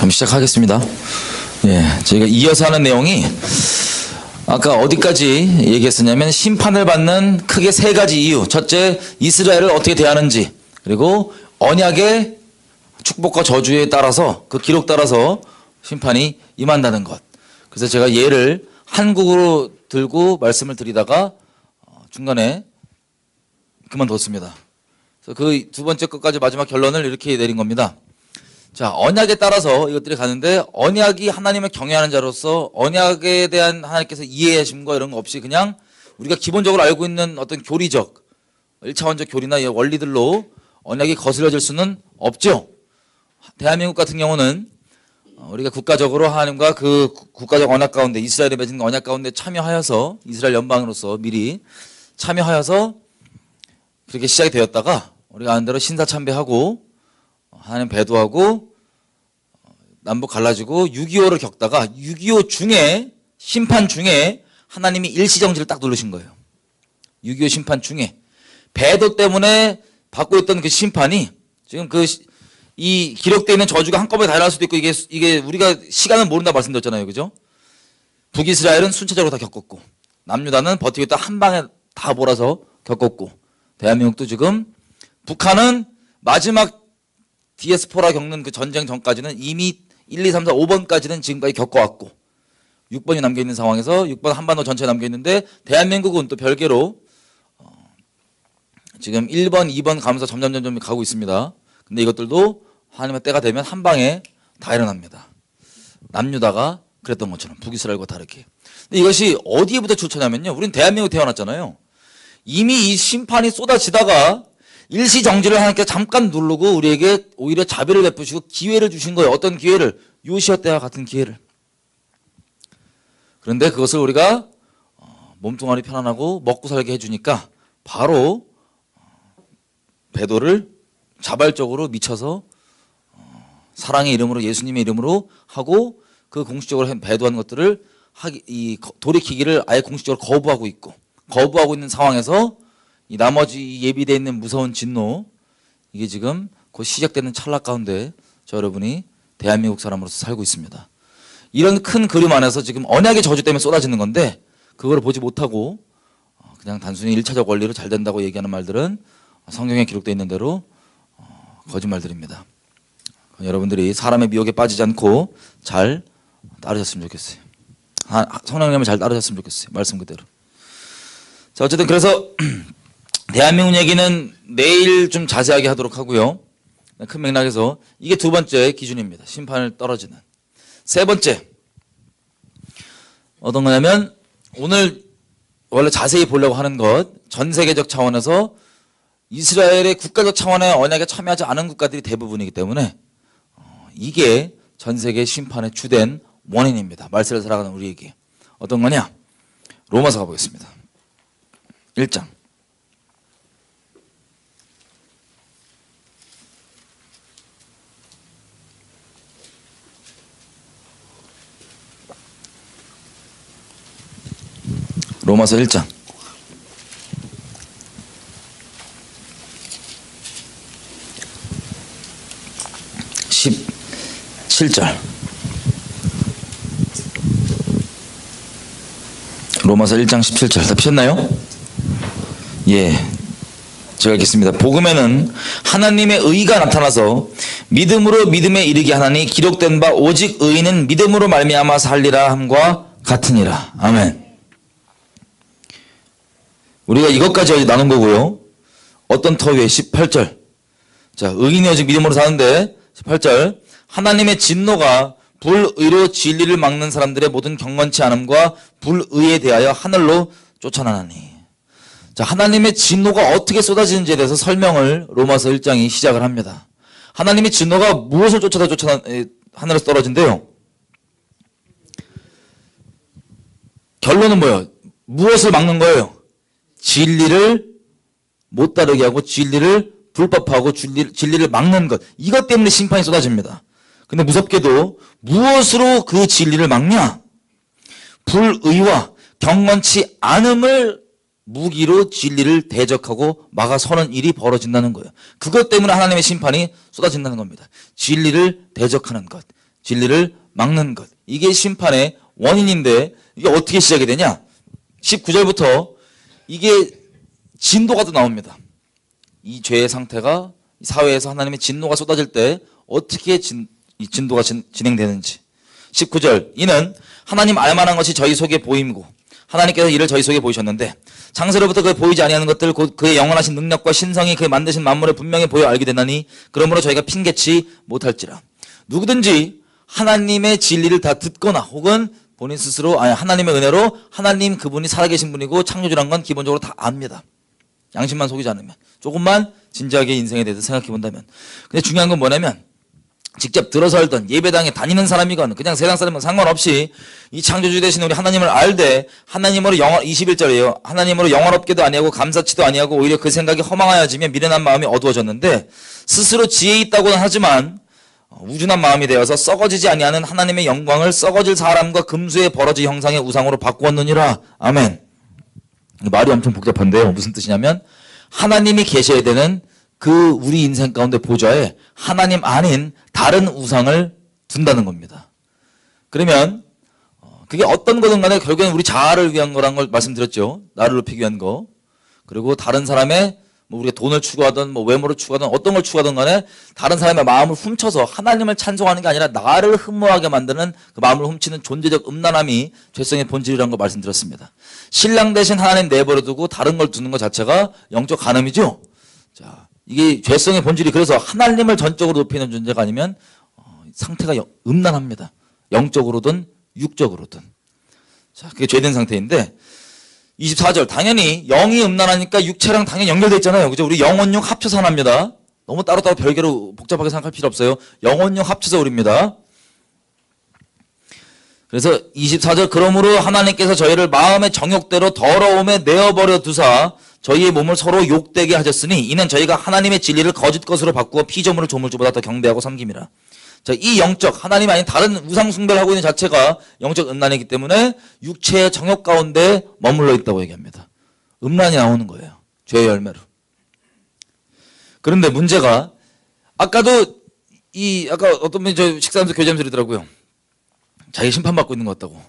그럼 시작하겠습니다. 저희가 이어서 하는 내용이 아까 어디까지 얘기했었냐면 심판을 받는 크게 세 가지 이유. 첫째, 이스라엘을 어떻게 대하는지. 그리고 언약의 축복과 저주에 따라서 그 기록 따라서 심판이 임한다는 것. 그래서 제가 예를 한국으로 들고 말씀을 드리다가 중간에 그만뒀습니다. 그래서 그 두 번째 것까지 마지막 결론을 이렇게 내린 겁니다. 자, 언약에 따라서 이것들이 가는데 언약이 하나님을 경외하는 자로서 언약에 대한 하나님께서 이해하심과 이런 거 없이 그냥 우리가 기본적으로 알고 있는 어떤 교리적 1차원적 교리나 원리들로 언약이 거스려질 수는 없죠. 대한민국 같은 경우는 우리가 국가적으로 하나님과 그 국가적 언약 가운데 이스라엘에 맺은 언약 가운데 참여하여서 이스라엘 연방으로서 미리 참여하여서 그렇게 시작이 되었다가 우리가 아는 대로 신사참배하고 하나님 배도하고 남북 갈라지고 6.25를 겪다가 6.25 중에 심판 중에 하나님이 일시정지를 딱 누르신 거예요. 6.25 심판 중에 배도 때문에 받고 있던 그 심판이 지금 이 기록되어 있는 저주가 한꺼번에 다 일어날 수도 있고 이게 우리가 시간은 모른다 말씀드렸잖아요. 그죠? 북이스라엘은 순차적으로 다 겪었고 남유다는 버티고 있다 한 방에 다 몰아서 겪었고 대한민국도 지금 북한은 마지막 디에스포라 겪는 그 전쟁 전까지는 이미 1, 2, 3, 4, 5번까지는 지금까지 겪어왔고 6번이 남겨있는 상황에서 6번 한반도 전체에 남겨있는데 대한민국은 또 별개로 지금 1번, 2번 가면서 점점 가고 있습니다. 근데 이것들도 하나님의 때가 되면 한 방에 다 일어납니다. 남유다가 그랬던 것처럼 북이스라엘과 다르게. 근데 이것이 어디에부터 출처냐면요. 우린 대한민국 태어났잖아요. 이미 이 심판이 쏟아지다가 일시정지를 하나님께서 잠깐 누르고 우리에게 오히려 자비를 베푸시고 기회를 주신 거예요. 어떤 기회를? 요시아 때와 같은 기회를. 그런데 그것을 우리가 몸뚱아리 편안하고 먹고 살게 해주니까 바로 배도를 자발적으로 미쳐서 사랑의 이름으로 예수님의 이름으로 하고 그 공식적으로 배도한 것들을 돌이키기를 아예 공식적으로 거부하고 있는 상황에서 이 나머지 예비되어 있는 무서운 진노 이게 지금 곧 시작되는 찰나 가운데 저 여러분이 대한민국 사람으로서 살고 있습니다. 이런 큰 그림 안에서 지금 언약의 저주 때문에 쏟아지는 건데 그걸 보지 못하고 그냥 단순히 1차적 원리로 잘 된다고 얘기하는 말들은 성경에 기록되어 있는 대로 거짓말들입니다. 여러분들이 사람의 미혹에 빠지지 않고 잘 따르셨으면 좋겠어요. 성령님을 잘 따르셨으면 좋겠어요. 말씀 그대로. 자, 어쨌든 그래서 대한민국 얘기는 내일 좀 자세하게 하도록 하고요. 큰 맥락에서 이게 두 번째 기준입니다. 심판을 떨어지는. 세 번째 어떤 거냐면 오늘 원래 자세히 보려고 하는 것 전 세계적 차원에서 이스라엘의 국가적 차원의 언약에 참여하지 않은 국가들이 대부분이기 때문에 이게 전 세계 심판의 주된 원인입니다. 말세를 살아가는 우리에게. 어떤 거냐? 로마서 가보겠습니다. 1장. 로마서 1장 17절. 로마서 1장 17절 다 피셨나요? 제가 읽겠습니다. 복음에는 하나님의 의가 나타나서 믿음으로 믿음에 이르게 하나니 기록된 바 오직 의인은 믿음으로 말미암아 살리라 함과 같으니라. 아멘. 우리가 이것까지 나눈 거고요. 어떤 터 위에 18절. 자, 의인이 오직 믿음으로 사는데 18절. 하나님의 진노가 불의로 진리를 막는 사람들의 모든 경건치 않음과 불의에 대하여 하늘로 쫓아나나니. 자, 하나님의 진노가 어떻게 쏟아지는지에 대해서 설명을 로마서 1장이 시작을 합니다. 하나님의 진노가 무엇을 하늘에서 떨어진대요? 결론은 뭐예요? 무엇을 막는 거예요? 진리를 못 따르게 하고 진리를 불법화하고 진리를 막는 것. 이것 때문에 심판이 쏟아집니다. 근데 무섭게도 무엇으로 그 진리를 막냐? 불의와 경건치 않음을 무기로 진리를 대적하고 막아서는 일이 벌어진다는 거예요. 그것 때문에 하나님의 심판이 쏟아진다는 겁니다. 진리를 대적하는 것. 진리를 막는 것. 이게 심판의 원인인데 이게 어떻게 시작이 되냐? 19절부터 이게 진도가 또 나옵니다. 이 죄의 상태가 사회에서 하나님의 진노가 쏟아질 때 어떻게 이 진도가 진행되는지. 19절, 이는 하나님 알만한 것이 저희 속에 보임고 하나님께서 이를 저희 속에 보이셨는데 창세로부터 그 보이지 아니하는 것들 곧 그의 영원하신 능력과 신성이 그의 만드신 만물을 분명히 보여 알게 되나니 그러므로 저희가 핑계치 못할지라. 누구든지 하나님의 진리를 다 듣거나 혹은 본인 스스로 하나님의 은혜로 하나님 그분이 살아계신 분이고 창조주란 건 기본적으로 다 압니다. 양심만 속이지 않으면. 조금만 진지하게 인생에 대해서 생각해 본다면. 근데 중요한 건 뭐냐면 직접 들어서 알던 예배당에 다니는 사람이건 그냥 세상 사람은 상관없이 이 창조주 되신 우리 하나님을 알되 하나님으로 21절이에요. 하나님으로 영원롭게도 아니하고 감사치도 아니하고 오히려 그 생각이 허망하여지며 미련한 마음이 어두워졌는데 스스로 지혜 있다고는 하지만 우준한 마음이 되어서 썩어지지 아니하는 하나님의 영광을 썩어질 사람과 금수의 버러지 형상의 우상으로 바꾸었느니라. 아멘. 말이 엄청 복잡한데요. 무슨 뜻이냐면 하나님이 계셔야 되는 그 우리 인생 가운데 보좌에 하나님 아닌 다른 우상을 둔다는 겁니다. 그러면 그게 어떤 거든 간에 결국엔 우리 자아를 위한 거란 걸 말씀드렸죠. 나를 높이기 위한 거. 그리고 다른 사람의 우리가 돈을 추구하든 외모를 추구하든 어떤 걸 추구하든 간에 다른 사람의 마음을 훔쳐서 하나님을 찬송하는 게 아니라 나를 흠모하게 만드는 그 마음을 훔치는 존재적 음란함이 죄성의 본질이라는 걸 말씀드렸습니다. 신랑 대신 하나님 내버려 두고 다른 걸 두는 것 자체가 영적 간음이죠. 자, 이게 죄성의 본질이 그래서 하나님을 전적으로 높이는 존재가 아니면 상태가 음란합니다. 영적으로든 육적으로든. 자, 그게 죄된 상태인데 24절, 당연히 영이 음란하니까 육체랑 당연히 연결되어 있잖아요. 그죠? 우리 영혼육 합쳐서 하나입니다. 너무 따로따로 별개로 복잡하게 생각할 필요 없어요. 영혼육 합쳐서 우리입니다. 그래서 24절, 그러므로 하나님께서 저희를 마음의 정욕대로 더러움에 내어버려 두사 저희의 몸을 서로 욕되게 하셨으니 이는 저희가 하나님의 진리를 거짓 것으로 바꾸어 피조물을 조물주보다 더 경배하고 섬김이라. 자, 이 영적, 하나님이 아닌 다른 우상 숭배를 하고 있는 자체가 영적 음란이기 때문에 육체의 정욕 가운데 머물러 있다고 얘기합니다. 음란이 나오는 거예요. 죄의 열매로. 그런데 문제가 아까도 아까 어떤 분이 저 식사하면서 교제하면서 이러더라고요. 자기 심판받고 있는 것 같다고.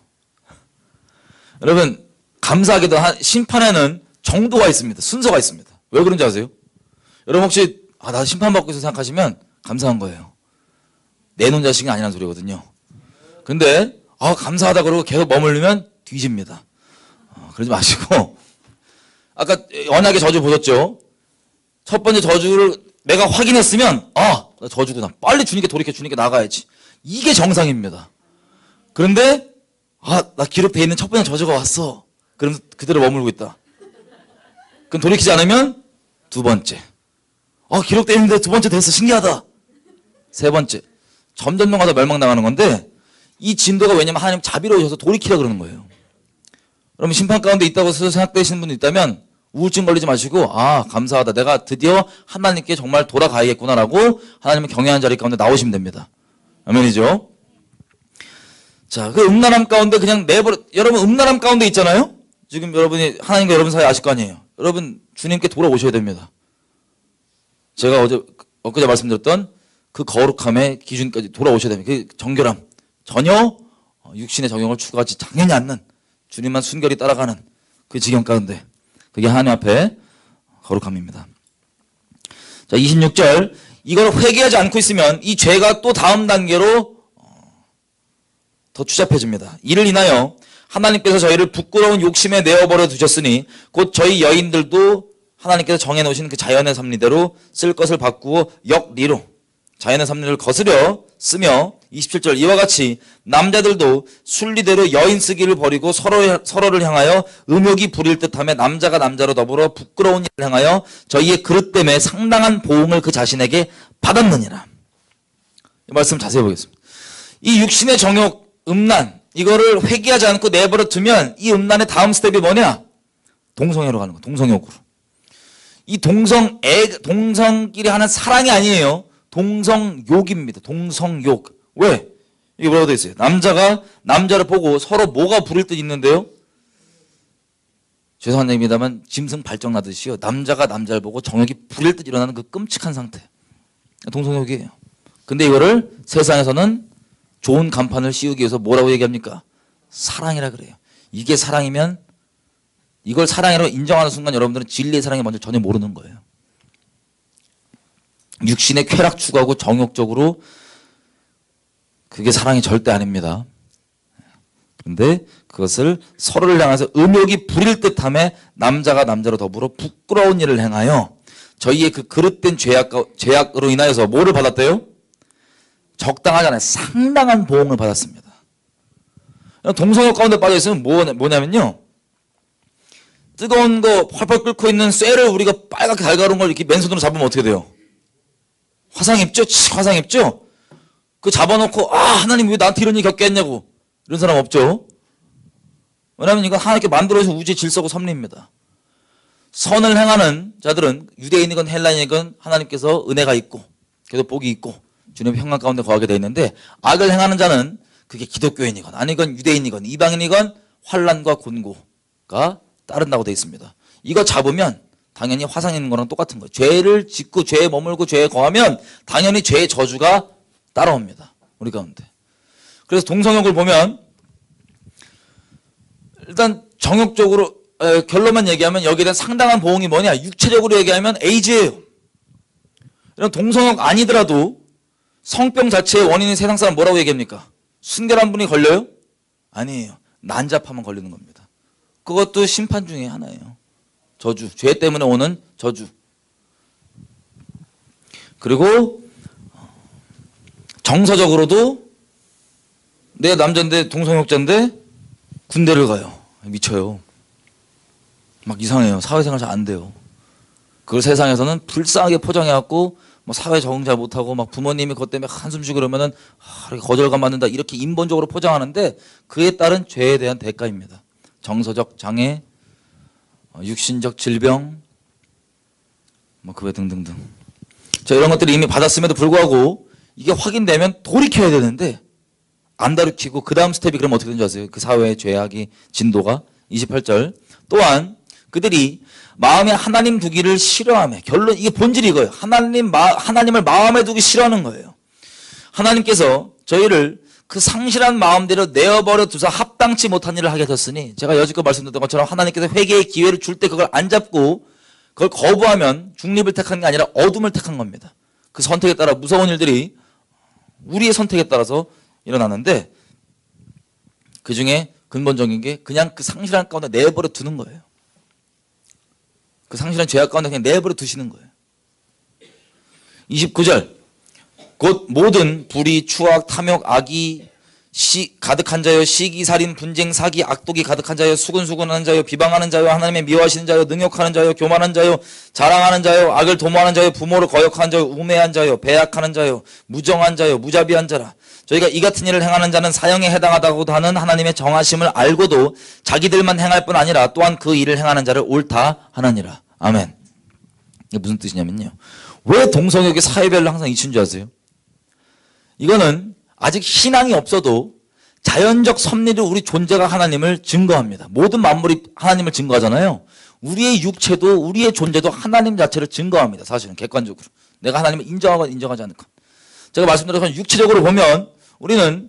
여러분, 감사하게도 심판에는 정도가 있습니다. 순서가 있습니다. 왜 그런지 아세요? 여러분 혹시 나 심판받고 있어 생각하시면 감사한 거예요. 내놓은 자식이 아니라는 소리거든요. 근데 감사하다 그러고 계속 머물르면 뒤집니다. 그러지 마시고 아까 언약의 저주 보셨죠? 첫 번째 저주를 내가 확인했으면 나 저주구나. 빨리 주님께 돌이켜 주님께 나가야지. 이게 정상입니다. 그런데 나 기록되어 있는 첫 번째 저주가 왔어. 그럼 그대로 머물고 있다. 그럼 돌이키지 않으면 두 번째. 기록되어 있는데 두 번째 됐어. 신기하다. 세 번째. 점점 가서 멸망당하는 건데 이 진도가 왜냐면 하나님 자비로우셔서 돌이키라 그러는 거예요. 그러면 심판 가운데 있다고 생각되시는 분이 있다면 우울증 걸리지 마시고 감사하다. 내가 드디어 하나님께 정말 돌아가야겠구나라고 하나님의 경외하는 자리 가운데 나오시면 됩니다. 아멘이죠? 자, 그 음란함 가운데 그냥 여러분 음란함 가운데 있잖아요? 지금 여러분이 하나님과 여러분 사이 아실 거 아니에요? 여러분 주님께 돌아오셔야 됩니다. 제가 엊그제 말씀드렸던 그 거룩함의 기준까지 돌아오셔야 됩니다. 그 정결함. 전혀 육신의 정욕을 추구하지 당연히 않는 주님만 순결히 따라가는 그 지경 가운데 그게 하나님 앞에 거룩함입니다. 자, 26절. 이걸 회개하지 않고 있으면 이 죄가 또 다음 단계로 더 추잡해집니다. 이를 인하여 하나님께서 저희를 부끄러운 욕심에 내어버려 두셨으니 곧 저희 여인들도 하나님께서 정해놓으신 그 자연의 섭리대로 쓸 것을 바꾸어 역리로 자연의 섭리를 거스려 쓰며 27절 이와 같이 남자들도 순리대로 여인 쓰기를 버리고 서로를 향하여 음욕이 부릴 듯하며 남자가 남자로 더불어 부끄러운 일을 향하여 저희의 그릇 때문에 상당한 보응을 그 자신에게 받았느니라. 이 말씀 자세히 보겠습니다. 이 육신의 정욕, 음란 이거를 회개하지 않고 내버려 두면 이 음란의 다음 스텝이 뭐냐? 동성애로 가는 거, 동성욕으로. 이 동성끼리 하는 사랑이 아니에요. 동성욕입니다. 동성욕. 왜? 이게 뭐라고 되어 있어요? 남자가 남자를 보고 서로 뭐가 부릴 듯 있는데요. 죄송한 얘기입니다만 짐승 발정 나듯이요. 남자가 남자를 보고 정욕이 부릴 듯 일어나는 그 끔찍한 상태. 동성욕이에요. 근데 이거를 세상에서는 좋은 간판을 씌우기 위해서 뭐라고 얘기합니까? 사랑이라 그래요. 이게 사랑이면 이걸 사랑이라고 인정하는 순간 여러분들은 진리의 사랑이 먼저 전혀 모르는 거예요. 육신의 쾌락 추구하고 정욕적으로 그게 사랑이 절대 아닙니다. 그런데 그것을 서로를 향해서 음욕이 부릴 듯함에 남자가 남자로 더불어 부끄러운 일을 행하여 저희의 그 그릇된 죄악으로 인하여서 뭐를 받았대요? 적당하지 않아요. 상당한 보응을 받았습니다. 동성욕 가운데 빠져있으면 뭐냐면요. 뜨거운 거 펄펄 끓고 있는 쇠를 우리가 빨갛게 달가운 걸 이렇게 맨손으로 잡으면 어떻게 돼요? 화상 입죠? 화상 입죠? 그 잡아놓고 하나님 왜 나한테 이런 일이 겪게 했냐고 이런 사람 없죠? 왜냐하면 이건 하나님께 만들어서 우주의 질서고 섭리입니다. 선을 행하는 자들은 유대인이건 헬라인이건 하나님께서 은혜가 있고 계속 복이 있고 주님의 평강 가운데 거하게 되어 있는데 악을 행하는 자는 그게 기독교인이건 아니건 유대인이건 이방인이건 환난과 곤고가 따른다고 되어 있습니다. 이거 잡으면 당연히 화상 있는 거랑 똑같은 거예요. 죄를 짓고 죄에 머물고 죄에 거하면 당연히 죄의 저주가 따라옵니다. 우리 가운데. 그래서 동성욕을 보면 일단 정욕적으로 결론만 얘기하면 여기에 대한 상당한 보응이 뭐냐? 육체적으로 얘기하면 에이즈예요. 이런 동성욕 아니더라도 성병 자체의 원인인 세상 사람 뭐라고 얘기합니까? 순결한 분이 걸려요? 아니에요. 난잡하면 걸리는 겁니다. 그것도 심판 중에 하나예요. 저주. 죄 때문에 오는 저주. 그리고 정서적으로도 내 남자인데 동성욕자인데 군대를 가요. 미쳐요. 막 이상해요. 사회생활 잘 안 돼요. 그걸 세상에서는 불쌍하게 포장해갖고 뭐 사회 적응 잘 못하고 막 부모님이 그것 때문에 한숨 쉬고 그러면은 거절감 받는다 이렇게 인본적으로 포장하는데 그에 따른 죄에 대한 대가입니다. 정서적 장애, 육신적 질병, 뭐 그 외 등등등. 자, 이런 것들을 이미 받았음에도 불구하고 이게 확인되면 돌이켜야 되는데 안 다루키고 그 다음 스텝이 그럼 어떻게 되는 줄 아세요? 그 사회의 죄악이 진도가 28절. 또한 그들이 마음에 하나님 두기를 싫어하며 결론 이게 본질이 이거예요. 하나님을 마음에 두기 싫어하는 거예요. 하나님께서 저희를 그 상실한 마음대로 내어버려 두사 합당치 못한 일을 하게 하셨으니 제가 여지껏 말씀드렸던 것처럼 하나님께서 회개의 기회를 줄 때 그걸 안 잡고 그걸 거부하면 중립을 택한 게 아니라 어둠을 택한 겁니다. 그 선택에 따라 무서운 일들이 우리의 선택에 따라서 일어나는데 그 중에 근본적인 게 그냥 그 상실한 가운데 내버려 두는 거예요. 그 상실한 죄악 가운데 그냥 내버려 두시는 거예요. 29절 곧 모든 불의, 추악, 탐욕, 악이 가득한 자여 시기, 살인, 분쟁, 사기, 악독이 가득한 자여 수근수근하는 자여 비방하는 자여 하나님의 미워하시는 자여 능욕하는 자여 교만한 자여 자랑하는 자여 악을 도모하는 자여 부모를 거역하는 자여 우매한 자여 배약하는 자여 무정한 자여 무자비한 자라. 저희가 이 같은 일을 행하는 자는 사형에 해당하다고도 하는 하나님의 정하심을 알고도 자기들만 행할 뿐 아니라 또한 그 일을 행하는 자를 옳다 하느니라. 아멘. 이게 무슨 뜻이냐면요. 왜 동성욕이 사회별로 항상 이치는 줄 아세요? 이거는 아직 신앙이 없어도 자연적 섭리로 우리 존재가 하나님을 증거합니다. 모든 만물이 하나님을 증거하잖아요. 우리의 육체도 우리의 존재도 하나님 자체를 증거합니다. 사실은 객관적으로. 내가 하나님을 인정하거나 인정하지 않는 것. 제가 말씀드린 것처럼 육체적으로 보면 우리는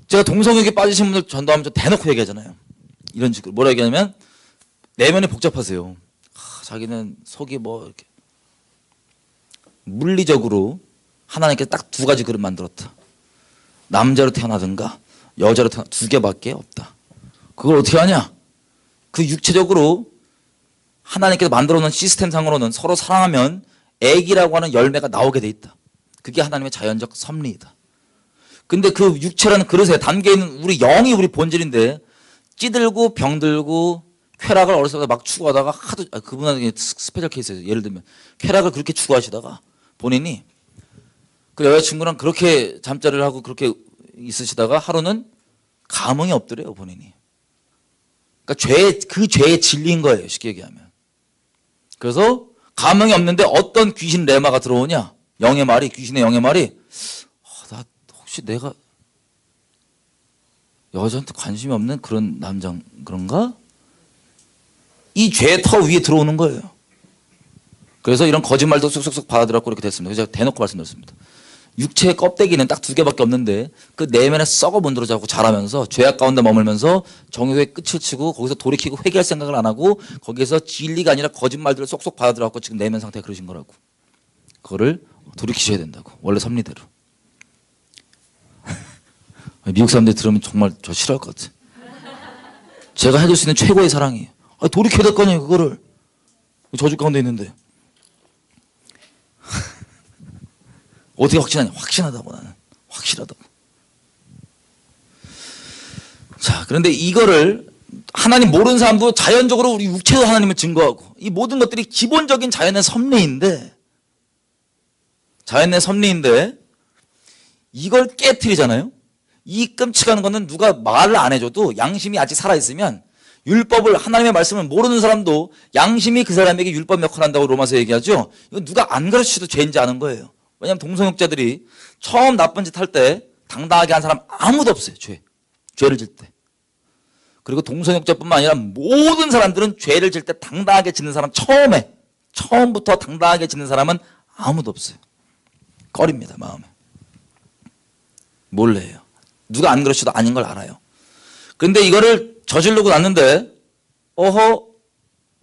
제가 동성욕에 빠지신 분들 전도하면 좀 대놓고 얘기하잖아요. 이런 식으로. 뭐라 얘기하냐면 내면이 복잡하세요. 자기는 속이 뭐 이렇게 물리적으로 하나님께서 딱 두 가지 그릇 만들었다. 남자로 태어나든가 여자로 태어나 두 개밖에 없다. 그걸 어떻게 하냐? 그 육체적으로 하나님께서 만들어 놓은 시스템상으로는 서로 사랑하면 애기라고 하는 열매가 나오게 돼 있다. 그게 하나님의 자연적 섭리이다. 근데 그 육체라는 그릇에 담겨 있는 우리 영이 우리 본질인데 찌들고 병들고 쾌락을 어렸을 때 막 추구하다가 하도 그분한테 스페셜 케이스예요. 예를 들면 쾌락을 그렇게 추구하시다가 본인이 그 여자친구랑 그렇게 잠자리를 하고 그렇게 있으시다가 하루는 감흥이 없더래요, 본인이. 그러니까 그 죄의 진리인 거예요, 쉽게 얘기하면. 그래서 감흥이 없는데 어떤 귀신 레마가 들어오냐? 영의 말이, 귀신의 영의 말이, 나 혹시 내가 여자한테 관심이 없는 그런 남자 그런가? 이 죄의 터 위에 들어오는 거예요. 그래서 이런 거짓말도 쑥쑥쑥 받아들였고 이렇게 됐습니다. 그래서 제가 대놓고 말씀드렸습니다. 육체의 껍데기는 딱 2개밖에 없는데 그 내면에 썩어 문드러 자고 자라면서 죄악 가운데 머물면서 정욕의 끝을 치고 거기서 돌이키고 회개할 생각을 안 하고 거기에서 진리가 아니라 거짓말들을 쏙쏙 받아들여갖고 지금 내면 상태가 그러신 거라고. 그거를 돌이키셔야 된다고. 원래 섭리대로. 미국 사람들이 들으면 정말 저 싫어할 것 같아. 제가 해줄 수 있는 최고의 사랑이에요. 돌이켜야 될 거 아니에요, 그거를. 저주 가운데 있는데. 어떻게 확신하냐? 확신하다고, 나는. 확실하다고. 자, 그런데 이거를 하나님 모르는 사람도 자연적으로 우리 육체도 하나님을 증거하고 이 모든 것들이 기본적인 자연의 섭리인데 이걸 깨트리잖아요. 이 끔찍한 거는 누가 말을 안 해줘도 양심이 아직 살아있으면 율법을, 하나님의 말씀을 모르는 사람도 양심이 그 사람에게 율법 역할을 한다고 로마서 얘기하죠. 이거 누가 안 가르쳐도 죄인지 아는 거예요. 왜냐하면 동성역자들이 처음 나쁜 짓 할 때 당당하게 한 사람 아무도 없어요. 죄를 질 때. 그리고 동성역자뿐만 아니라 모든 사람들은 죄를 질 때 당당하게 짓는 사람 처음부터 당당하게 짓는 사람은 아무도 없어요. 꺼립니다, 마음에. 몰래 해요. 누가 안 그러셔도 아닌 걸 알아요. 그런데 이거를 저지르고 났는데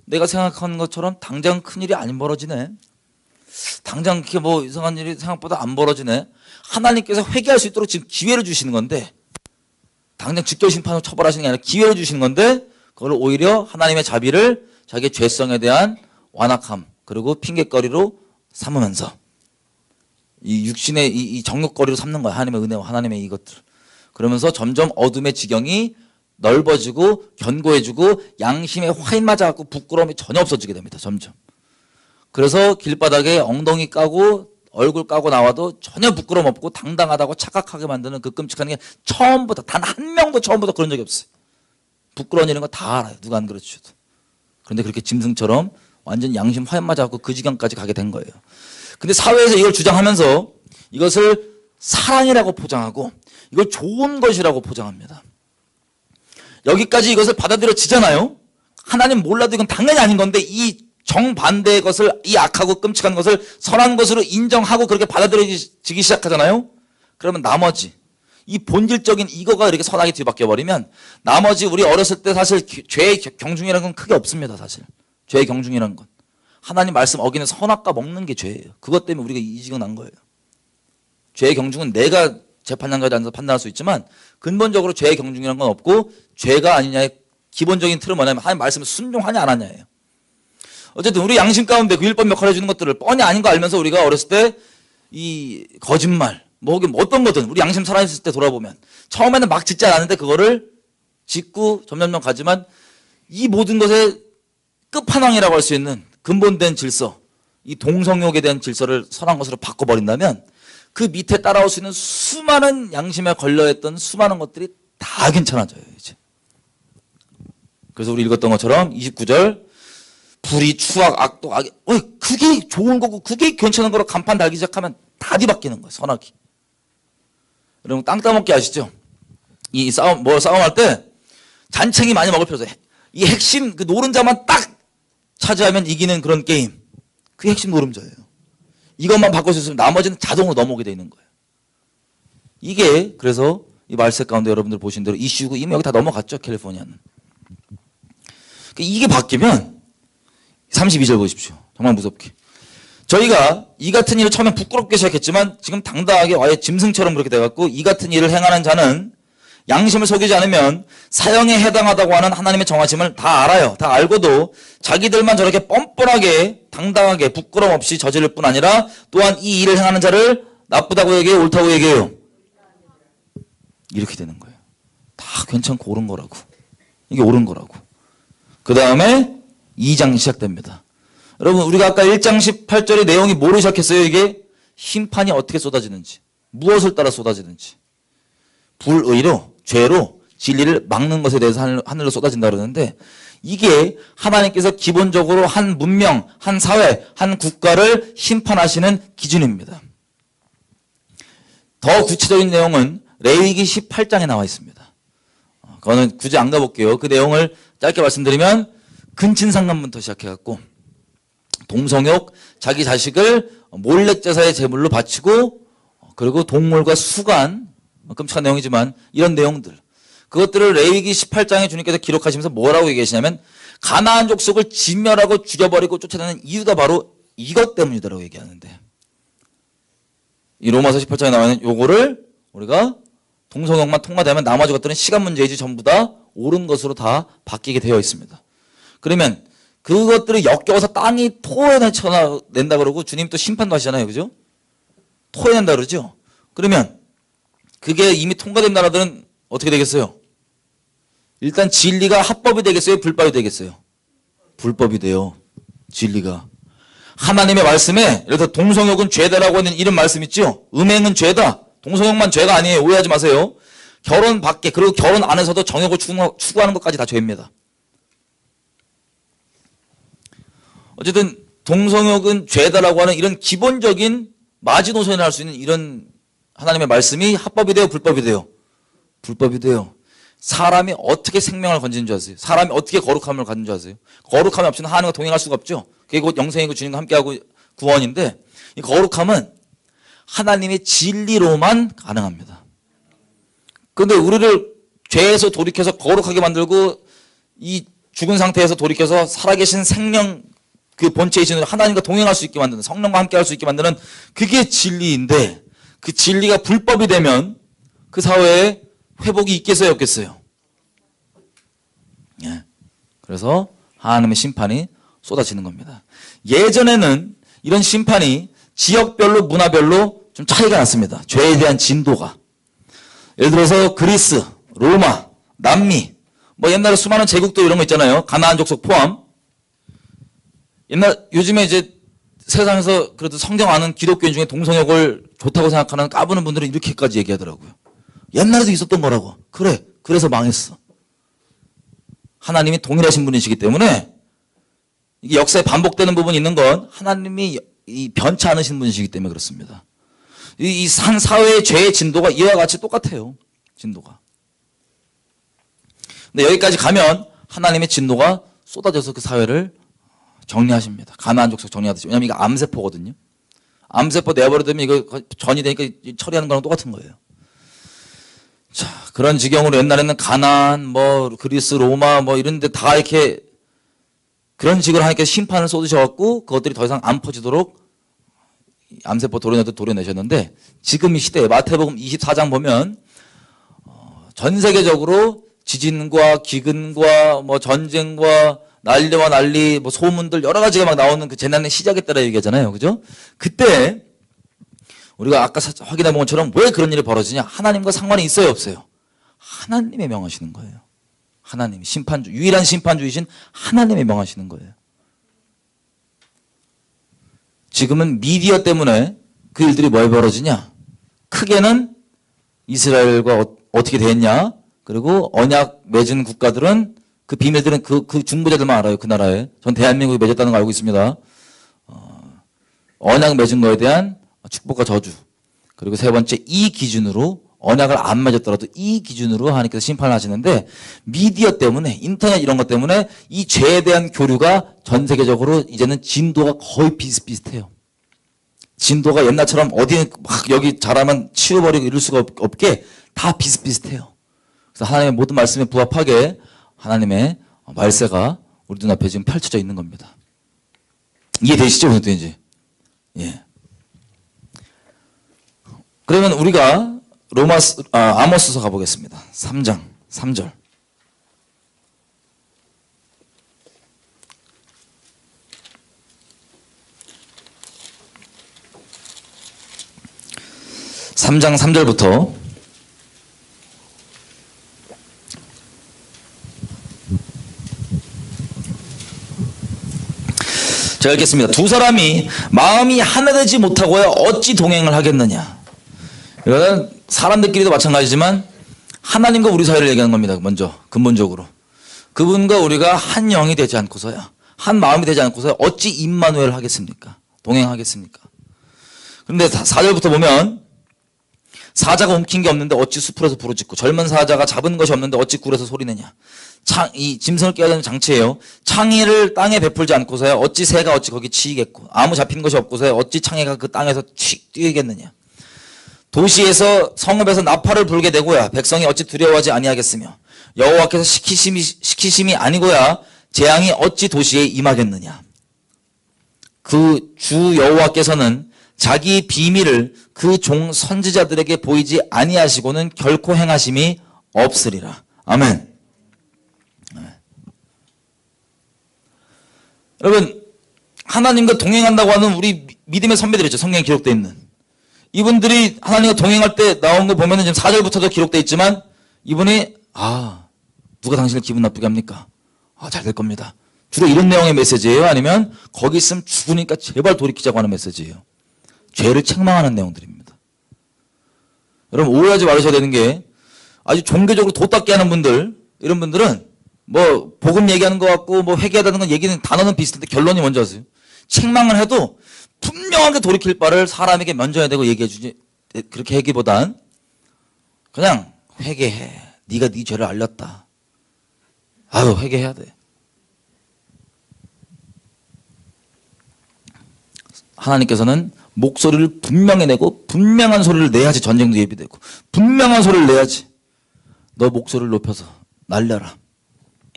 내가 생각하는 것처럼 당장 큰일이 안 벌어지네. 당장 그게 뭐 이상한 일이 생각보다 안 벌어지네. 하나님께서 회개할 수 있도록 지금 기회를 주시는 건데 당장 직결 심판으로 처벌하시는 게 아니라 기회를 주시는 건데 그걸 오히려 하나님의 자비를 자기의 죄성에 대한 완악함 그리고 핑계거리로 삼으면서 이 육신의 이 정욕거리로 삼는 거야. 하나님의 은혜와 하나님의 이것들. 그러면서 점점 어둠의 지경이 넓어지고 견고해지고 양심에 화인 맞아갖고 부끄러움이 전혀 없어지게 됩니다. 점점. 그래서 길바닥에 엉덩이 까고 얼굴 까고 나와도 전혀 부끄러움 없고 당당하다고 착각하게 만드는 그 끔찍한 게 처음부터 단 한 명도 처음부터 그런 적이 없어요. 부끄러운 일인 거 다 알아요. 누가 안 그러셔도. 그런데 그렇게 짐승처럼 완전 양심 화인 맞아갖고 그 지경까지 가게 된 거예요. 근데 사회에서 이걸 주장하면서 이것을 사랑이라고 포장하고 이걸 좋은 것이라고 포장합니다. 여기까지 이것을 받아들여지잖아요. 하나님 몰라도 이건 당연히 아닌 건데 이 정반대의 것을, 이 악하고 끔찍한 것을 선한 것으로 인정하고 그렇게 받아들여지기 시작하잖아요. 그러면 나머지 이 본질적인 이거가 이렇게 선하게 뒤바뀌어 버리면 나머지 우리 어렸을 때 사실 죄의 경중이라는 건 크게 없습니다. 사실 죄의 경중이라는 건 하나님 말씀 어기는 선악과 먹는 게 죄예요. 그것 때문에 우리가 이 지경 난 거예요. 죄의 경중은 내가 재판장까지 앉아서 판단할 수 있지만 근본적으로 죄의 경중이라는 건 없고 죄가 아니냐의 기본적인 틀은 뭐냐면 하나님 말씀을 순종하냐 안 하냐예요. 어쨌든 우리 양심 가운데 그 율법 역할을 해주는 것들을 뻔히 아닌 거 알면서 우리가 어렸을 때 이 거짓말 뭐 어떤 거든 우리 양심 살아있을 때 돌아보면 처음에는 막 짓지 않았는데 그거를 짓고 점점점 가지만 이 모든 것의 끝판왕이라고 할 수 있는 근본된 질서, 이 동성욕에 대한 질서를 선한 것으로 바꿔버린다면 그 밑에 따라올 수 있는 수많은 양심에 걸려있던 수많은 것들이 다 괜찮아져요. 이제. 그래서 우리 읽었던 것처럼 29절 불의, 추악, 악도, 악이 그게 좋은 거고 그게 괜찮은 거로 간판 달기 시작하면 다 뒤바뀌는 거예요. 선악이. 여러분 땅 따먹기 아시죠? 이 싸움할 때 잔챙이 많이 먹을 필요 없어요. 이 핵심 그 노른자만 딱 차지하면 이기는 그런 게임. 그게 핵심 노른자예요. 이것만 바꿀 수 있으면 나머지는 자동으로 넘어오게 돼 있는 거예요. 이게 그래서 이 말세 가운데 여러분들 보신 대로 이슈고 이미 여기 다 넘어갔죠. 캘리포니아는. 이게 바뀌면 32절 보십시오. 정말 무섭게. 저희가 이 같은 일을 처음엔 부끄럽게 시작했지만 지금 당당하게 아예 짐승처럼 그렇게 돼갖고 이 같은 일을 행하는 자는 양심을 속이지 않으면 사형에 해당하다고 하는 하나님의 정하심을 다 알아요. 다 알고도 자기들만 저렇게 뻔뻔하게 당당하게 부끄럼 없이 저지를 뿐 아니라 또한 이 일을 행하는 자를 나쁘다고 얘기해요? 옳다고 얘기해요? 이렇게 되는 거예요. 다 괜찮고 옳은 거라고. 이게 옳은 거라고. 그 다음에 2장 시작됩니다. 여러분 우리가 아까 1장 18절의 내용이 뭐로 시작했어요? 이게 심판이 어떻게 쏟아지는지 무엇을 따라 쏟아지는지 불의로 죄로 진리를 막는 것에 대해서 하늘로 쏟아진다 그러는데 이게 하나님께서 기본적으로 한 문명, 한 사회, 한 국가를 심판하시는 기준입니다. 더 구체적인 내용은 레위기 18장에 나와 있습니다. 그거는 굳이 안 가볼게요. 그 내용을 짧게 말씀드리면 근친상간부터 시작해갖고 동성욕, 자기 자식을 몰래 제사의 제물로 바치고 그리고 동물과 수간, 끔찍한 내용이지만 이런 내용들, 그것들을 레위기 18장에 주님께서 기록하시면서 뭐라고 얘기하시냐면 가나안 족속을 진멸하고 죽여버리고 쫓아내는 이유가 바로 이것 때문이다라고 얘기하는데, 이 로마서 18장에 나와 있는 요거를 우리가 동성형만 통과되면 나머지 것들은 시간 문제이지 전부 다 옳은 것으로 다 바뀌게 되어 있습니다. 그러면 그것들을 역겨워서 땅이 토해낸다 그러고 주님 또 심판도 하시잖아요. 그죠? 토해낸다 그러죠? 그러면 그게 이미 통과된 나라들은 어떻게 되겠어요? 일단 진리가 합법이 되겠어요? 불법이 되겠어요? 불법이 돼요. 진리가. 하나님의 말씀에 예를 들어 동성욕은 죄다라고 하는 이런 말씀 있죠? 음행은 죄다. 동성욕만 죄가 아니에요. 오해하지 마세요. 결혼 밖에, 그리고 결혼 안에서도 정욕을 추구하는 것까지 다 죄입니다. 어쨌든 동성욕은 죄다라고 하는 이런 기본적인 마지노선을 할 수 있는 이런 하나님의 말씀이 합법이 돼요? 불법이 돼요? 불법이 돼요. 사람이 어떻게 생명을 건지는 줄 아세요? 사람이 어떻게 거룩함을 갖는 줄 아세요? 거룩함이 없이는 하나님과 동행할 수가 없죠. 그게 곧 영생이고 주님과 함께하고 구원인데, 이 거룩함은 하나님의 진리로만 가능합니다. 그런데 우리를 죄에서 돌이켜서 거룩하게 만들고 이 죽은 상태에서 돌이켜서 살아계신 생명, 그 본체이신 하나님과 동행할 수 있게 만드는, 성령과 함께할 수 있게 만드는 그게 진리인데, 그 진리가 불법이 되면 그 사회에 회복이 있겠어요, 없겠어요? 예. 그래서 하나님의 심판이 쏟아지는 겁니다. 예전에는 이런 심판이 지역별로, 문화별로 좀 차이가 났습니다. 죄에 대한 진도가. 예를 들어서 그리스, 로마, 남미, 뭐 옛날에 수많은 제국도 이런 거 있잖아요. 가나안 족속 포함. 요즘에 이제 세상에서 그래도 성경 아는 기독교인 중에 동성욕을 좋다고 생각하는 까부는 분들은 이렇게까지 얘기하더라고요. 옛날에도 있었던 거라고. 그래. 그래서 망했어. 하나님이 동일하신 분이시기 때문에 이게 역사에 반복되는 부분이 있는 건 하나님이 변치 않으신 분이시기 때문에 그렇습니다. 이 한 사회의 죄의 진도가 이와 같이 똑같아요. 진도가. 근데 여기까지 가면 하나님의 진도가 쏟아져서 그 사회를 정리하십니다. 가나안 족속 정리하듯이. 왜냐하면 이거 암세포거든요. 암세포 내버려두면 이거 전이 되니까 처리하는 거랑 똑같은 거예요. 자, 그런 지경으로 옛날에는 가나안, 뭐 그리스, 로마 뭐 이런 데 다 이렇게 그런 식으로 하니까 심판을 쏟으셔갖고 그것들이 더 이상 안 퍼지도록 암세포 도려내셨는데, 지금 이 시대에 마태복음 24장 보면 전 세계적으로 지진과 기근과 뭐 전쟁과 난리와 난리, 뭐 소문들 여러 가지가 막 나오는 그 재난의 시작에 따라 얘기하잖아요. 그죠? 그때 우리가 아까 확인해 본 것처럼 왜 그런 일이 벌어지냐? 하나님과 상관이 있어요, 없어요? 하나님의 명하시는 거예요. 하나님, 심판주, 유일한 심판주이신 하나님의 명하시는 거예요. 지금은 미디어 때문에 그 일들이 뭘 벌어지냐? 크게는 이스라엘과 어떻게 됐냐? 그리고 언약 맺은 국가들은 그 비밀들은 그 중보자들만 알아요. 그 나라에. 전 대한민국이 맺었다는 거 알고 있습니다. 언약 맺은 거에 대한 축복과 저주. 그리고 세 번째, 이 기준으로 언약을 안 맺었더라도 이 기준으로 하나님께서 심판을 하시는데, 미디어 때문에, 인터넷 이런 것 때문에 이 죄에 대한 교류가 전 세계적으로 이제는 진도가 거의 비슷비슷해요. 진도가 옛날처럼 어디 막 여기 잘하면 치워버리고 이럴 수가 없게 다 비슷비슷해요. 그래서 하나님의 모든 말씀에 부합하게 하나님의 말세가 우리 눈앞에 지금 펼쳐져 있는 겁니다. 이해되시죠? 무슨 뜻인지? 예. 그러면 우리가 아모스서 가보겠습니다. 3장 3절. (3장) 3절부터 제가 읽겠습니다. 두 사람이 마음이 하나 되지 못하고야 어찌 동행을 하겠느냐. 이거는 사람들끼리도 마찬가지지만 하나님과 우리 사이를 얘기하는 겁니다. 먼저 근본적으로 그분과 우리가 한 영이 되지 않고서야, 한 마음이 되지 않고서야 어찌 임마누엘 하겠습니까? 동행하겠습니까? 그런데 4절부터 보면 사자가 움킨 게 없는데 어찌 수풀에서 부르짖고, 젊은 사자가 잡은 것이 없는데 어찌 굴에서 소리내냐. 이 짐승을 깨야 되는 장치예요. 창의를 땅에 베풀지 않고서야 어찌 새가 어찌 거기 치이겠고, 아무 잡힌 것이 없고서야 어찌 창의가 그 땅에서 뛰겠느냐. 도시에서 성읍에서 나팔을 불게 되고야 백성이 어찌 두려워하지 아니하겠으며 여호와께서 시키심이 아니고야 재앙이 어찌 도시에 임하겠느냐. 그 주 여호와께서는 자기 비밀을 그 종 선지자들에게 보이지 아니하시고는 결코 행하심이 없으리라. 아멘. 여러분, 하나님과 동행한다고 하는 우리 믿음의 선배들 있죠. 성경에 기록되어 있는. 이분들이 하나님과 동행할 때 나온 거 보면은 지금 4절부터도 기록되어 있지만 이분이 누가 당신을 기분 나쁘게 합니까? 잘 될 겁니다. 주로 이런 내용의 메시지예요? 아니면 거기 있으면 죽으니까 제발 돌이키자고 하는 메시지예요? 죄를 책망하는 내용들입니다. 여러분 오해하지 말으셔야 되는 게 아주 종교적으로 도닦게 하는 분들, 이런 분들은 뭐 복음 얘기하는 것 같고 뭐 회개하다는 건 얘기는 단어는 비슷한데 결론이 뭔지 아세요? 책망을 해도 분명하게 돌이킬 바를 사람에게 먼저 해야 되고 얘기해 주지, 그렇게 하기보단 그냥 회개해. 네가 네 죄를 알렸다. 회개해야 돼. 하나님께서는 목소리를 분명히 내고 분명한 소리를 내야지 전쟁도 예비되고 분명한 소리를 내야지. 너 목소리를 높여서 날려라.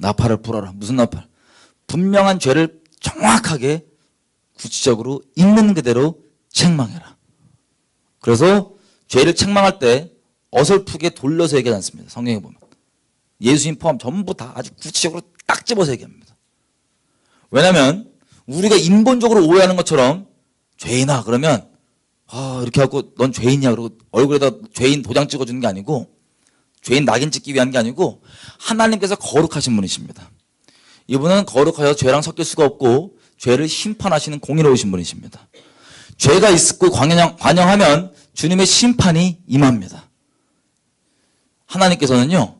나팔을 불어라. 무슨 나팔? 분명한 죄를 정확하게 구체적으로 있는 그대로 책망해라. 그래서 죄를 책망할 때 어설프게 돌려서 얘기하지 않습니다. 성경에 보면. 예수님 포함 전부 다 아주 구체적으로 딱 집어서 얘기합니다. 왜냐하면 우리가 인본적으로 오해하는 것처럼 죄인아 그러면 이렇게 하고 넌 죄인이야 그러고 얼굴에다 죄인 도장 찍어주는 게 아니고 죄인 낙인 찍기 위한 게 아니고 하나님께서 거룩하신 분이십니다. 이분은 거룩하여 죄랑 섞일 수가 없고 죄를 심판하시는 공의로우신 분이십니다. 죄가 있고 관영하면 주님의 심판이 임합니다. 하나님께서는요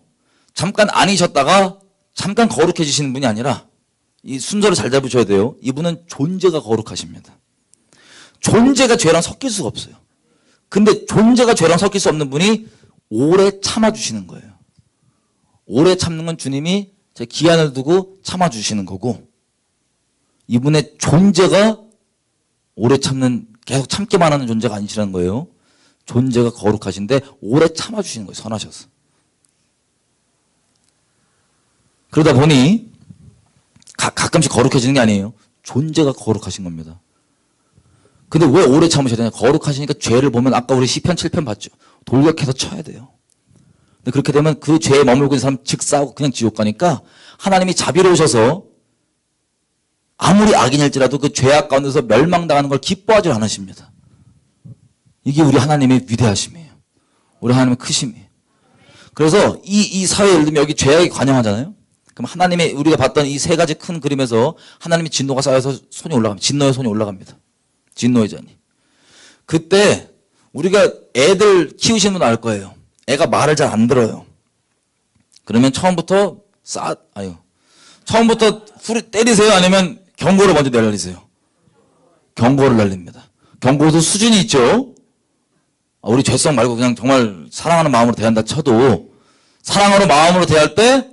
잠깐 아니셨다가 잠깐 거룩해지시는 분이 아니라 이 순서를 잘 잡으셔야 돼요. 이분은 존재가 거룩하십니다. 존재가 죄랑 섞일 수가 없어요. 근데 존재가 죄랑 섞일 수 없는 분이 오래 참아주시는 거예요. 오래 참는 건 주님이 제 기한을 두고 참아주시는 거고 이분의 존재가 오래 참는 계속 참기만 하는 존재가 아니시라는 거예요. 존재가 거룩하신데 오래 참아주시는 거예요. 선하셔서. 그러다 보니 가끔씩 거룩해지는 게 아니에요. 존재가 거룩하신 겁니다. 근데 왜 오래 참으셔야 되냐? 거룩하시니까 죄를 보면 아까 우리 시편 7편 봤죠. 돌격해서 쳐야 돼요. 근데 그렇게 되면 그 죄에 머물고 있는 사람 즉 싸우고 그냥 지옥 가니까 하나님이 자비로우셔서 아무리 악인일지라도 그 죄악 가운데서 멸망당하는 걸 기뻐하지 않으십니다. 이게 우리 하나님의 위대하심이에요. 우리 하나님의 크심이에요. 그래서 이 사회에 예를 들면 여기 죄악이 관영하잖아요. 그럼 하나님의 우리가 봤던 이 세 가지 큰 그림에서 하나님의 진노가 쌓여서 손이 올라갑니다. 진노의 손이 올라갑니다. 진노의 잔이. 그때 우리가 애들 키우시는 분 알 거예요. 애가 말을 잘 안 들어요. 그러면 처음부터 때리세요? 아니면 경고를 먼저 내리세요? 경고를 날립니다. 경고도 수준이 있죠. 우리 죄성 말고 그냥 정말 사랑하는 마음으로 대한다 쳐도 사랑하는 마음으로 대할 때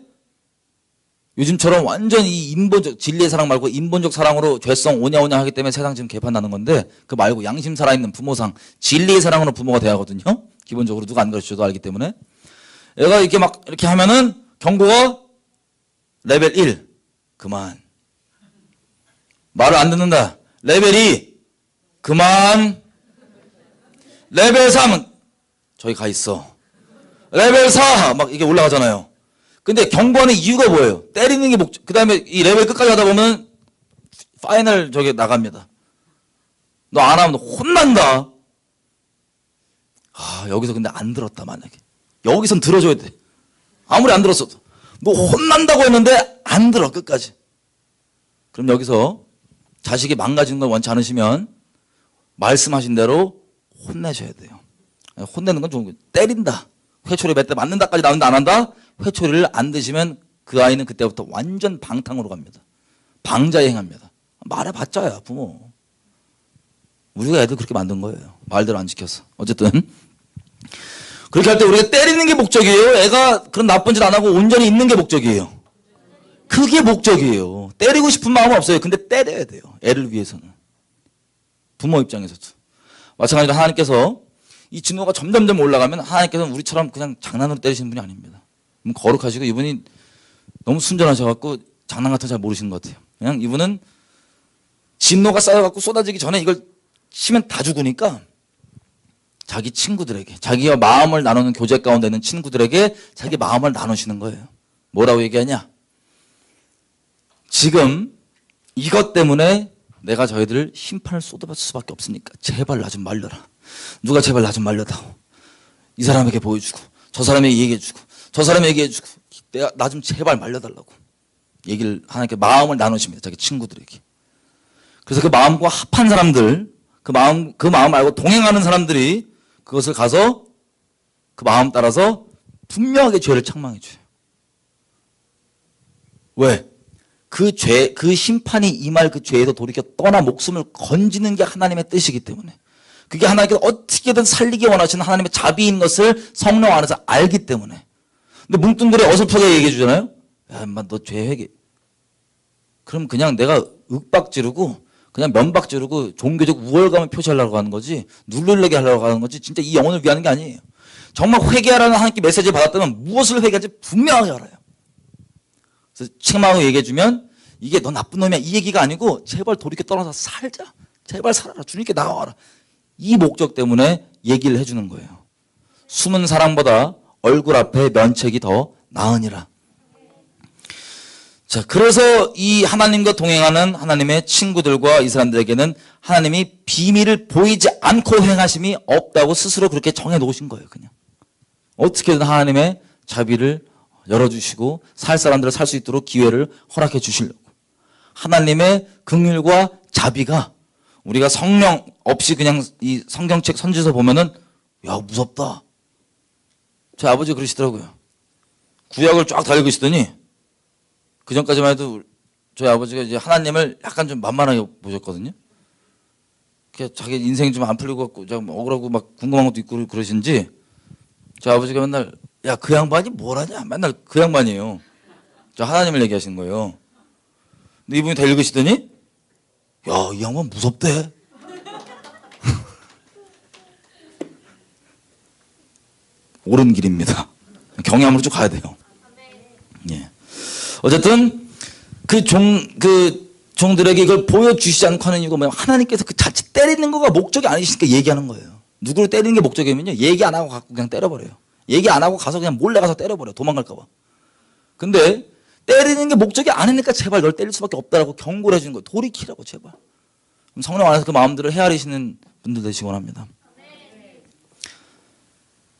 요즘처럼 완전 이 인본적 진리의 사랑 말고 인본적 사랑으로 죄성 오냐오냐 하기 때문에 세상 지금 개판나는 건데 그 말고 양심 살아있는 부모상 진리의 사랑으로 부모가 대하거든요. 기본적으로 누가 안 가르쳐줘도 알기 때문에 얘가 이렇게 막 이렇게 하면은 경고가 레벨 1 그만 말을 안 듣는다. 레벨 2 그만 레벨 3은 저기 가 있어. 레벨 4 막 이게 올라가잖아요. 근데 경고하는 이유가 뭐예요? 때리는 게 목적. 그 다음에 이 레벨 끝까지 하다 보면 파이널 저게 나갑니다. 너 안 하면 너 혼난다. 여기서 근데 안 들었다 만약에. 여기선 들어줘야 돼. 아무리 안 들었어도. 너 혼난다고 했는데 안 들어 끝까지. 그럼 여기서 자식이 망가지는 걸 원치 않으시면 말씀하신 대로 혼내셔야 돼요. 혼내는 건 좋은 거예요. 때린다. 회초리 몇 대 맞는다까지 나오는데 안 한다? 회초리를 안 드시면 그 아이는 그때부터 완전 방탕으로 갑니다. 방자에 행합니다. 말해봤자야 부모. 우리가 애들 그렇게 만든 거예요. 말대로 안 지켜서. 어쨌든 그렇게 할 때 우리가 때리는 게 목적이에요. 애가 그런 나쁜 짓 안 하고 온전히 있는 게 목적이에요. 그게 목적이에요. 때리고 싶은 마음은 없어요. 근데 때려야 돼요. 애를 위해서는. 부모 입장에서도. 마찬가지로 하나님께서 이 진노가 점점점 올라가면 하나님께서는 우리처럼 그냥 장난으로 때리시는 분이 아닙니다. 거룩하시고 이분이 너무 순전하셔갖고 장난 같은 거 잘 모르시는 것 같아요. 그냥 이분은 진노가 쌓여갖고 쏟아지기 전에 이걸 치면 다 죽으니까 자기 친구들에게, 자기와 마음을 나누는 교제 가운데 있는 친구들에게 자기 마음을 나누시는 거예요. 뭐라고 얘기하냐? 지금 이것 때문에 내가 저희들을 심판을 쏟아받을 수밖에 없으니까 제발 나 좀 말려라. 누가 제발 나 좀 말려다오. 이 사람에게 보여주고 저 사람에게 얘기해주고 저 사람에게 얘기해주고 내가 나 좀 제발 말려달라고 얘기를 하나님께 마음을 나누십니다. 자기 친구들에게. 그래서 그 마음과 합한 사람들, 그 마음 알고 동행하는 사람들이 그것을 가서 그 마음 따라서 분명하게 죄를 책망해 줘요. 왜? 그 죄, 그 심판이 임할 그 죄에서 돌이켜 떠나 목숨을 건지는 게 하나님의 뜻이기 때문에, 그게 하나님께서 어떻게든 살리기 원하시는 하나님의 자비인 것을 성령 안에서 알기 때문에. 근데 뭉뚱그려 어설프게 얘기해 주잖아요. 야, 인마 너 죄 회개. 그럼 그냥 내가 윽박 지르고 그냥 면박 지르고 종교적 우월감을 표시하려고 하는 거지, 누르려게 하려고 하는 거지, 진짜 이 영혼을 위하는 게 아니에요. 정말 회개하라는 하나님께 메시지를 받았다면 무엇을 회개할지 분명하게 알아요. 그래서 책망하고 얘기해주면 이게 너 나쁜 놈이야 이 얘기가 아니고 제발 돌이켜 떠나서 살자. 제발 살아라. 주님께 나와라. 이 목적 때문에 얘기를 해주는 거예요. 숨은 사랑보다 얼굴 앞에 면책이 더 나으니라. 자, 그래서 이 하나님과 동행하는 하나님의 친구들과 이 사람들에게는 하나님이 비밀을 보이지 않고 행하심이 없다고 스스로 그렇게 정해 놓으신 거예요. 그냥 어떻게든 하나님의 자비를 열어주시고 살 사람들을 살 수 있도록 기회를 허락해 주시려고. 하나님의 긍휼과 자비가 우리가 성령 없이 그냥 이 성경책 선지서 보면은 야 무섭다. 제 아버지 그러시더라고요. 구약을 쫙 다 읽으시더니 그 전까지만 해도 저희 아버지가 이제 하나님을 약간 좀 만만하게 보셨거든요. 자기 인생이 좀 안 풀리고 갖고 좀 억울하고 막 궁금한 것도 있고 그러신지 저희 아버지가 맨날 야 그 양반이 뭘 하냐 맨날 그 양반이에요. 저 하나님을 얘기하시는 거예요. 근데 이분이 다 읽으시더니 야 이 양반 무섭대. 옳은 길입니다. 경외함으로 쭉 가야 돼요. 예. 어쨌든 그 종들에게 이걸 보여주시지 않고 하는 이유가 뭐냐면 하나님께서 그 자체 때리는 거가 목적이 아니시니까 얘기하는 거예요. 누구를 때리는 게 목적이면요 얘기 안 하고 갖고 그냥 때려버려요. 얘기 안 하고 가서 그냥 몰래 가서 때려버려. 도망갈까 봐. 근데 때리는 게 목적이 아니니까 제발 널 때릴 수밖에 없다라고 경고를 해주는 거예요. 돌이키라고 제발. 그럼 성령 안에서 그 마음들을 헤아리시는 분들 되시기 원합니다.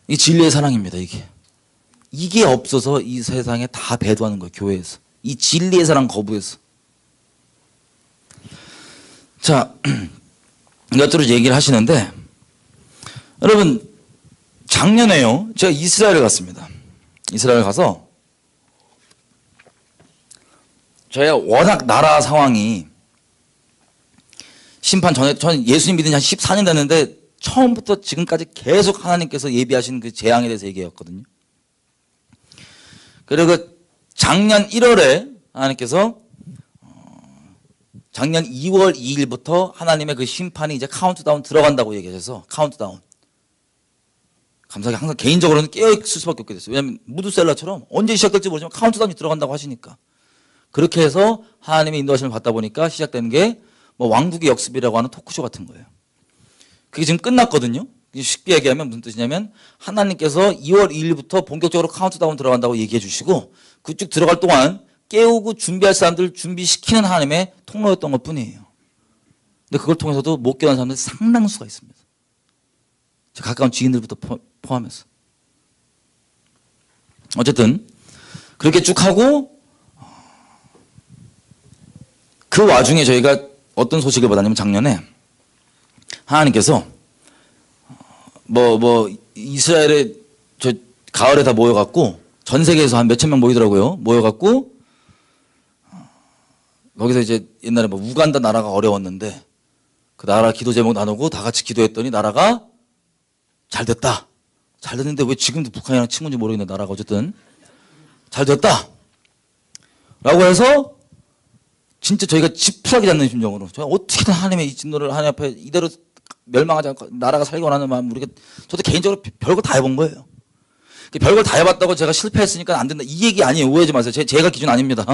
이 진리의 사랑입니다. 이게 없어서 이 세상에 다 배도하는 거예요. 교회에서. 이 진리의 사랑 거부해서. 자, 이것들을 얘기를 하시는데 여러분 작년에요. 제가 이스라엘을 갔습니다. 이스라엘 가서 저희가 워낙 나라 상황이 심판 전에 전 예수님 믿은 지 한 14년 됐는데 처음부터 지금까지 계속 하나님께서 예비하신 그 재앙에 대해서 얘기했거든요. 그리고 작년 1월에 하나님께서 작년 2월 2일부터 하나님의 그 심판이 이제 카운트다운 들어간다고 얘기하셔서 카운트다운. 감사하게 항상 개인적으로는 깨어있을 수밖에 없게 됐어요. 왜냐하면 무드셀러처럼 언제 시작될지 모르지만 카운트다운이 들어간다고 하시니까. 그렇게 해서 하나님의 인도하심을 받다 보니까 시작되는 게 뭐 왕국의 역습이라고 하는 토크쇼 같은 거예요. 그게 지금 끝났거든요. 쉽게 얘기하면 무슨 뜻이냐면 하나님께서 2월 2일부터 본격적으로 카운트다운 들어간다고 얘기해 주시고 그쪽 들어갈 동안 깨우고 준비할 사람들을 준비시키는 하나님의 통로였던 것 뿐이에요. 근데 그걸 통해서도 못 깨어난 사람들이 상당수가 있습니다. 제 가까운 지인들부터 포함해서. 어쨌든 그렇게 쭉 하고 그 와중에 저희가 어떤 소식을 받았냐면 작년에 하나님께서 이스라엘에 저 가을에 다 모여갖고 전 세계에서 한 몇천 명 모이더라고요. 모여갖고 거기서 이제 옛날에 뭐 우간다 나라가 어려웠는데 그 나라 기도 제목 나누고 다 같이 기도했더니 나라가 잘 됐다. 잘 됐는데 왜 지금도 북한이랑 친구인지 모르겠는데 나라가 어쨌든 잘 됐다. 라고 해서 진짜 저희가 지푸라기 잡는 심정으로 저희가 어떻게든 하나님의 이 진노를 하나님 앞에 이대로 멸망하지 않고 나라가 살기 원하는 마음, 우리가 저도 개인적으로 별걸 다 해본 거예요. 별걸 다 해봤다고 제가 실패했으니까 안 된다 이 얘기 아니에요. 오해하지 마세요. 제가 기준 아닙니다.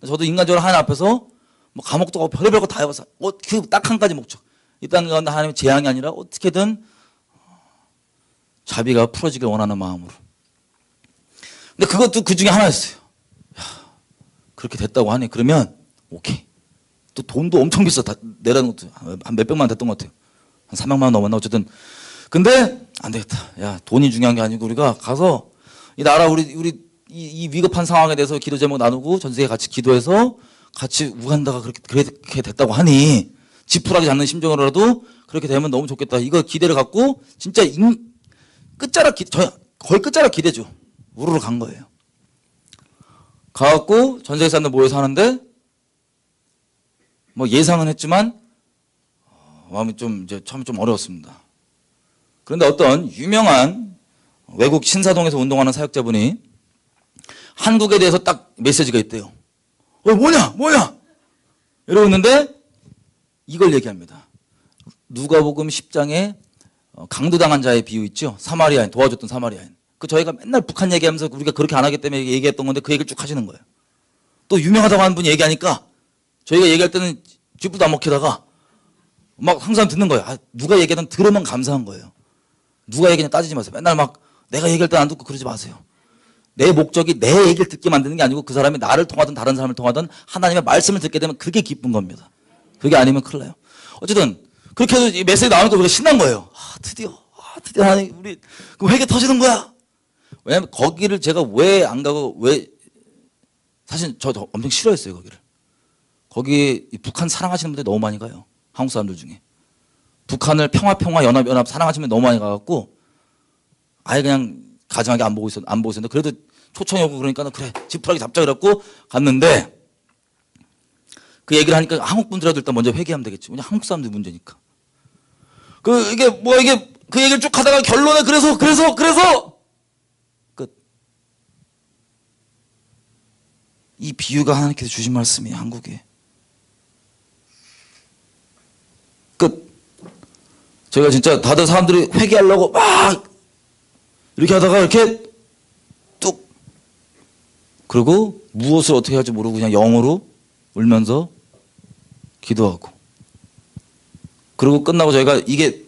저도 인간적으로 하나님 앞에서 뭐 감옥도 가고 별거 다 해봐서 그 딱 한 가지 목적. 이 땅 가운데 하나님의 재앙이 아니라 어떻게든 자비가 풀어지길 원하는 마음으로. 근데 그것도 그 중에 하나였어요. 야, 그렇게 됐다고 하니 그러면 오케이. 또 돈도 엄청 비싸. 다 내라는 것도 한 몇백만 원 됐던 것 같아요. 한 300만 원 넘었나 어쨌든. 근데 안 되겠다. 야, 돈이 중요한 게 아니고 우리가 가서 이 나라 우리 이 위급한 상황에 대해서 기도 제목 나누고 전 세계 같이 기도해서 같이 우간다가 그렇게 됐다고 하니 지푸라기 잡는 심정으로라도 그렇게 되면 너무 좋겠다. 이거 기대를 갖고 진짜 끝자락 거의 끝자락 기대죠. 우르르 간 거예요. 가갖고 전 세계 사람들 모여서 하는데 뭐 예상은 했지만 마음이 좀 이제 처음에 좀 어려웠습니다. 그런데 어떤 유명한 외국 신사동에서 운동하는 사역자분이 한국에 대해서 딱 메시지가 있대요. 뭐냐? 이러고 있는데 이걸 얘기합니다. 누가복음 10장에 강도당한 자의 비유 있죠? 사마리아인, 도와줬던 사마리아인. 그 저희가 맨날 북한 얘기하면서 우리가 그렇게 안 하기 때문에 얘기했던 건데 그 얘기를 쭉 하시는 거예요. 또 유명하다고 하는 분이 얘기하니까 저희가 얘기할 때는 쥐뿔도 안 먹히다가 막 항상 듣는 거예요. 누가 얘기하든 들으면 감사한 거예요. 누가 얘기냐 따지지 마세요. 맨날 막 내가 얘기할 때 안 듣고 그러지 마세요. 내 목적이 내 얘기를 듣게 만드는 게 아니고 그 사람이 나를 통하든 다른 사람을 통하든 하나님의 말씀을 듣게 되면 그게 기쁜 겁니다. 그게 아니면 큰일 나요. 어쨌든 그렇게 해서 이 메시지 나오니까 우리가 신난 거예요. 드디어 하나님 우리 회개 터지는 거야. 왜냐면 거기를 제가 왜 안 가고 사실 저 엄청 싫어했어요. 거기 북한 사랑하시는 분들이 너무 많이 가요. 한국 사람들 중에. 북한을 평화 연합 사랑하시는 분들이 너무 많이 가갖고 아예 그냥 가정하게 안 보고 있었는데 그래도 초청이 오고 그러니까 그래 지푸라기 잡자 그래갖고 갔는데 그 얘기를 하니까 한국 분들이라도 일단 먼저 회개하면 되겠지. 왜냐 한국 사람들 문제니까. 그 얘기를 쭉 하다가 결론에 그래서 끝. 이 비유가 하나님께서 주신 말씀이에요. 한국에. 끝. 저희가 진짜 다들 사람들이 회개하려고 막 이렇게 하다가 이렇게 뚝. 그리고 무엇을 어떻게 할지 모르고 그냥 영어로 울면서 기도하고. 그리고 끝나고 저희가 이게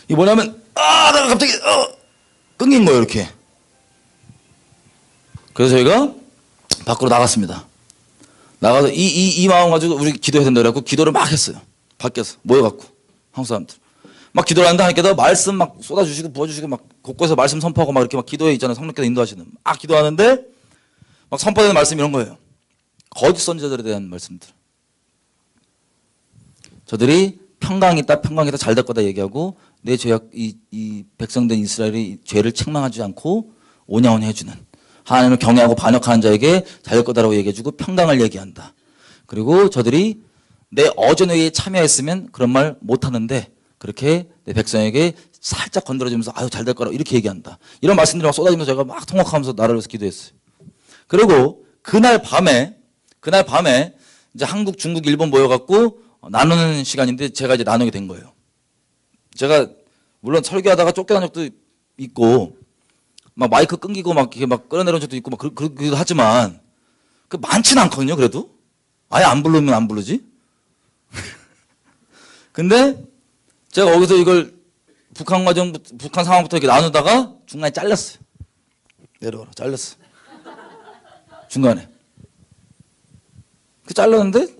뭐냐면 내가 갑자기 끊긴 거예요. 이렇게. 그래서 저희가 밖으로 나갔습니다. 나가서 이 마음 가지고 우리 기도해야 된다 그래갖고 기도를 막 했어요. 밖에서 모여갖고 한국 사람들 막 기도를 하는데 하나님께서 말씀 막 쏟아주시고 부어주시고 막 곳곳에서 말씀 선포하고 막 이렇게 막 기도해 있잖아요. 성령께서 인도하시는 막 기도하는데 막 선포되는 말씀 이런 거예요. 거짓 선지자들에 대한 말씀들. 저들이 평강이 있다 잘 될 거다 얘기하고 내 죄악 이 백성된 이스라엘이 죄를 책망하지 않고 오냐오냐 해주는 하나님을 경외하고 반역하는 자에게 잘 될 거다라고 얘기해주고 평강을 얘기한다. 그리고 저들이 내 어전회의에 참여했으면 그런 말 못하는데 그렇게 내 백성에게 살짝 건드려주면서 아유 잘 될 거라고 이렇게 얘기한다. 이런 말씀들이 막 쏟아지면서 제가 막 통곡하면서 나라를 위해서 기도했어요. 그리고 그날 밤에 이제 한국, 중국, 일본 모여갖고 나누는 시간인데 제가 이제 나누게 된 거예요. 제가 물론 설교하다가 쫓겨난 적도 있고 막 마이크 끊기고 막 이렇게 막 끌어내려온 적도 있고 막 그러기도 하지만 그 많지는 않거든요. 그래도 아예 안 부르면 안 부르지. 근데 제가 거기서 이걸 북한 상황부터 이렇게 나누다가 중간에 잘렸어요. 내려와라 잘렸어. 중간에. 그 잘랐는데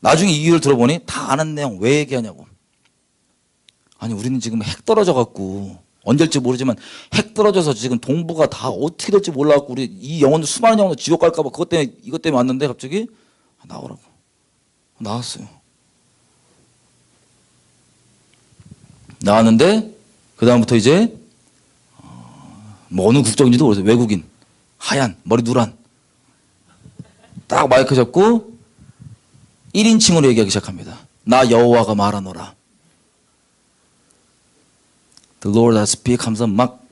나중에 이 이유를 들어보니 다 아는 내용 왜 얘기하냐고. 아니 우리는 지금 핵 떨어져 갖고 언제 될지 모르지만 핵 떨어져서 지금 동부가 다 어떻게 될지 몰라갖고 우리 이 영혼들 수많은 영혼들 지옥 갈까 봐 이것 때문에 왔는데 갑자기 나오라고. 나왔어요. 나왔는데 그 다음부터 이제 뭐 어느 국적인지도 모르겠어요. 외국인 하얀 머리 누런 딱 마이크 잡고 1인칭으로 얘기하기 시작합니다. 나 여호와가 말하노라. The Lord has speak 하면서 막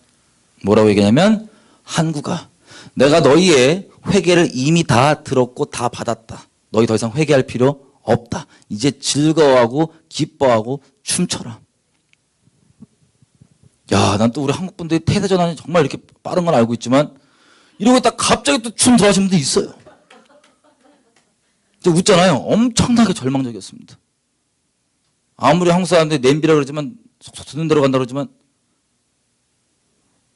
뭐라고 얘기하냐면 한국아 내가 너희의 회개를 이미 다 들었고 다 받았다. 너희 더 이상 회개할 필요 없다. 이제 즐거워하고 기뻐하고 춤춰라. 야, 난 또 우리 한국 분들이 태세 전환이 정말 이렇게 빠른 건 알고 있지만 이러고 딱 갑자기 또 춤 들어가시는 분도 있어요. 웃잖아요. 엄청나게 절망적이었습니다. 아무리 한국 사람들이 냄비라 그러지만 속속 듣는 대로 간다 그러지만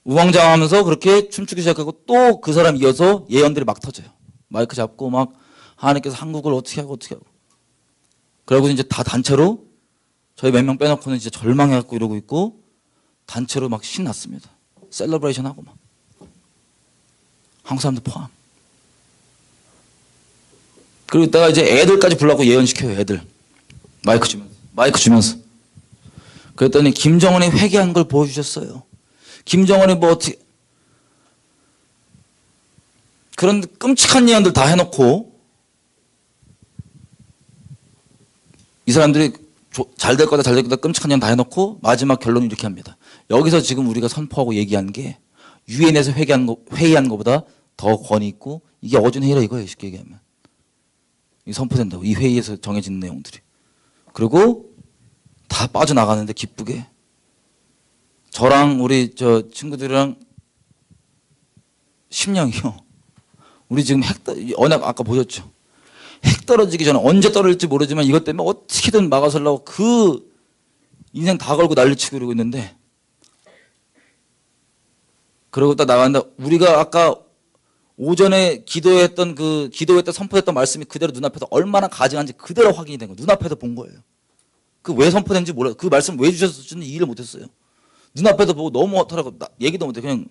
우왕좌왕하면서 그렇게 춤추기 시작하고 또 그 사람 이어서 예언들이 막 터져요. 마이크 잡고 막 하나님께서 한국을 어떻게 하고 그러고 이제 다 단체로 저희 몇 명 빼놓고는 이제 절망해갖고 이러고 있고 단체로 막 신났습니다. 셀러브레이션 하고 막 한국 사람들 포함. 그리고 이따가 이제 애들까지 불러갖고 예언시켜요. 애들 마이크 주면서 그랬더니 김정은이 회개한 걸 보여주셨어요. 김정은이 뭐 어떻게 그런 끔찍한 예언들 다 해놓고 이 사람들이 잘 될 거다 끔찍한 예언 다 해놓고 마지막 결론을 이렇게 합니다. 여기서 지금 우리가 선포하고 얘기한 게 유엔에서 회의한 것보다 더 권위 있고 이게 어준 회의라 이거예요. 쉽게 얘기하면 이 선포된다고 이 회의에서 정해진 내용들이. 그리고 다 빠져나가는데 기쁘게 저랑 우리 저 친구들이랑 심령이요. 우리 지금 언약 아까 보셨죠? 핵 떨어지기 전에 언제 떨어질지 모르지만 이것 때문에 어떻게든 막아서려고 그 인생 다 걸고 난리치고 이러고 있는데 그러고 딱 나간다. 우리가 아까 오전에 기도회 때 선포했던 말씀이 그대로 눈앞에서 얼마나 가증한지 그대로 확인이 된 거예요. 눈앞에서 본 거예요. 그 왜 선포된지 몰라요. 그 말씀 왜 주셨을지는 이해를 못했어요. 눈앞에서 보고 너무 허탈하고 얘기도 못해 그냥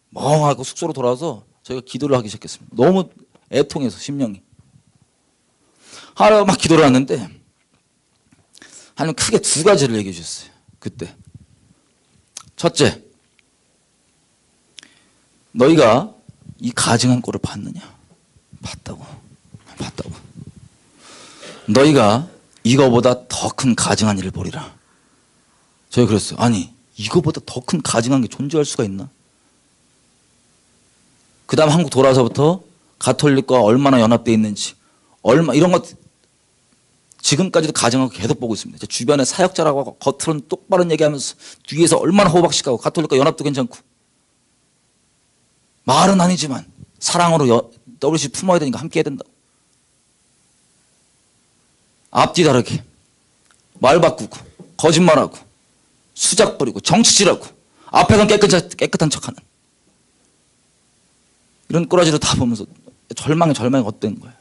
멍하고 숙소로 돌아와서 저희가 기도를 하기 시작했습니다. 너무 애통해서 심령이. 하루가 막 기도를 하는데 하나님 크게 두 가지를 얘기해 주셨어요. 그때. 첫째, 너희가 이 가증한 꼴을 봤느냐? 봤다고. 너희가 이거보다 더 큰 가증한 일을 벌이라. 저희 그랬어요. 아니 이거보다 더 큰 가증한 게 존재할 수가 있나? 그 다음 한국 돌아와서부터 가톨릭과 얼마나 연합되어 있는지 이런 것 지금까지도 가증하고 계속 보고 있습니다. 제 주변에 사역자라고 하고 겉으로는 똑바른 얘기하면서 뒤에서 얼마나 호박식하고 가톨릭과 연합도 괜찮고 말은 아니지만 사랑으로 WC 품어야 되니까 함께 해야 된다고. 앞뒤 다르게 말 바꾸고 거짓말하고 수작 부리고 정치질하고 앞에선 깨끗한 척하는 이런 꼬라지를 다 보면서 절망이 어떤 거예요.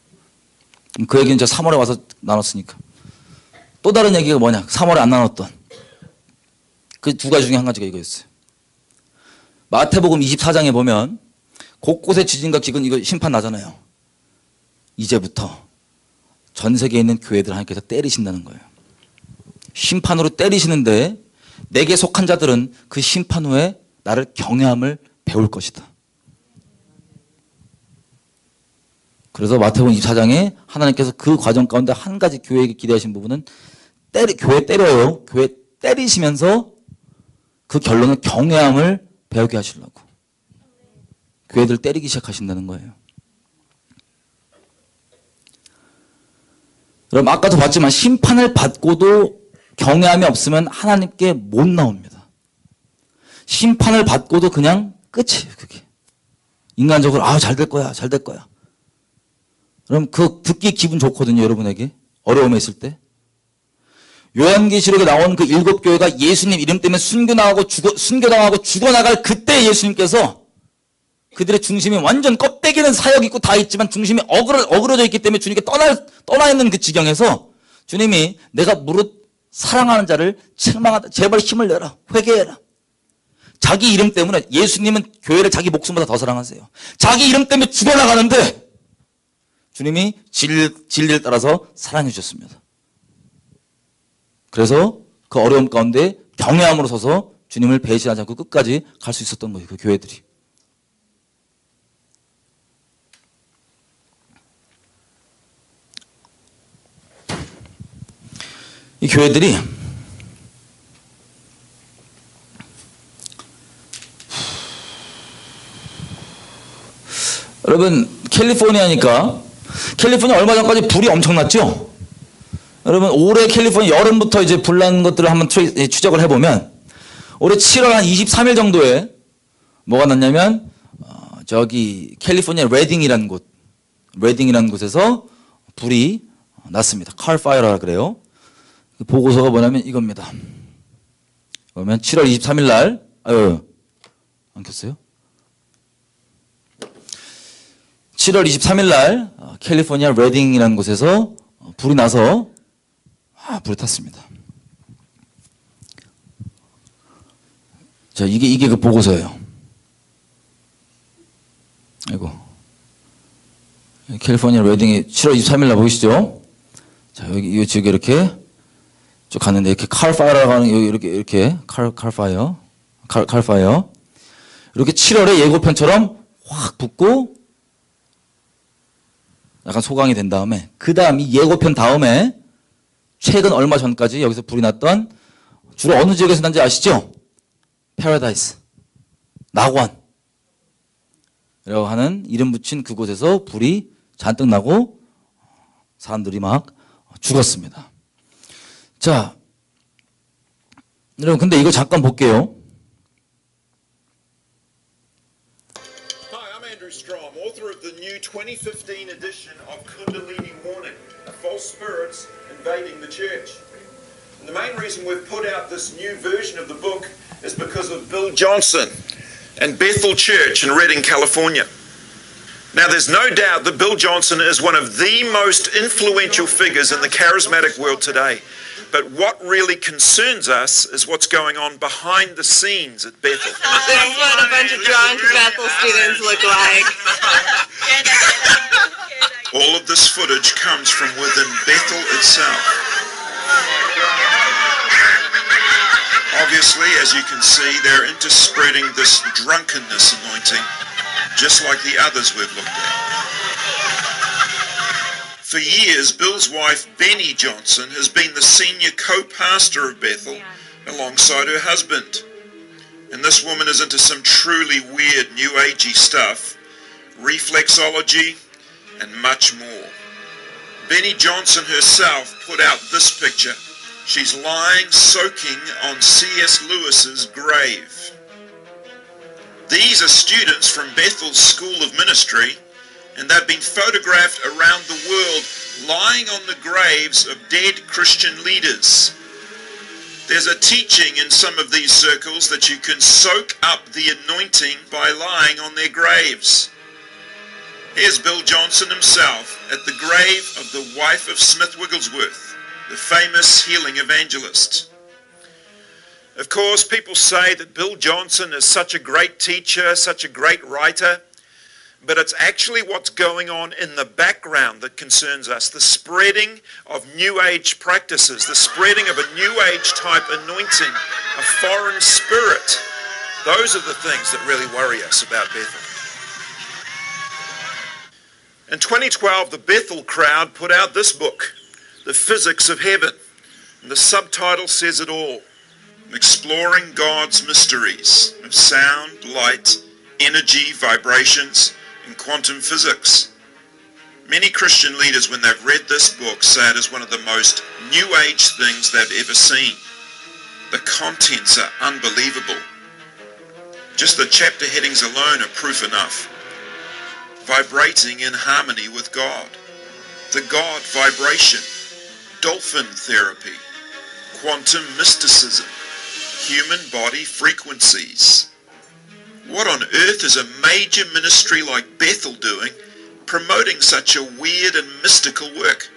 그 얘기는 이제 3월에 와서 나눴으니까. 또 다른 얘기가 뭐냐? 3월에 안 나눴던 그 두 가지 중에 한 가지가 이거였어요. 마태복음 24장에 보면 곳곳에 지진과 기근 이거 심판 나잖아요. 이제부터 전 세계에 있는 교회들 하나님께서 때리신다는 거예요. 심판으로 때리시는데 내게 속한 자들은 그 심판 후에 나를 경외함을 배울 것이다. 그래서 마태복음 24장에 하나님께서 그 과정 가운데 한 가지 교회에게 기대하신 부분은 교회 때려요. 교회 때리시면서 그 결론은 경외함을 배우게 하시려고. 교회들 때리기 시작하신다는 거예요. 그럼 아까도 봤지만 심판을 받고도 경외함이 없으면 하나님께 못 나옵니다. 심판을 받고도 그냥 끝이에요. 그게. 인간적으로 잘 될 거야. 그럼 그 듣기 기분 좋거든요. 여러분에게. 어려움에 있을 때. 요한계시록에 나온 그 7교회가 예수님 이름 때문에 순교당하고 죽어나갈 그때 예수님께서 그들의 중심이 완전 껍데기는 사역 있고 다 있지만 중심이 어그러져 있기 때문에 주님께 떠나 있는 그 지경에서 주님이 내가 무릇 사랑하는 자를 책망하다. 제발 힘을 내라. 회개해라. 자기 이름 때문에 예수님은 교회를 자기 목숨보다 더 사랑하세요. 자기 이름 때문에 죽어나가는데 주님이 진리를 따라서 사랑해 주셨습니다. 그래서 그 어려움 가운데 경외함으로 서서 주님을 배신하지 않고 끝까지 갈 수 있었던 거예요. 그 교회들이. 이 교회들이 여러분 캘리포니아니까 캘리포니아 얼마 전까지 불이 엄청났죠? 여러분 올해 캘리포니아 여름부터 이제 불난 것들을 한번 추적을 해보면 올해 7월 한 23일 정도에 뭐가 났냐면 저기 캘리포니아 레딩이라는 곳에서 불이 났습니다. 칼 파이어라 그래요. 보고서가 뭐냐면 이겁니다. 그러면 7월 23일 날 안 켰어요? 7월 23일 날 캘리포니아 레딩이라는 곳에서 불이 나서 불이 탔습니다. 자, 이게 그 보고서예요. 아이고. 캘리포니아 레딩이 7월 23일 날 보이시죠? 자, 여기 지금 이렇게 쭉 갔는데 이렇게 칼파이어라고 하는 이렇게 칼파이어 이렇게 7월에 예고편처럼 확 붙고 약간 소강이 된 다음에 그 다음 이 예고편 다음에 최근 얼마 전까지 여기서 불이 났던 주로 어느 지역에서 난지 아시죠? 패러다이스 낙원 라고 하는 이름 붙인 그곳에서 불이 잔뜩 나고 사람들이 막 죽었습니다. 자, 여러분 근데 이거 잠깐 볼게요. Hi, I'm Andrew Strom, author of the new 2015 edition of Kundalini Warning, False Spirits Invading the Church. And the main reason we've put out this new version of the book is because of Bill Johnson and Bethel Church in Redding, California. Now, there's no doubt that Bill Johnson is one of the most influential figures in the charismatic world today. But what really concerns us is what's going on behind the scenes at Bethel. This is what a bunch of drunk Bethel students look like. All of this footage comes from within Bethel itself. Obviously, as you can see, they're into spreading this drunkenness anointing, just like the others we've looked at. For years, Bill's wife, Benny Johnson, has been the senior co-pastor of Bethel alongside her husband. And this woman is into some truly weird New Agey stuff, reflexology, and much more. Benny Johnson herself put out this picture. She's lying soaking on C.S. Lewis's grave. These are students from Bethel's School of Ministry, and they've been photographed around the world lying on the graves of dead Christian leaders. There's a teaching in some of these circles that you can soak up the anointing by lying on their graves. Here's Bill Johnson himself at the grave of the wife of Smith Wigglesworth, the famous healing evangelist. Of course, people say that Bill Johnson is such a great teacher, such a great writer, but it's actually what's going on in the background that concerns us, the spreading of New Age practices, the spreading of a New Age type anointing, a foreign spirit. Those are the things that really worry us about Bethel. In 2012, the Bethel crowd put out this book, The Physics of Heaven, and the subtitle says it all. Exploring God's mysteries of sound, light, energy, vibrations, and quantum physics. Many Christian leaders, when they've read this book, say it is one of the most New Age things they've ever seen. The contents are unbelievable. Just the chapter headings alone are proof enough. Vibrating in harmony with God. The God vibration. Dolphin therapy. Quantum mysticism. Human body frequencies. What on earth is a major ministry like Bethel doing, promoting such a weird and mystical work?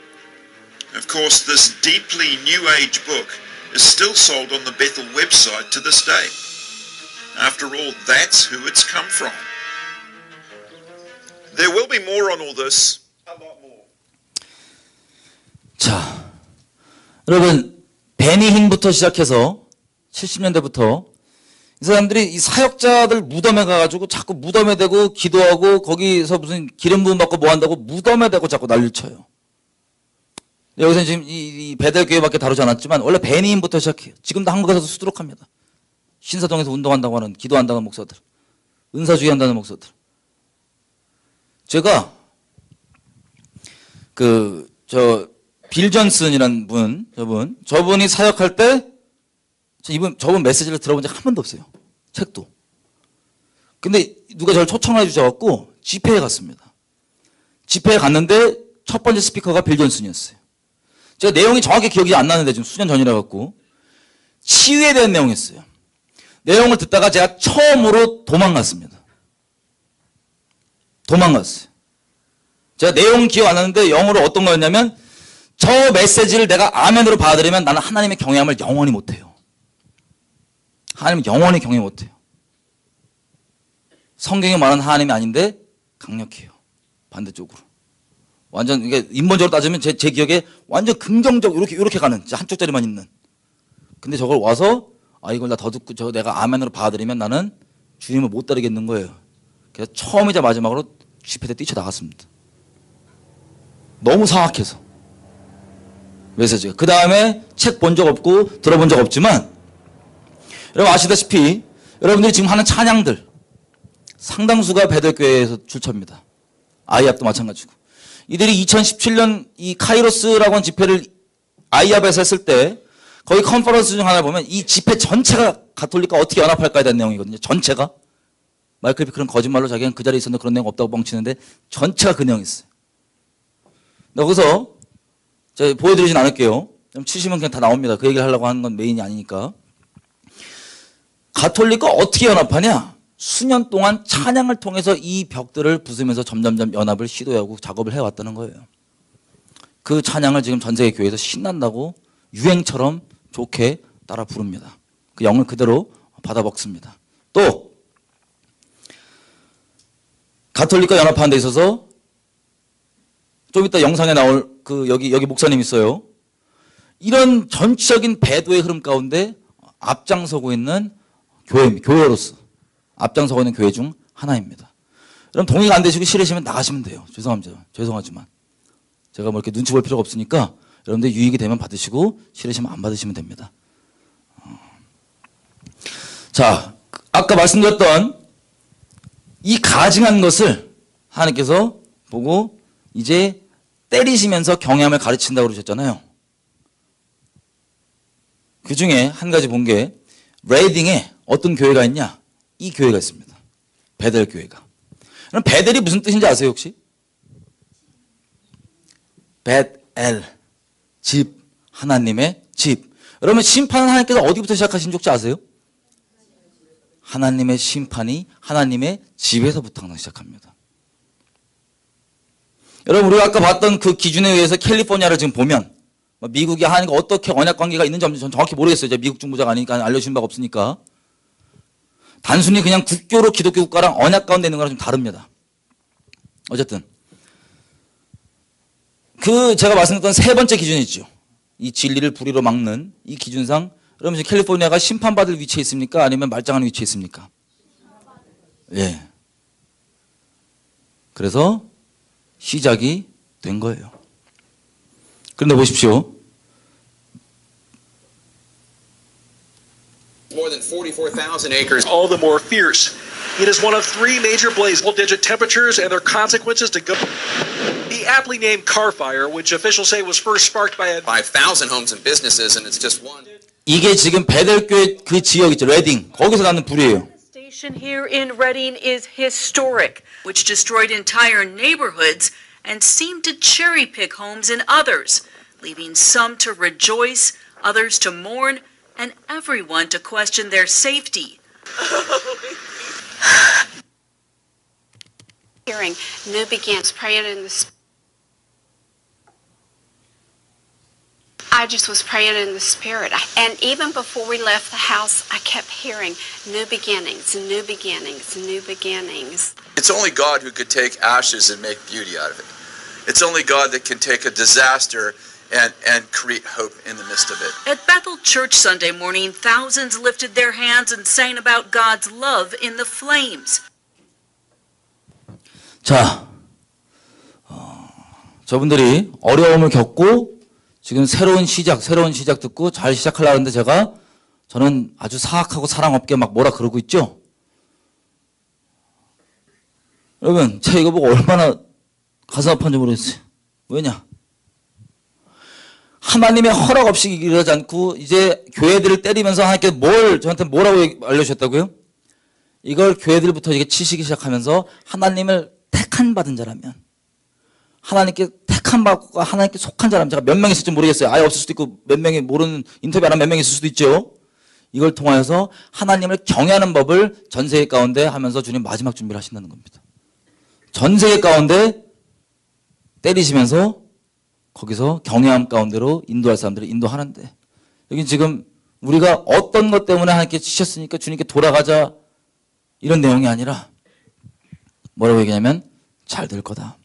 Of course, this deeply New Age book is still sold on the Bethel website to this day. After all, that's who it's come from. There will be more on all this, a lot more. 자, 여러분 베니 힌부터 시작해서 70년대부터 이 사람들이 이 사역자들 무덤에 가가지고 자꾸 무덤에 대고 기도하고 거기서 무슨 기름 부음 받고 뭐 한다고 무덤에 대고 자꾸 난리를 쳐요. 여기서 지금 이 베델교회밖에 다루지 않았지만 원래 베니 힌부터 시작해요. 지금도 한국에서도 수두룩합니다. 신사동에서 운동한다고 하는 기도한다는 목사들, 은사주의 한다는 목사들. 제가 빌 존슨이라는 저분이 사역할 때 저분 메시지를 들어본 적 한 번도 없어요. 책도. 근데 누가 저를 초청을 해주셔갖고 집회에 갔습니다. 집회에 갔는데 첫 번째 스피커가 빌 존슨이었어요. 제가 내용이 정확히 기억이 안 나는데 지금 수년 전이라 갖고 치유에 대한 내용이었어요. 내용을 듣다가 제가 처음으로 도망갔습니다. 도망갔어요. 제가 내용은 기억 안 나는데 영어로 어떤 거였냐면 저 메시지를 내가 아멘으로 받아들이면 나는 하나님의 경외함을 영원히 못해요. 하나님은 영원히 경외 못해요. 성경에 말하는 하나님이 아닌데 강력해요. 반대쪽으로. 완전 이게 인본적으로 따지면 제 기억에 완전 긍정적 이렇게 가는 한쪽 자리만 있는. 근데 저걸 와서 이걸 나 더 듣고 저 내가 아멘으로 받아들이면 나는 주님을 못 따르겠는 거예요. 그래서 처음이자 마지막으로 집회 때 뛰쳐나갔습니다. 너무 사악해서. 메시지가. 그 다음에 책 본 적 없고 들어본 적 없지만 여러분 아시다시피 여러분들이 지금 하는 찬양들 상당수가 베들교회에서 출처입니다. 아이압도 마찬가지고. 이들이 2017년 이 카이로스라고 하는 집회를 아이압에서 했을 때 거기 컨퍼런스 중 하나 보면 이 집회 전체가 가톨릭과 어떻게 연합할까에 대한 내용이거든요. 전체가. 마이클 비 그런 거짓말로 자기는 그 자리에 있었는데 그런 내용 없다고 뻥치는데 전체가 그 내용이 있어요. 여기서 제가 보여드리진 않을게요. 치시면 그냥 다 나옵니다. 그 얘기를 하려고 하는 건 메인이 아니니까. 가톨릭과 어떻게 연합하냐? 수년 동안 찬양을 통해서 이 벽들을 부수면서 점점점 연합을 시도하고 작업을 해왔다는 거예요. 그 찬양을 지금 전 세계 교회에서 신난다고 유행처럼 좋게 따라 부릅니다. 그 영을 그대로 받아 먹습니다. 또 가톨릭과 연합하는 데 있어서 좀 이따 영상에 나올 여기 목사님 있어요. 이런 전체적인 배도의 흐름 가운데 앞장서고 있는 교회로서 앞장서고 있는 교회 중 하나입니다. 그럼 동의가 안 되시고 싫으시면 나가시면 돼요. 죄송하지만 제가 뭐 이렇게 눈치 볼 필요가 없으니까 여러분들 유익이 되면 받으시고 싫으시면 안 받으시면 됩니다. 자, 아까 말씀드렸던 이 가증한 것을 하나님께서 보고 이제 때리시면서 경외함을 가르친다고 그러셨잖아요. 그 중에 한 가지 본 게 레이딩에 어떤 교회가 있냐? 이 교회가 있습니다. 베델 교회가. 그럼 베델이 무슨 뜻인지 아세요 혹시? 벳엘, 집, 하나님의 집. 여러분 심판은 하나님께서 어디부터 시작하신 줄 혹시 아세요? 하나님의 심판이 하나님의 집에서부터 항상 시작합니다. 여러분 우리가 아까 봤던 그 기준에 의해서 캘리포니아를 지금 보면 미국이 하나님과 어떻게 언약 관계가 있는지 저는 정확히 모르겠어요. 제가 미국 중보자가 아니니까 알려주신 바가 없으니까. 단순히 그냥 국교로 기독교 국가랑 언약 가운데 있는 거랑 좀 다릅니다. 어쨌든 제가 말씀드렸던 세 번째 기준이 있죠. 이 진리를 불의로 막는 이 기준상 그러면 지금 캘리포니아가 심판받을 위치에 있습니까? 아니면 말짱한 위치에 있습니까? 예. 그래서 시작이 된 거예요. 그런데 보십시오. More than 44,000 acres. All the more fierce. It is one of three major blazes, double-digit temperatures and their consequences to go. The aptly named Car Fire, which officials say was first sparked by a 5,000 homes and businesses, and it's just one. 이게 지금 베델교회 그 지역 있죠. 레딩. 거기서 나는 불이에요. Station here in Reading is historic, which destroyed entire neighborhoods and seemed to cherry-pick homes in others, leaving some to rejoice, others to mourn, and everyone to question their safety. Hearing new begins praying in the I just was praying in the spirit, and even before we left the house I kept hearing new beginnings, new beginnings, new beginnings. It's only God who could take ashes and make beauty out of it. It's only God that can take a disaster and create hope in the midst of it. At Bethel Church Sunday morning, thousands lifted their hands and sang about God's love in the flames. 자, 저분들이 어려움을 겪고 지금 새로운 시작 듣고 잘 시작하려고 하는데 저는 아주 사악하고 사랑 없게 막 뭐라 그러고 있죠? 여러분, 제가 이거 보고 얼마나 가슴 아파한지 모르겠어요. 왜냐? 하나님의 허락 없이 이러지 않고 이제 교회들을 때리면서 하나님께서 저한테 뭐라고 알려주셨다고요? 이걸 교회들부터 이게 치시기 시작하면서 하나님을 택한 받은 자라면, 하나님께 택한 받고 하나님께 속한 자라면, 제가 몇 명 있을지 모르겠어요. 아예 없을 수도 있고 몇 명이 모르는 인터뷰 안 하면 몇 명 있을 수도 있죠. 이걸 통하여서 하나님을 경외하는 법을 전 세계 가운데 하면서 주님 마지막 준비를 하신다는 겁니다. 전 세계 가운데 때리시면서 거기서 경외함 가운데로 인도할 사람들을 인도하는데, 여기 지금 우리가 어떤 것 때문에 하나님께 치셨으니까 주님께 돌아가자 이런 내용이 아니라 뭐라고 얘기하냐면 잘 될 거다.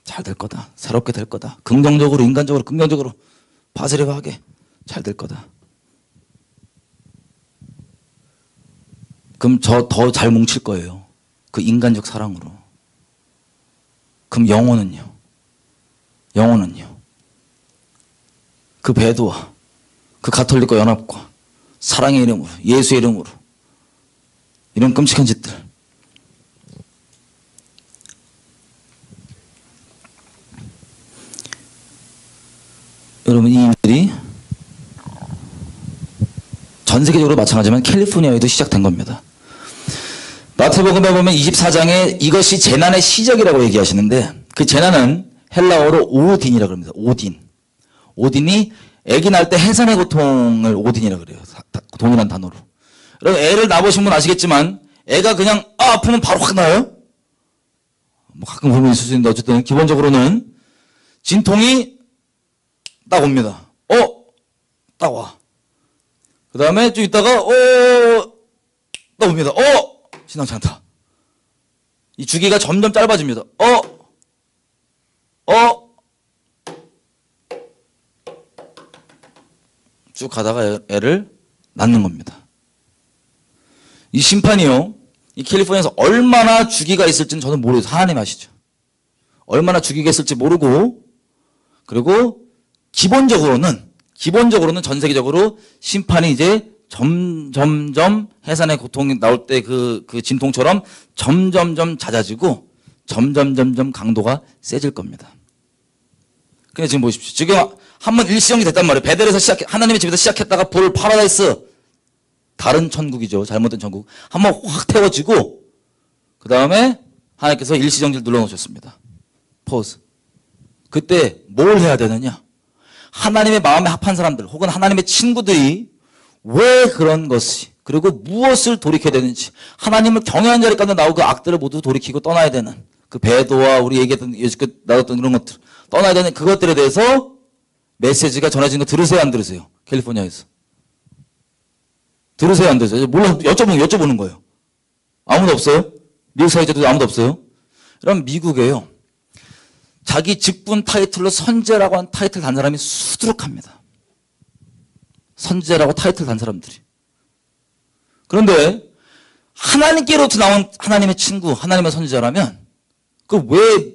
잘 될 거다. 새롭게 될 거다. 긍정적으로, 인간적으로, 긍정적으로 바스레바하게 잘 될 거다. 그럼 저 더 잘 뭉칠 거예요. 그 인간적 사랑으로. 그럼 영혼은요? 영혼은요? 그 배도와 그 가톨릭과 연합과 사랑의 이름으로, 예수의 이름으로 이런 끔찍한 짓들. 여러분, 이 일들이 전 세계적으로 마찬가지지만 캘리포니아에도 시작된 겁니다. 마태복음에 보면 24장에 이것이 재난의 시작이라고 얘기하시는데, 그 재난은 헬라어로 오딘이라고 합니다. 오딘. 오딘이 아기 낳을 때 해산의 고통을 오딘이라고 그래요. 동일한 단어로. 여러분, 애를 낳아보신 분 아시겠지만 애가 그냥 아프면 바로 확 나요. 뭐 가끔 보면 있을 수 있는데 어쨌든 기본적으로는 진통이 딱 옵니다. 딱 와. 그 다음에 좀 있다가 딱 옵니다. 심상치 않다. 이 주기가 점점 짧아집니다. 쭉 가다가 애를 낳는 겁니다. 이 심판이요, 이 캘리포니아에서 얼마나 주기가 있을지는 저는 모르겠어요. 하나님 아시죠? 얼마나 주기가 있을지 모르고, 그리고 기본적으로는 전 세계적으로 심판이 이제 점점 해산의 고통이 나올 때 그 진통처럼 점점점 잦아지고 점점점 강도가 세질 겁니다. 그래, 지금 보십시오. 지금 한번 일시정지 됐단 말이에요. 베델에서 하나님의 집에서 시작했다가 볼 파라다이스, 다른 천국이죠. 잘못된 천국. 한번 확 태워지고, 그 다음에 하나님께서 일시정지를 눌러놓으셨습니다. 포즈. 그때 뭘 해야 되느냐? 하나님의 마음에 합한 사람들, 혹은 하나님의 친구들이 왜 그런 것이, 그리고 무엇을 돌이켜야 되는지, 하나님을 경외하는 자리 가운데 나오고 그 악들을 모두 돌이키고 떠나야 되는, 그 배도와 우리 얘기했던, 여지껏 나눴던 이런 것들, 떠나야 되는 그것들에 대해서 메시지가 전해진 거 들으세요, 안 들으세요? 캘리포니아에서. 들으세요, 안 들으세요? 몰라, 여쭤보는 거예요. 아무도 없어요? 미국 사회자도 아무도 없어요? 그럼 미국에요, 자기 직분 타이틀로 선제라고 한 타이틀 단 사람이 수두룩합니다. 선제라고 타이틀 단 사람들이. 그런데 하나님께로부터 나온 하나님의 친구, 하나님의 선지자라면 그 왜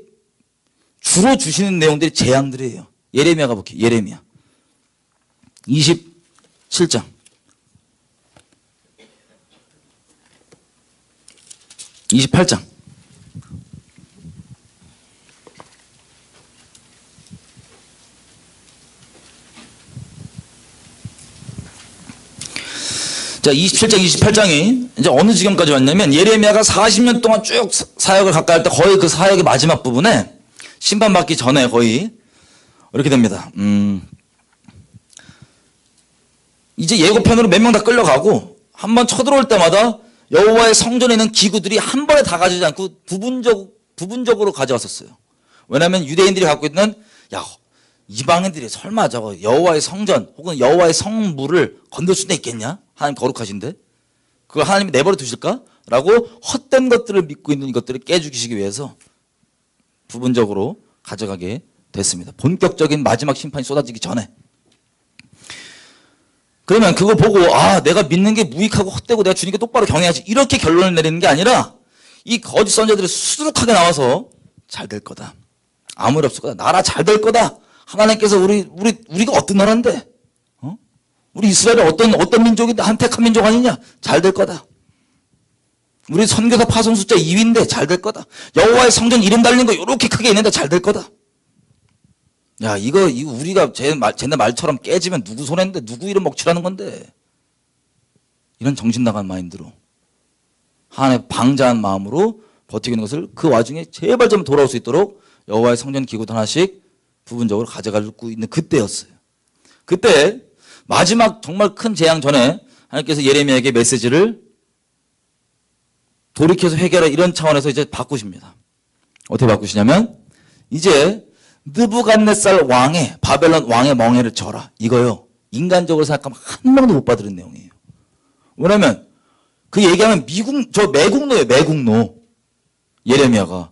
주로 주시는 내용들이 재앙들이에요. 예레미야가 볼게요. 예레미야 27장. (28장) 자, 27장, 28장이 이제 어느 지경까지 왔냐면, 예레미야가 40년 동안 쭉 사역을 가까이 할 때 거의 그 사역의 마지막 부분에 심판받기 전에 거의 이렇게 됩니다. 이제 예고편으로 몇 명 다 끌려가고, 한번 쳐들어올 때마다 여호와의 성전에 있는 기구들이 한 번에 다 가지지 않고 부분적으로 가져왔었어요. 왜냐하면 유대인들이 갖고 있는, 이방인들이 설마 저거 여호와의 성전 혹은 여호와의 성물을 건들 수도 있겠냐? 하나님 거룩하신데 그걸 하나님이 내버려 두실까? 라고 헛된 것들을 믿고 있는 이것들을 깨죽이시기 위해서 부분적으로 가져가게 됐습니다. 본격적인 마지막 심판이 쏟아지기 전에. 그러면 그거 보고 내가 믿는 게 무익하고 헛되고 내가 주님께 똑바로 경외하지, 이렇게 결론을 내리는 게 아니라 이 거짓 선자들이 수두룩하게 나와서 잘 될 거다, 아무 일 없을 거다, 나라 잘 될 거다, 하나님께서 우리가 어떤 나라인데, 우리 이스라엘이 어떤 민족인데, 한 택한 민족 아니냐, 잘 될 거다, 우리 선교사 파송 숫자 2위인데 잘 될 거다, 여호와의 성전 이름 달린 거 이렇게 크게 있는데 잘 될 거다, 야, 이거 우리가 쟤네 말처럼 깨지면 누구 손해인데 누구 이름 먹칠하는 건데. 이런 정신 나간 마인드로 하나님의 방자한 마음으로 버티고 있는 것을 그 와중에 제발 좀 돌아올 수 있도록 여호와의 성전 기구도 하나씩 부분적으로 가져가고 있는 그때였어요. 그때 마지막 정말 큰 재앙 전에 하나님께서 예레미야에게 메시지를 돌이켜서 회개하라 이런 차원에서 이제 바꾸십니다. 어떻게 바꾸시냐면 이제 느부갓네살 왕의 바벨론 왕의 멍에를 져라 이거요. 인간적으로 생각하면 한 명도 못 받을 내용이에요. 왜냐면 그 얘기하면 매국노예요. 매국노. 예레미야가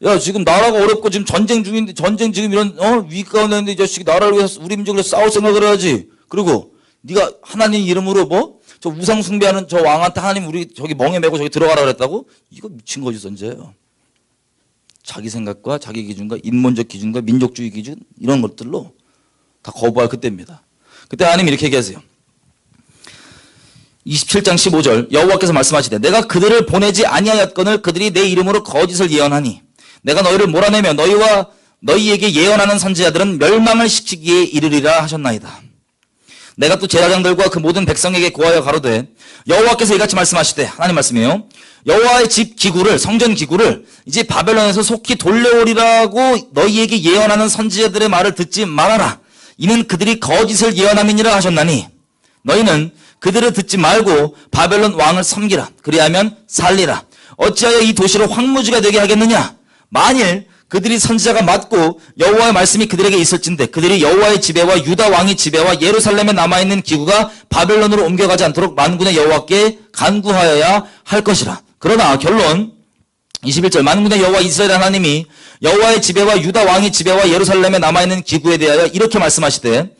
야 지금 나라가 어렵고 지금 전쟁 중인데 전쟁 지금 이런 위기 가운데 있는데 이 자식이 나라를 위해서 우리 민족을 위해서 싸울 생각을 해야지. 그리고 네가 하나님 이름으로 뭐 저 우상 숭배하는 저 왕한테 하나님 우리 저기 멍에 메고 저기 들어가라 그랬다고? 이거 미친 거지 선제예요. 자기 생각과 자기 기준과 인본적 기준과 민족주의 기준 이런 것들로 다 거부할 그때입니다. 그때 하나님이 이렇게 얘기하세요. 27장 15절 여호와께서 말씀하시되 내가 그들을 보내지 아니하였거늘 그들이 내 이름으로 거짓을 예언하니 내가 너희를 몰아내며 너희와 너희에게 예언하는 선지자들은 멸망을 시키기에 이르리라 하셨나이다. 내가 또 제사장들과 그 모든 백성에게 고하여 가로되 여호와께서 이같이 말씀하시되 하나님 말씀이에요. 여호와의 집 기구를 성전 기구를 이제 바벨론에서 속히 돌려오리라고 너희에게 예언하는 선지자들의 말을 듣지 말아라. 이는 그들이 거짓을 예언함이니라 하셨나니 너희는 그들을 듣지 말고 바벨론 왕을 섬기라. 그리하면 살리라. 어찌하여 이 도시를 황무지가 되게 하겠느냐. 만일 그들이 선지자가 맞고 여호와의 말씀이 그들에게 있을진데 그들이 여호와의 지배와 유다 왕의 지배와 예루살렘에 남아있는 기구가 바벨론으로 옮겨가지 않도록 만군의 여호와께 간구하여야 할 것이라. 그러나 결론 21절 만군의 여호와 이스라엘 하나님이 여호와의 지배와 유다 왕의 지배와 예루살렘에 남아있는 기구에 대하여 이렇게 말씀하시되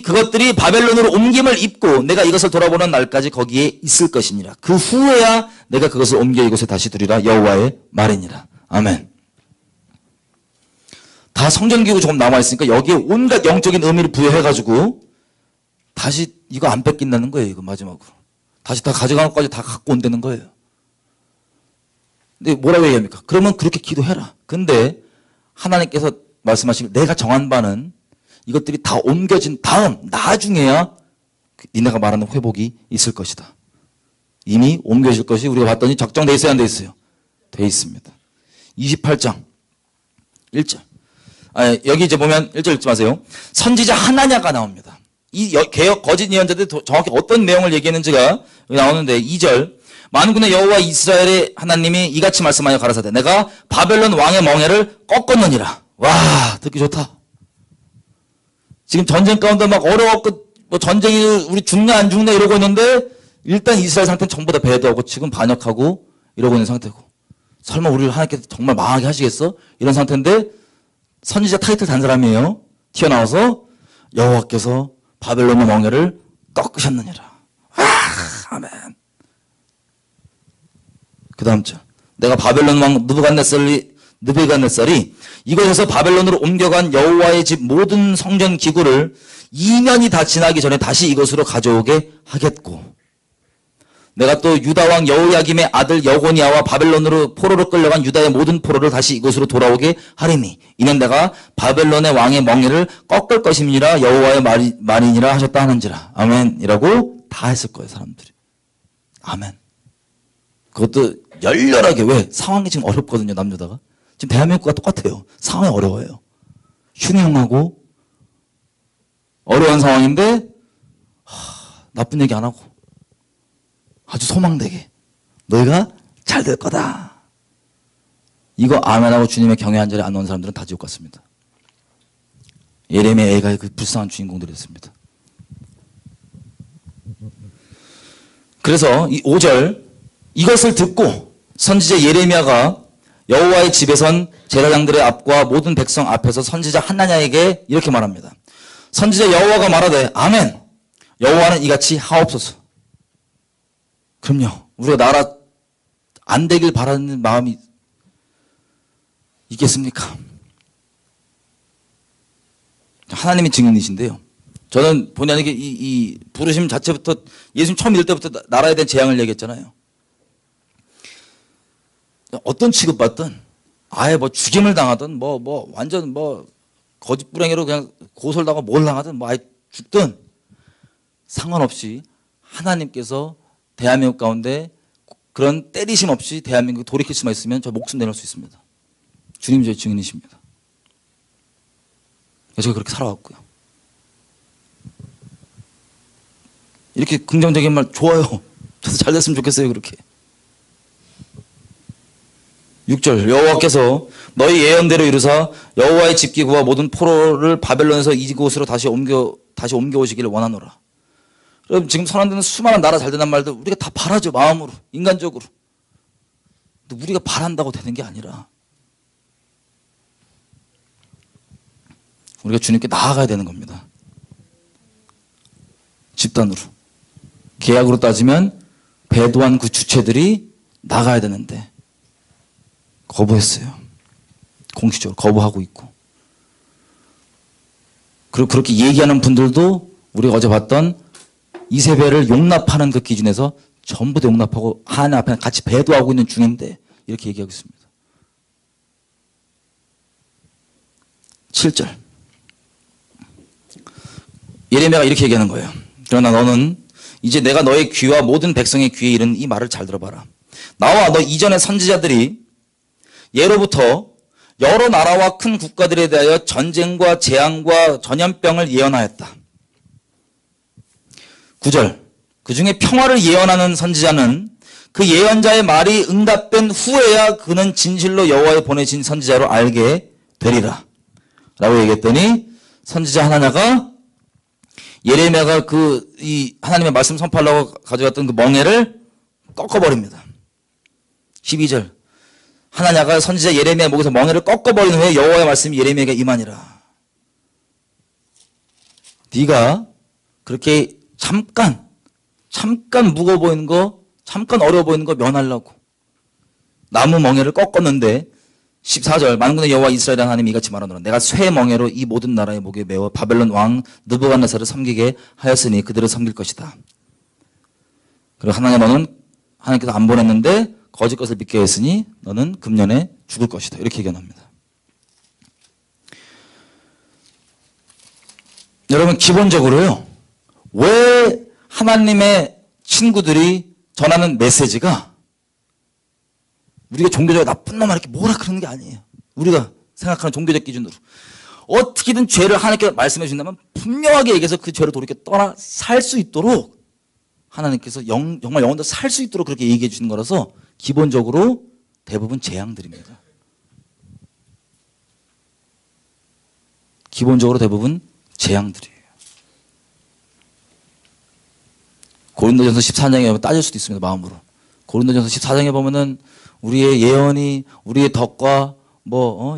그것들이 바벨론으로 옮김을 입고 내가 이것을 돌아보는 날까지 거기에 있을 것이니라. 그 후에야 내가 그것을 옮겨 이곳에 다시 두리라. 여호와의 말이니라. 아멘. 다 성전기구 조금 남아있으니까 여기에 온갖 영적인 의미를 부여해가지고 다시 이거 안 뺏긴다는 거예요. 이거 마지막으로. 다시 다 가져간 것까지 다 갖고 온다는 거예요. 근데 뭐라고 얘기합니까? 그러면 그렇게 기도해라. 근데 하나님께서 말씀하신 내가 정한 바는 이것들이 다 옮겨진 다음 나중에야 니네가 말하는 회복이 있을 것이다. 이미 옮겨질 것이 우리가 봤더니 적정돼 있어야 안 돼 있어요? 돼 있습니다. 28장 1절 여기 이제 보면 1절 읽지 마세요. 선지자 하나냐가 나옵니다. 이 개혁 거짓 예언자들이 정확히 어떤 내용을 얘기했는지가 여기 나오는데 2절 만군의 여호와 이스라엘의 하나님이 이같이 말씀하여 가라사대 내가 바벨론 왕의 멍에를 꺾었느니라. 와 듣기 좋다. 지금 전쟁 가운데 막 어려웠고 뭐 전쟁이 우리 죽나 안 죽나 이러고 있는데 일단 이스라엘 상태는 전부 다 배도하고 지금 반역하고 이러고 있는 상태고 설마 우리를 하나님께서 정말 망하게 하시겠어? 이런 상태인데 선지자 타이틀 단 사람이에요. 튀어나와서 여호와께서 바벨론의 멍에를 꺾으셨느니라. 아멘. 그 다음 절 내가 바벨론 왕 느부갓네살이 이곳에서 바벨론으로 옮겨간 여호와의 집 모든 성전 기구를 2년이 다 지나기 전에 다시 이곳으로 가져오게 하겠고 내가 또 유다 왕 여호야김의 아들 여고니아와 바벨론으로 포로로 끌려간 유다의 모든 포로를 다시 이곳으로 돌아오게 하리니 이는 내가 바벨론의 왕의 멍에를 꺾을 것임이니라 여호와의 말이니라 하셨다 하는지라. 아멘이라고 다 했을 거예요 사람들이. 아멘. 그것도 열렬하게. 왜? 상황이 지금 어렵거든요 남유다가. 지금 대한민국과 똑같아요. 상황이 어려워요. 흉흉하고 어려운 상황인데 나쁜 얘기 안 하고 아주 소망되게 너희가 잘 될 거다. 이거 아멘하고 주님의 경외 한 자리에 안 오는 사람들은 다 지옥 갔습니다. 예레미야 애가의 그 불쌍한 주인공들이었습니다. 그래서 이 5절 이것을 듣고 선지자 예레미야가 여호와의 집에 선 제사장들의 앞과 모든 백성 앞에서 선지자 하나냐에게 이렇게 말합니다. 선지자 여호와가 말하되 아멘. 여호와는 이같이 하옵소서. 그럼요. 우리가 나라 안 되길 바라는 마음이 있겠습니까? 하나님이 증인이신데요. 저는 본의 아니게 이 부르심 자체부터 예수님 처음 믿을 때부터 나라에 대한 재앙을 얘기했잖아요. 어떤 취급받든 아예 뭐 죽임을 당하든 뭐 완전 뭐 거짓 불행으로 그냥 고소를 뭘 당하든 뭐 아예 죽든 상관없이 하나님께서 대한민국 가운데 그런 때리심 없이 대한민국 돌이킬 수만 있으면 저 목숨 내놓을 수 있습니다. 주님이 저의 증인이십니다. 제가 그렇게 살아왔고요. 이렇게 긍정적인 말 좋아요. 저도 잘 됐으면 좋겠어요. 그렇게. 6절 여호와께서 너희 예언대로 이루사 여호와의 집기구와 모든 포로를 바벨론에서 이곳으로 다시 옮겨오시기를 원하노라. 여러분 지금 선언되는 수많은 나라 잘 된다는 말도 우리가 다 바라죠. 마음으로 인간적으로. 근데 우리가 바란다고 되는 게 아니라 우리가 주님께 나아가야 되는 겁니다. 집단으로. 계약으로 따지면 배도한 그 주체들이 나가야 되는데 거부했어요. 공식적으로 거부하고 있고. 그리고 그렇게 얘기하는 분들도 우리가 어제 봤던 이세벨을 용납하는 그 기준에서 전부 다 용납하고 하나님 앞에 같이 배도하고 있는 중인데 이렇게 얘기하고 있습니다. 7절 예레미야가 이렇게 얘기하는 거예요. 그러나 너는 이제 내가 너의 귀와 모든 백성의 귀에 이른 이 말을 잘 들어봐라. 나와 너 이전의 선지자들이 예로부터 여러 나라와 큰 국가들에 대하여 전쟁과 재앙과 전염병을 예언하였다. 9절 그 중에 평화를 예언하는 선지자는 그 예언자의 말이 응답된 후에야 그는 진실로 여호와의 보내신 선지자로 알게 되리라 라고 얘기했더니 선지자 하나냐가 예레미야가 이 하나님의 말씀 선포하려고 가져갔던 그 멍에를 꺾어버립니다. 12절 하나냐가 선지자 예레미야 목에서 멍에를 꺾어버린 후에 여호와의 말씀이 예레미야에게 임하니라. 네가 그렇게 잠깐 무거워 보이는 거, 잠깐 어려워 보이는 거 면하려고 나무 멍에를 꺾었는데 14절 만군의 여호와 이스라엘 하나님이 이같이 말하노라. 내가 쇠 멍에로 이 모든 나라의 목에 메어 바벨론 왕 느부갓네살을 섬기게 하였으니 그들을 섬길 것이다. 그리고 하나님 너는 하나님께서 안 보냈는데 거짓 것을 믿게 했으니 너는 금년에 죽을 것이다. 이렇게 얘기합니다. 여러분 기본적으로요. 왜 하나님의 친구들이 전하는 메시지가 우리가 종교적으로 나쁜 놈아 이렇게 뭐라 그러는 게 아니에요. 우리가 생각하는 종교적 기준으로. 어떻게든 죄를 하나님께서 말씀해 주신다면 분명하게 얘기해서 그 죄를 돌이켜 떠나 살 수 있도록 하나님께서 정말 영원토록 살 수 있도록 그렇게 얘기해 주시는 거라서 기본적으로 대부분 재앙들입니다. 기본적으로 대부분 재앙들이에요. 고린도전서 14장에 보면 따질 수도 있습니다. 마음으로. 고린도전서 14장에 보면은 우리의 예언이 우리의 덕과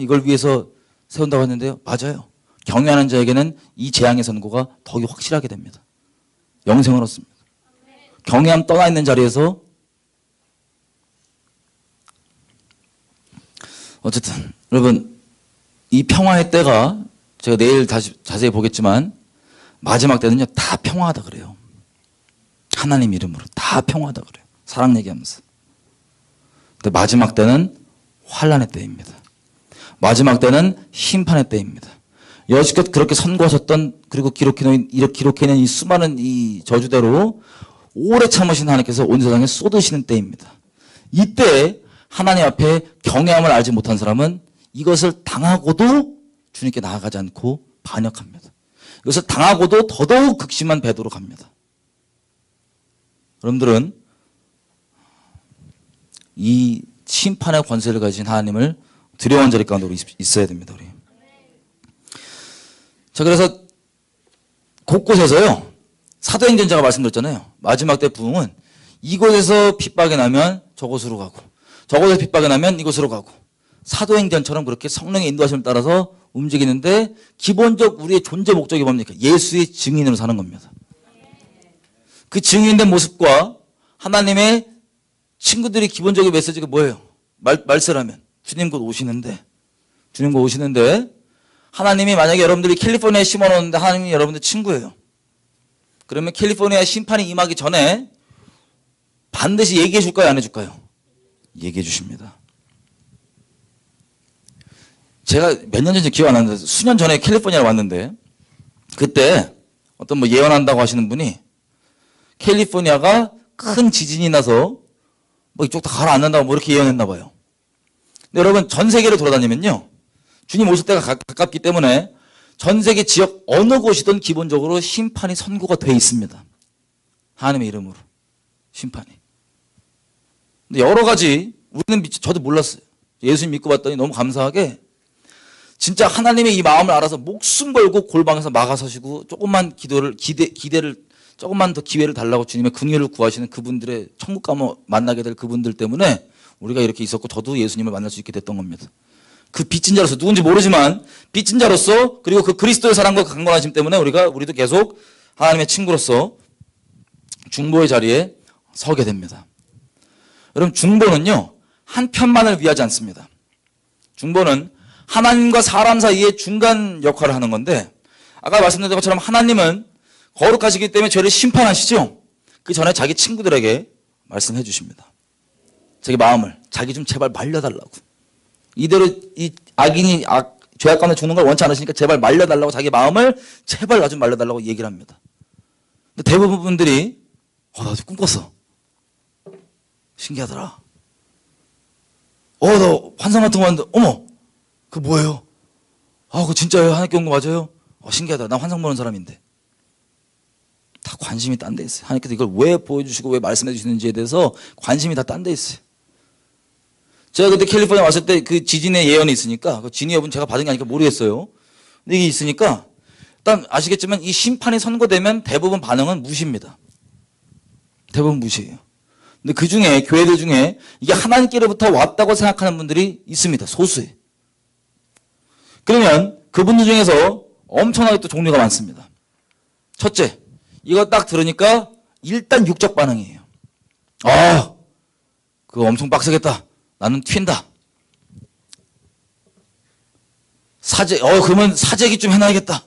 이걸 위해서 세운다고 했는데요. 맞아요. 경외하는 자에게는 이 재앙의 선고가 더욱 확실하게 됩니다. 영생을 얻습니다. 경외함 떠나 있는 자리에서 어쨌든 여러분 이 평화의 때가 제가 내일 다시 자세히 보겠지만 마지막 때는요 다 평화하다 그래요. 하나님 이름으로 다 평화하다 그래요. 사랑 얘기하면서. 근데 마지막 때는 환란의 때입니다. 마지막 때는 심판의 때입니다. 여지껏 그렇게 선고하셨던 그리고 기록해낸 이 수많은 이 저주대로 오래 참으신 하나님께서 온 세상에 쏟으시는 때입니다. 이때 하나님 앞에 경외함을 알지 못한 사람은 이것을 당하고도 주님께 나아가지 않고 반역합니다. 이것을 당하고도 더더욱 극심한 배도로 갑니다. 여러분들은 이 심판의 권세를 가진 하나님을 두려워하는 자리 가운데 우리 있어야 됩니다. 우리. 자, 그래서 곳곳에서요 사도행전자가 말씀드렸잖아요. 마지막 때 부흥은 이곳에서 핍박이 나면 저곳으로 가고 저곳에서 핍박이 나면 이곳으로 가고 사도행전처럼 그렇게 성령의 인도하심을 따라서 움직이는데 기본적 우리의 존재 목적이 뭡니까? 예수의 증인으로 사는 겁니다. 그 증인된 모습과 하나님의 친구들이 기본적인 메시지가 뭐예요? 말세라면 주님 곧 오시는데 하나님이 만약에 여러분들이 캘리포니아에 심어놓는데 하나님이 여러분들 친구예요. 그러면 캘리포니아 심판이 임하기 전에 반드시 얘기해 줄까요? 안 해줄까요? 얘기해 주십니다. 제가 몇 년 전인지 기억 안 나는데 수년 전에 캘리포니아에 왔는데 그때 어떤 뭐 예언한다고 하시는 분이 캘리포니아가 큰 지진이 나서 뭐 이쪽 다 가라앉는다고 뭐 이렇게 예언했나 봐요. 근데 여러분 전 세계를 돌아다니면요. 주님 오실 때가 가깝기 때문에 전 세계 지역 어느 곳이든 기본적으로 심판이 선고가 돼 있습니다. 하나님의 이름으로 심판이. 근데 여러 가지 우리는 저도 몰랐어요. 예수님 믿고 봤더니 너무 감사하게 진짜 하나님의 이 마음을 알아서 목숨 걸고 골방에서 막아서시고 조금만 기대를 조금만 더 기회를 달라고 주님의 긍휼을 구하시는 그분들의 천국 가면 만나게 될 그분들 때문에 우리가 이렇게 있었고 저도 예수님을 만날 수 있게 됐던 겁니다. 그 빚진 자로서 누군지 모르지만 빚진 자로서 그리고 그 그리스도의 사랑과 강건하심 때문에 우리도 계속 하나님의 친구로서 중보의 자리에 서게 됩니다. 여러분 중보는요 한 편만을 위하지 않습니다. 중보는 하나님과 사람 사이의 중간 역할을 하는 건데 아까 말씀드린 것처럼 하나님은 거룩하시기 때문에 죄를 심판하시죠. 그 전에 자기 친구들에게 말씀해 주십니다. 자기 마음을 자기 좀 제발 말려달라고. 이대로 이 악인이 죄악 가운데 죽는 걸 원치 않으시니까 제발 말려달라고 자기 마음을 제발 나 좀 말려달라고 얘기를 합니다. 근데 대부분 분들이 나 꿈 꿨어. 신기하더라. 나 환상 같은 거 봤는데 어머 그거 뭐예요? 그거 진짜예요? 하나님께 온 거 맞아요? 신기하다. 난 환상 보는 사람인데. 다 관심이 딴 데 있어요. 하나님께서 이걸 왜 보여주시고 왜 말씀해 주시는지에 대해서 관심이 다 딴 데 있어요. 제가 그때 캘리포니아 왔을 때 그 지진의 예언이 있으니까 그 진위 여부는 제가 받은 게 아니니까 모르겠어요. 근데 이게 있으니까 일단 아시겠지만 이 심판이 선고되면 대부분 반응은 무시입니다. 대부분 무시해요. 근데 그 중에 교회들 중에 이게 하나님께로부터 왔다고 생각하는 분들이 있습니다. 소수예요. 그러면 그분들 중에서 엄청나게 또 종류가 많습니다. 첫째, 이거 딱 들으니까 일단 육적 반응이에요. 그거 엄청 빡세겠다. 나는 튄다. 그러면 사재기 좀 해놔야겠다.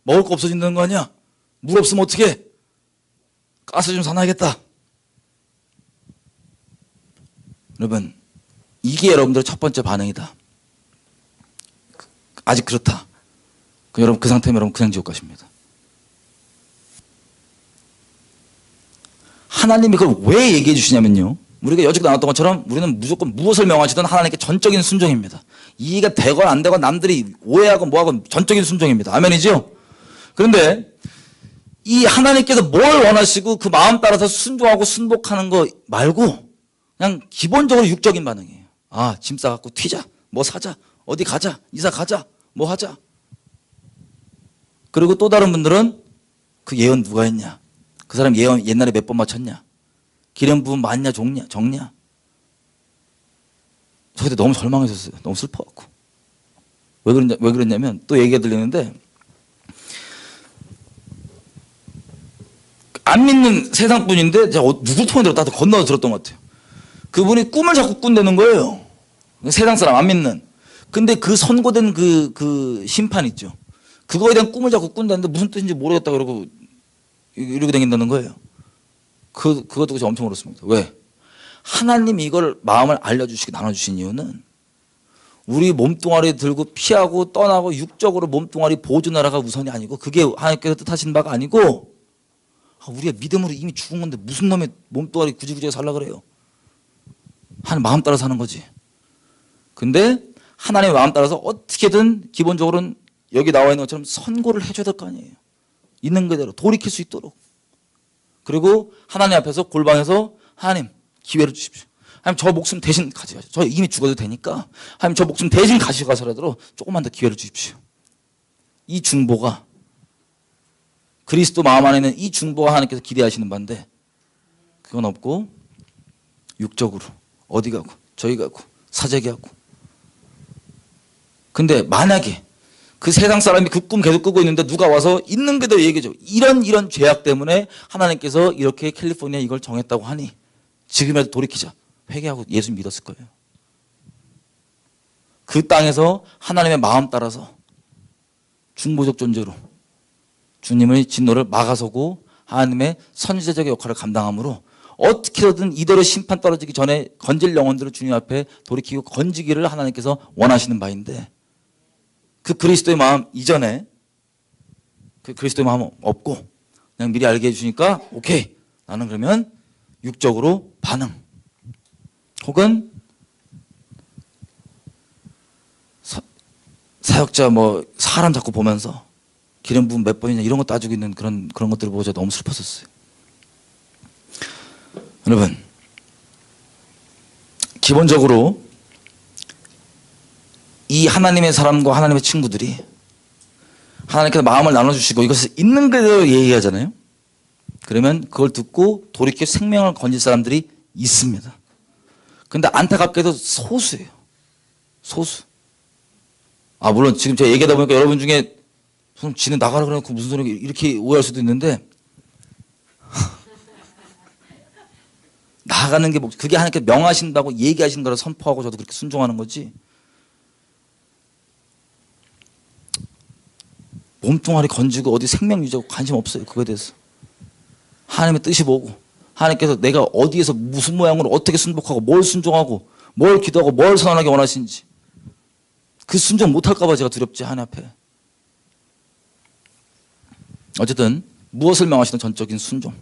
먹을 거 없어진다는 거 아니야? 물 없으면 어떡해? 가스 좀 사놔야겠다. 여러분, 이게 여러분들의 첫 번째 반응이다. 아직 그렇다. 여러분 그 상태면 여러분 그냥 지옥 가십니다. 하나님이 그걸 왜 얘기해 주시냐면요. 우리가 여지껏 나왔던 것처럼 우리는 무조건 무엇을 명하시든 하나님께 전적인 순종입니다. 이해가 되건 안 되건 남들이 오해하고 뭐하건 전적인 순종입니다. 아멘이죠? 그런데 이 하나님께서 뭘 원하시고 그 마음 따라서 순종하고 순복하는 거 말고 그냥 기본적으로 육적인 반응이에요. 짐 싸갖고 튀자. 뭐 사자. 어디 가자. 이사 가자. 뭐 하자. 그리고 또 다른 분들은 그 예언 누가 했냐. 그 사람 예언 옛날에 몇 번 맞췄냐. 기름 부음 많냐 적냐. 저 그때 너무 절망했었어요. 너무 슬퍼갖고. 왜 그랬냐면 또 얘기가 들리는데 안 믿는 세상 분인데 제가 누굴 통해 들었다 건너서 들었던 것 같아요. 그분이 꿈을 자꾸 꾼다는 거예요. 세상 사람 안 믿는. 근데 그 선고된 그 심판 있죠. 그거에 대한 꿈을 자꾸 꾼다는데 무슨 뜻인지 모르겠다 그러고 이러고 다닌다는 거예요. 그것도 그저 엄청 그렇습니다. 왜? 하나님이 이걸 마음을 알려주시고 나눠주신 이유는 우리 몸뚱아리 들고 피하고 떠나고 육적으로 몸뚱아리 보존하라가 우선이 아니고 그게 하나님께서 뜻하신 바가 아니고 우리가 믿음으로 이미 죽은 건데 무슨 놈의 몸뚱아리 구지구지하게 살라 그래요. 하나님 마음 따라 사는 거지. 근데 하나님의 마음 따라서 어떻게든 기본적으로는 여기 나와 있는 것처럼 선고를 해줘야 될 거 아니에요. 있는 그대로 돌이킬 수 있도록. 그리고 하나님 앞에서 골방에서 하나님 기회를 주십시오. 하나님 저 목숨 대신 가져가죠. 저 이미 죽어도 되니까 하나님 저 목숨 대신 가져가서라도 조금만 더 기회를 주십시오. 이 중보가 그리스도 마음 안에 있는 이 중보가 하나님께서 기대하시는 바인데 그건 없고 육적으로 어디 가고 저기 가고 사재기 하고. 근데 만약에 그 세상 사람이 그 꿈 계속 꾸고 있는데 누가 와서 있는 그대로 얘기해줘. 이런 죄악 때문에 하나님께서 이렇게 캘리포니아 이걸 정했다고 하니 지금이라도 돌이키자. 회개하고 예수 믿었을 거예요. 그 땅에서 하나님의 마음 따라서 중보적 존재로 주님의 진노를 막아서고 하나님의 선지자적인 역할을 감당함으로 어떻게든 이대로 심판 떨어지기 전에 건질 영혼들을 주님 앞에 돌이키고 건지기를 하나님께서 원하시는 바인데 그 그리스도의 마음 이전에 그 그리스도의 마음 없고 그냥 미리 알게 해주니까 오케이 나는 그러면 육적으로 반응 혹은 사역자 뭐 사람 자꾸 보면서 기름 부음 몇 번이냐 이런 거 따지고 있는 그런 것들을 보고 제가 너무 슬펐었어요. 여러분 기본적으로 이 하나님의 사람과 하나님의 친구들이 하나님께서 마음을 나눠주시고 이것을 있는 그대로 얘기하잖아요. 그러면 그걸 듣고 돌이켜 생명을 건질 사람들이 있습니다. 근데 안타깝게도 소수예요. 소수. 물론 지금 제가 얘기하다 보니까 여러분 중에 지는 나가라 그래놓고 무슨 소리야 이렇게 오해할 수도 있는데 나가는 게 그게 하나님께서 명하신다고 얘기하신 거라 선포하고 저도 그렇게 순종하는 거지. 몸뚱아리 건지고 어디 생명 유지하고 관심 없어요. 그거에 대해서. 하나님의 뜻이 뭐고 하나님께서 내가 어디에서 무슨 모양으로 어떻게 순복하고 뭘 순종하고 뭘 기도하고 뭘 선언하기 원하시는지 그 순종 못할까 봐 제가 두렵지 하나님 앞에. 어쨌든 무엇을 명하시는 전적인 순종.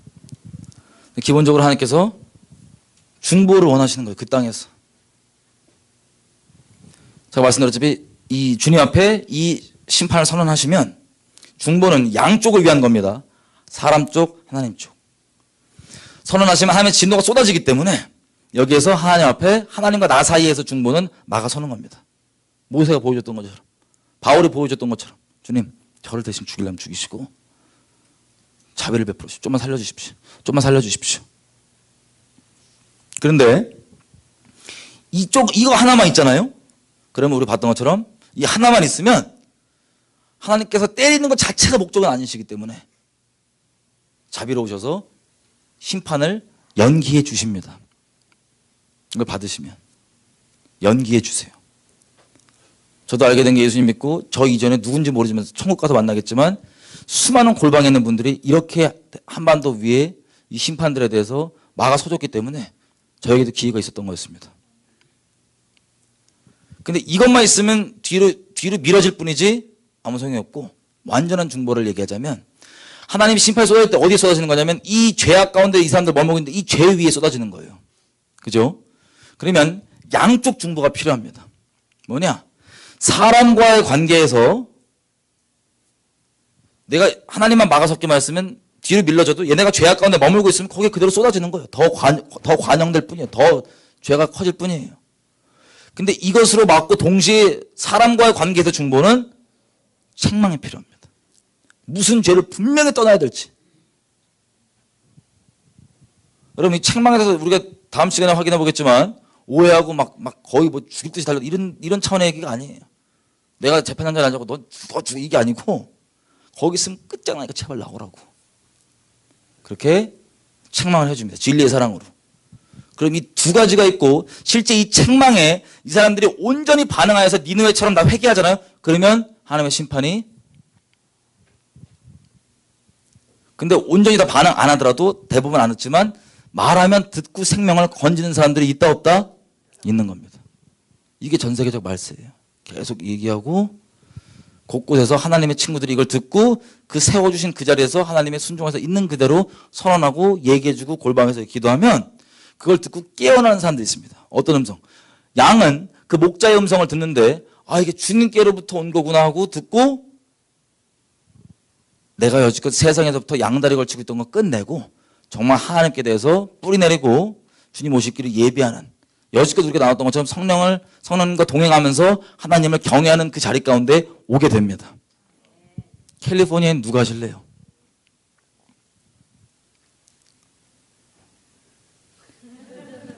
기본적으로 하나님께서 중보를 원하시는 거예요. 그 땅에서. 제가 말씀드렸다시피 이 주님 앞에 이 심판을 선언하시면 중보는 양쪽을 위한 겁니다. 사람 쪽, 하나님 쪽. 선언하시면 하나님의 진노가 쏟아지기 때문에 여기에서 하나님 앞에 하나님과 나 사이에서 중보는 막아서는 겁니다. 모세가 보여줬던 것처럼 바울이 보여줬던 것처럼 주님 저를 대신 죽이려면 죽이시고 자비를 베풀으십시오. 좀만 살려주십시오. 좀만 살려주십시오. 그런데 이거 하나만 있잖아요. 그러면 우리 봤던 것처럼 이 하나만 있으면 하나님께서 때리는 것 자체가 목적은 아니시기 때문에 자비로우셔서 심판을 연기해 주십니다. 이걸 받으시면 연기해 주세요. 저도 알게 된 게 예수님 믿고 저 이전에 누군지 모르지만 천국 가서 만나겠지만 수많은 골방에 있는 분들이 이렇게 한반도 위에 이 심판들에 대해서 막아서줬기 때문에 저에게도 기회가 있었던 거였습니다. 근데 이것만 있으면 뒤로 밀어질 뿐이지 아무 소용이 없고 완전한 중보를 얘기하자면 하나님이 심판이 쏟아질 때 어디에 쏟아지는 거냐면 이 죄악 가운데 이 사람들 머물고 있는데 이 죄 위에 쏟아지는 거예요. 그죠? 그러면 양쪽 중보가 필요합니다. 뭐냐? 사람과의 관계에서 내가 하나님만 막아섰기만 했으면 뒤로 밀려져도 얘네가 죄악 가운데 머물고 있으면 거기에 그대로 쏟아지는 거예요. 더 관영될 뿐이에요. 더 죄가 커질 뿐이에요. 근데 이것으로 막고 동시에 사람과의 관계에서 중보는 책망이 필요합니다. 무슨 죄를 분명히 떠나야 될지. 여러분 이 책망에 대해서 우리가 다음 시간에 확인해 보겠지만 오해하고 막 거의 뭐 죽일 듯이 달려 이런 차원의 얘기가 아니에요. 내가 재판장에 앉아고 너 죽어 이게 아니고 거기 있으면 끝장나니까 제발 나오라고. 그렇게 책망을 해줍니다. 진리의 사랑으로. 그럼 이 두 가지가 있고 실제 이 책망에 이 사람들이 온전히 반응하여서 니느웨처럼 다 회개하잖아요. 그러면 하나님의 심판이 근데 온전히 다 반응 안 하더라도 대부분 안 했지만 말하면 듣고 생명을 건지는 사람들이 있다 없다? 있는 겁니다. 이게 전 세계적 말세예요. 계속 얘기하고 곳곳에서 하나님의 친구들이 이걸 듣고 그 세워주신 그 자리에서 하나님의 순종해서 있는 그대로 선언하고 얘기해주고 골방에서 기도하면 그걸 듣고 깨어나는 사람들이 있습니다. 어떤 음성? 양은 그 목자의 음성을 듣는데 이게 주님께로부터 온 거구나 하고 듣고 내가 여지껏 세상에서부터 양다리 걸치고 있던 거 끝내고 정말 하나님께 대해서 뿌리 내리고 주님 오실 길을 예비하는 여지껏 우리가 나왔던 것처럼 성령님과 동행하면서 하나님을 경외하는 그 자리 가운데 오게 됩니다. 캘리포니아엔 누가 하실래요?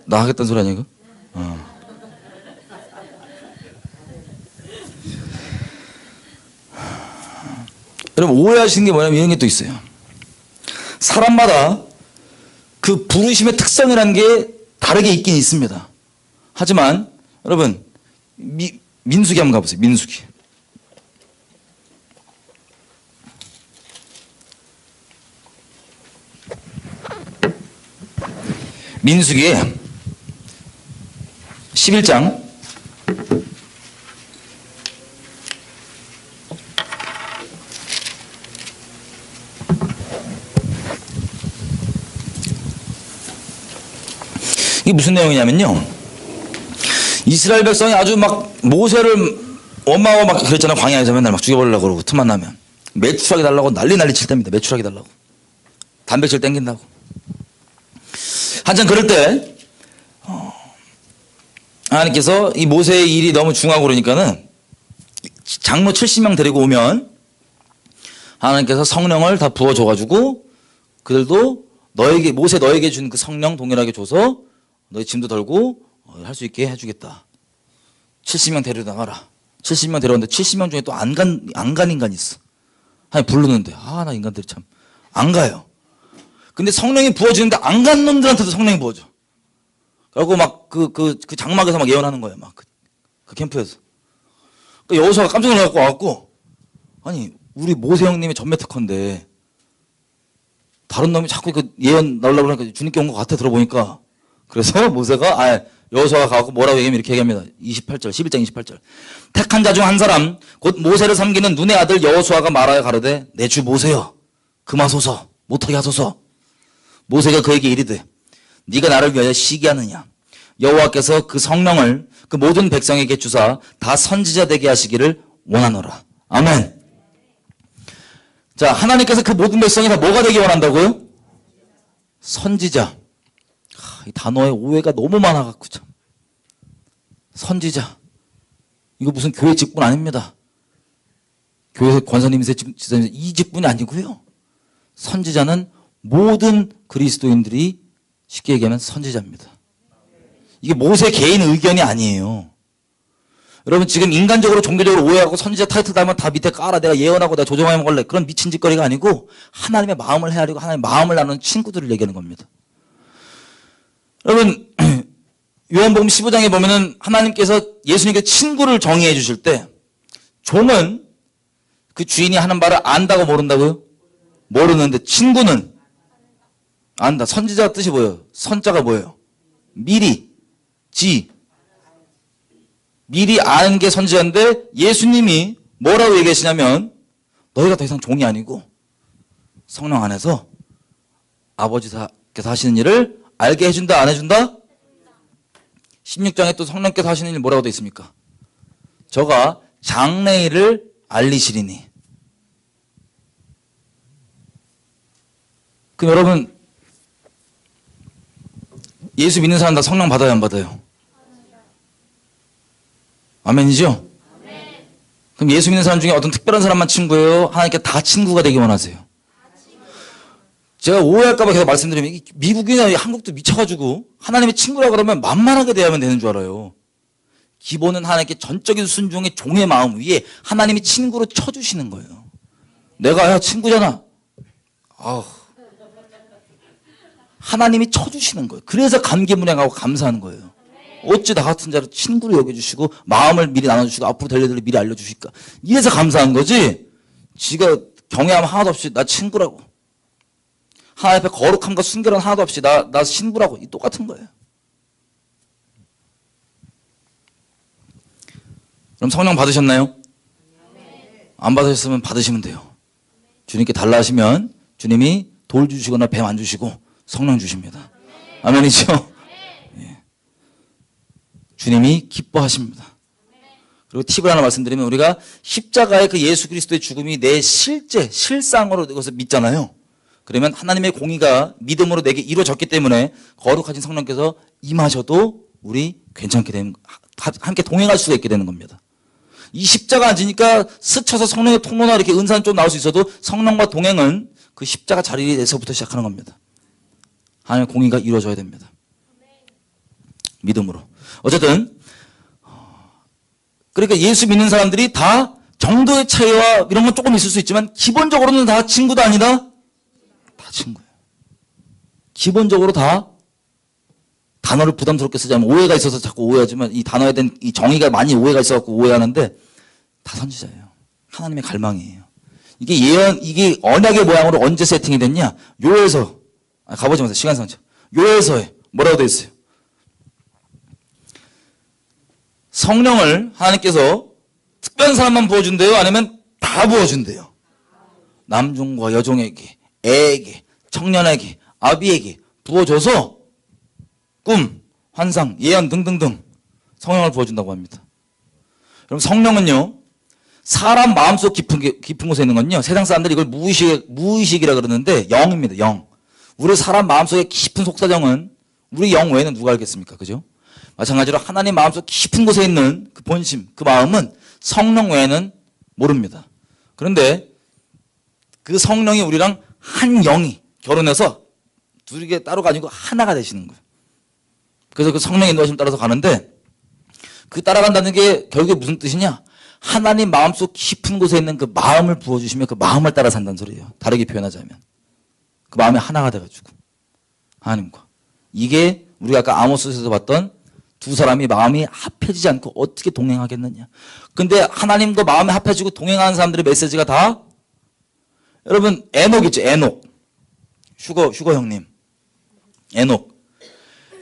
나 하겠다는 소리 아니야 이거? 여러분 오해하시는 게 뭐냐면 이런 게 또 있어요. 사람마다 그 부르심의 특성이라는 게 다르게 있긴 있습니다. 하지만 여러분 민수기 한번 가보세요. 민수기. 민수기에 11장 이게 무슨 내용이냐면요. 이스라엘 백성이 아주 막 모세를 엄마가 막 그랬잖아. 광야에서 맨날 막 죽여버리려고 그러고 틈만 나면 매출하게 달라고 난리 칠 때입니다. 매출하게 달라고. 단백질 땡긴다고. 한참 그럴 때 하나님께서 이 모세의 일이 너무 중하고 그러니까는 장로 70명 데리고 오면 하나님께서 성령을 다 부어줘가지고 그들도 모세 너에게 준 그 성령 동일하게 줘서 너희 짐도 덜고 할 수 있게 해주겠다. 70명 데려다가라. 70명 데려왔는데 70명 중에 또 안 간 인간이 있어. 아니 부르는데 나 인간들이 참 안 가요. 근데 성령이 부어지는데 안 간 놈들한테도 성령이 부어져. 그리고 막 그 장막에서 막 예언하는 거야. 막 그 캠프에서. 그 여호수아가 깜짝 놀라갖고 와갖고 아니 우리 모세 형님이 전매 특허인데 다른 놈이 자꾸 그 예언 나오려고 하니까 주님께 온 것 같아 들어보니까. 그래서 모세가 여호수아가 가고 뭐라고 얘기하면 이렇게 얘기합니다. 28절 11장 28절 택한 자 중 한 사람 곧 모세를 섬기는 눈의 아들 여호수아가 말하여 가로되 내 주 모세여 금하소서 못하게 하소서. 모세가 그에게 이르되 네가 나를 위하여 시기하느냐. 여호와께서 그 성령을 그 모든 백성에게 주사 다 선지자 되게 하시기를 원하노라. 아멘. 자, 하나님께서 그 모든 백성이 다 뭐가 되기 원한다고요? 선지자. 이 단어에 오해가 너무 많아갖고 참. 선지자. 이거 무슨 교회 직분 아닙니다. 교회 권사님이세요, 이 직분이 아니고요. 선지자는 모든 그리스도인들이 쉽게 얘기하면 선지자입니다. 이게 모세 개인 의견이 아니에요. 여러분 지금 인간적으로 종교적으로 오해하고 선지자 타이틀 달면 다 밑에 깔아 내가 예언하고 내가 조정하면 걸래 그런 미친 짓거리가 아니고 하나님의 마음을 헤아리고 하나님의 마음을 나누는 친구들을 얘기하는 겁니다. 여러분 요한복음 15장에 보면은 하나님께서 예수님께 친구를 정의해 주실 때 종은 그 주인이 하는 바를 안다고 모른다고요? 모르는데 친구는 안다. 선지자 뜻이 뭐예요? 선자가 뭐예요? 미리 미리 아는 게 선지자인데 예수님이 뭐라고 얘기하시냐면 너희가 더 이상 종이 아니고 성령 안에서 아버지께서 하시는 일을 알게 해준다 안 해준다? 16장에 또 성령께서 하시는 일 뭐라고 되어 있습니까? 저가 장래일을 알리시리니. 그럼 여러분 예수 믿는 사람 다 성령 받아요 안 받아요? 아멘이죠? 그럼 예수 믿는 사람 중에 어떤 특별한 사람만 친구예요? 하나님께 다 친구가 되기 원하세요? 제가 오해할까 봐 계속 말씀드리면 미국이나 한국도 미쳐가지고 하나님의 친구라 그러면 만만하게 대하면 되는 줄 알아요. 기본은 하나님께 전적인 순종의 종의 마음 위에 하나님이 친구로 쳐주시는 거예요. 내가 친구잖아. 하나님이 쳐주시는 거예요. 그래서 감개무량하고 감사하는 거예요. 어찌 나 같은 자를 친구로 여겨주시고 마음을 미리 나눠주시고 앞으로 될 일들을 미리 알려주실까. 이래서 감사한 거지. 지가 경외함 하나도 없이 나 친구라고. 하나님 앞에 거룩함과 순결함 하나도 없이 나 신부라고. 이 똑같은 거예요. 그럼 성령 받으셨나요? 안 받으셨으면 받으시면 돼요. 주님께 달라 하시면 주님이 돌 주시거나 뱀 안 주시고 성령 주십니다. 아멘이죠? 예. 주님이 기뻐하십니다. 그리고 팁을 하나 말씀드리면 우리가 십자가의 그 예수 그리스도의 죽음이 내 실상으로 그것을 믿잖아요. 그러면 하나님의 공의가 믿음으로 내게 이루어졌기 때문에 거룩하신 성령께서 임하셔도 우리 괜찮게 되는, 함께 동행할 수가 있게 되는 겁니다. 이 십자가 안 지니까 스쳐서 성령의 통로나 이렇게 은사는 좀 나올 수 있어도 성령과 동행은 그 십자가 자리에서부터 시작하는 겁니다. 하나님의 공의가 이루어져야 됩니다. 믿음으로. 어쨌든 그러니까 예수 믿는 사람들이 다 정도의 차이와 이런 건 조금 있을 수 있지만 기본적으로는 다 친구도 아니다? 다 친구예요. 기본적으로 다 단어를 부담스럽게 쓰지 않으면 오해가 있어서 자꾸 오해하지만 이 단어에 대한 이 정의가 많이 오해가 있어갖고 오해하는데 다 선지자예요. 하나님의 갈망이에요. 이게 언약의 모양으로 언제 세팅이 됐냐? 요에서 가보지 마세요. 시간상처. 요에서에 뭐라고 되어 있어요? 성령을 하나님께서 특별한 사람만 부어준대요? 아니면 다 부어준대요? 남종과 여종에게, 애에게, 청년에게, 아비에게 부어줘서 꿈, 환상, 예언 등등등 성령을 부어준다고 합니다. 그럼 성령은요, 사람 마음속 깊은 곳에 있는 건요, 세상 사람들이 이걸 무의식이라 그러는데 영입니다. 영. 우리 사람 마음속의 깊은 속사정은 우리 영 외에는 누가 알겠습니까? 그죠? 마찬가지로 하나님 마음속 깊은 곳에 있는 그 본심, 그 마음은 성령 외에는 모릅니다. 그런데 그 성령이 우리랑 한 영이 결혼해서 둘이 따로 가지고 하나가 되시는 거예요. 그래서 그 성령의 인도하심 따라서 가는데, 그 따라간다는 게 결국에 무슨 뜻이냐? 하나님 마음속 깊은 곳에 있는 그 마음을 부어주시면 그 마음을 따라 산다는 소리예요. 다르게 표현하자면 그 마음이 하나가 돼가지고 하나님과. 이게 우리가 아까 아모스에서 봤던 두 사람이 마음이 합해지지 않고 어떻게 동행하겠느냐. 근데 하나님과 마음이 합해지고 동행하는 사람들의 메시지가 다, 여러분 에녹 있죠. 에녹. 슈거 형님. 에녹.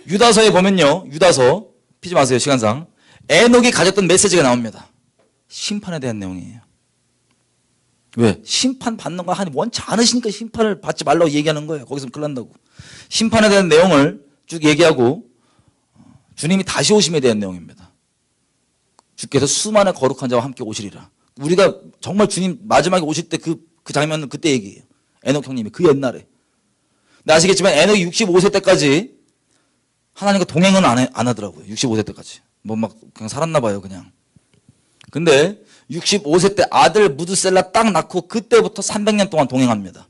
유다서에 보면요, 유다서 피지 마세요 시간상. 에녹이 가졌던 메시지가 나옵니다. 심판에 대한 내용이에요. 왜? 심판 받는 거 하나님 원치 않으시니까 심판을 받지 말라고 얘기하는 거예요. 거기서 큰일 난다고. 심판에 대한 내용을 쭉 얘기하고 주님이 다시 오심에 대한 내용입니다. 주께서 수많은 거룩한 자와 함께 오시리라. 우리가 정말 주님 마지막에 오실 때 그 장면은 그때 얘기해요. 에녹 형님이 그 옛날에. 근데 아시겠지만 에녹이 65세 때까지 하나님과 동행은 안 하더라고요. 65세 때까지. 뭐 막 그냥 살았나 봐요, 그냥. 근데 65세 때 아들 무드셀라 딱 낳고 그때부터 300년 동안 동행합니다.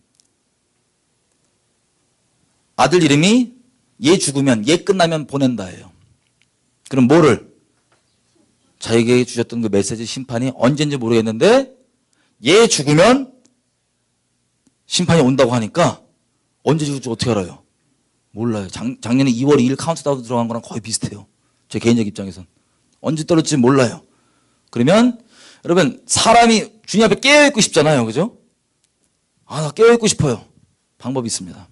아들 이름이 얘 죽으면, 얘 끝나면 보낸다예요. 그럼 뭐를? 자기에게 주셨던 그 메시지 심판이 언제인지 모르겠는데 얘 죽으면 심판이 온다고 하니까 언제 죽을지 어떻게 알아요? 몰라요. 작년에 2월 2일 카운트다운 들어간 거랑 거의 비슷해요. 제 개인적 입장에선. 언제 떨어질지 몰라요. 그러면 여러분 사람이 주님 앞에 깨어있고 싶잖아요. 그죠? 아, 나 깨어있고 싶어요. 방법이 있습니다.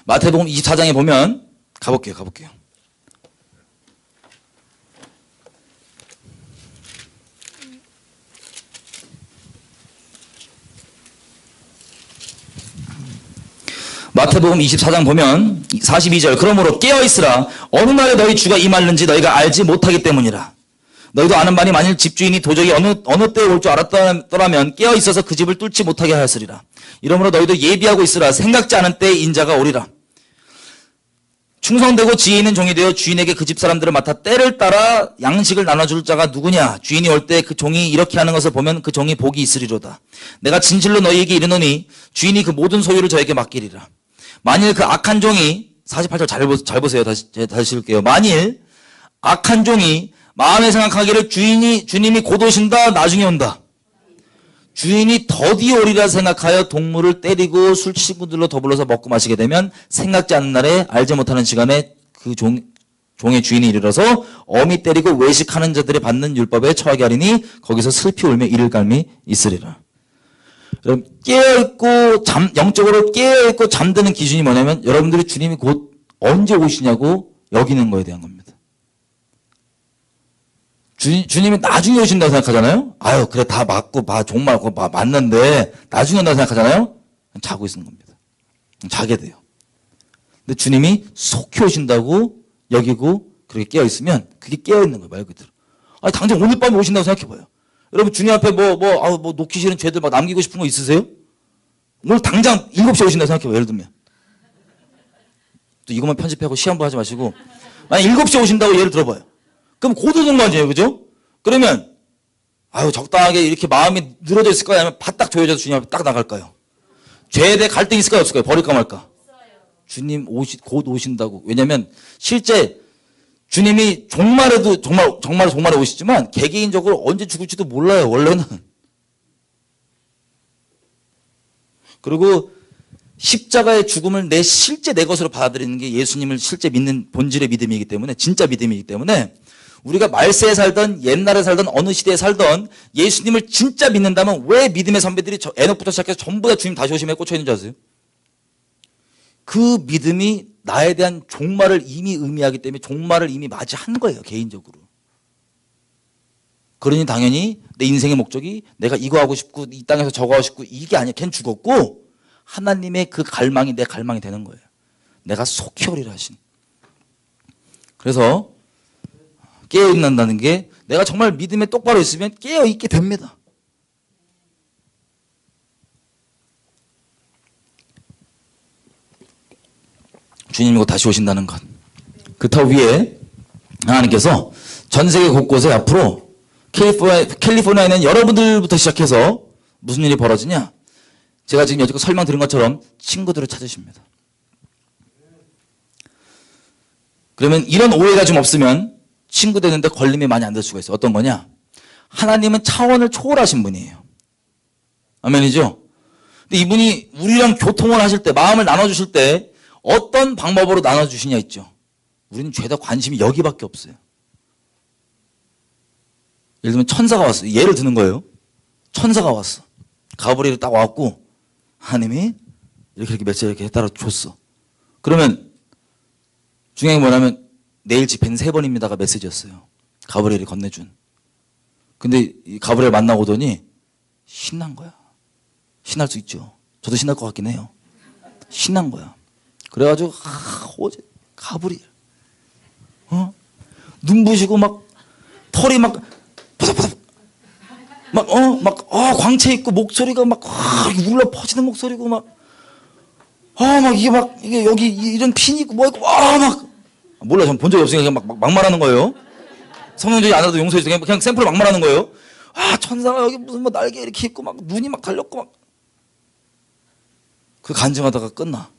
마태복음 24장에 보면 가볼게요. 마태복음 24장 보면 42절, 그러므로 깨어있으라. 어느 날에 너희 주가 임하는지 너희가 알지 못하기 때문이라. 너희도 아는 바니 만일 집주인이 도저히 어느 때에 올 줄 알았더라면 깨어있어서 그 집을 뚫지 못하게 하였으리라. 이러므로 너희도 예비하고 있으라. 생각지 않은 때에 인자가 오리라. 충성되고 지혜 있는 종이 되어 주인에게 그 집 사람들을 맡아 때를 따라 양식을 나눠줄 자가 누구냐. 주인이 올 때 그 종이 이렇게 하는 것을 보면 그 종이 복이 있으리로다. 내가 진실로 너희에게 이르노니 주인이 그 모든 소유를 저에게 맡기리라. 만일 그 악한 종이, 48절 잘 보세요. 다시 읽을게요. 만일 악한 종이 마음에 생각하기를 주님이 곧 오신다, 나중에 온다. 주인이 더디 오리라 생각하여 동물을 때리고 술 친구들로 더불어서 먹고 마시게 되면 생각지 않은 날에 알지 못하는 시간에 그 종의 주인이 이르러서 어미 때리고 외식하는 자들이 받는 율법에 처하게 하리니 거기서 슬피 울며 이를 갈미 있으리라. 여러분 깨어있고 영적으로 깨어있고 잠드는 기준이 뭐냐면 여러분들이 주님이 곧 언제 오시냐고 여기는 거에 대한 겁니다. 주님이 나중에 오신다고 생각하잖아요. 아유 그래 다 맞고 정말 맞는데 나중에 온다고 생각하잖아요. 자고 있는 겁니다. 자게 돼요. 근데 주님이 속히 오신다고 여기고 그렇게 깨어있으면 그게 깨어있는 거예요. 말 그대로. 아니 당장 오늘 밤에 오신다고 생각해봐요. 여러분 주님 앞에 놓기 싫은 죄들 막 남기고 싶은 거 있으세요? 오늘 당장 7시에 오신다고 생각해봐요. 예를 들면. 또 이것만 편집하고 시험부 하지 마시고 만약 7시에 오신다고 예를 들어봐요. 그럼 곧 오는 거 아니에요. 그죠? 그러면 아유 적당하게 이렇게 마음이 늘어져 있을까요? 아니면 바짝 조여져서 주님 앞에 딱 나갈까요? 죄에 대해 갈등이 있을까요? 없을까요? 버릴까 말까? 주님 곧 오신다고. 왜냐면 실제 주님이 종말에도 종말에 오시지만 개개인적으로 언제 죽을지도 몰라요. 원래는. 그리고 십자가의 죽음을 실제 내 것으로 받아들이는 게 예수님을 실제 믿는 본질의 믿음이기 때문에, 진짜 믿음이기 때문에 우리가 말세에 살던 옛날에 살던 어느 시대에 살던 예수님을 진짜 믿는다면 왜 믿음의 선배들이 에녹부터 시작해서 전부 다 주님 다시 오심에 꽂혀 있는 줄 아세요? 그 믿음이 나에 대한 종말을 이미 의미하기 때문에 종말을 이미 맞이한 거예요. 개인적으로. 그러니 당연히 내 인생의 목적이 내가 이거 하고 싶고 이 땅에서 저거 하고 싶고 이게 아니야. 걘 죽었고 하나님의 그 갈망이 내 갈망이 되는 거예요. 내가 속히 오리라 하신. 그래서 깨어있는다는 게 내가 정말 믿음에 똑바로 있으면 깨어있게 됩니다. 주님이 곧 다시 오신다는 것. 그렇다고 위에 하나님께서 전 세계 곳곳에 앞으로 캘리포니아에는 여러분들부터 시작해서 무슨 일이 벌어지냐? 제가 지금 여지껏 설명드린 것처럼 친구들을 찾으십니다. 그러면 이런 오해가 좀 없으면 친구 되는데 걸림이 많이 안 될 수가 있어요. 어떤 거냐? 하나님은 차원을 초월하신 분이에요. 아멘이죠? 근데 이분이 우리랑 교통을 하실 때, 마음을 나눠주실 때 어떤 방법으로 나눠주시냐 있죠. 우리는 죄다 관심이 여기밖에 없어요. 예를 들면 천사가 왔어요. 예를 드는 거예요. 천사가 왔어. 가브리엘이 딱 왔고 하나님이 이렇게 메시지 이렇게 따라 줬어. 그러면 중요한 게 뭐냐면 내일 집회는 3번입니다가 메시지였어요. 가브리엘이 건네준. 근데 이 가브리엘 만나고 오더니 신난 거야. 신날 수 있죠. 저도 신날 것 같긴 해요. 신난 거야. 그래가지고 어제 가브리엘 눈부시고 막 털이 막 바삭바삭 막 광채 있고 목소리가 막 울려 퍼지는 목소리고 막 이게 여기 이런 핀이 있고 뭐 있고 막 몰라. 전 본 적이 없으니까 그냥 막 말하는 거예요. 성령적이 안 해도 용서해 주세요. 그냥 샘플을 막 말하는 거예요. 천사가 여기 무슨 뭐 날개 이렇게 있고 막 눈이 막 달렸고 막 그 간증하다가 끝나.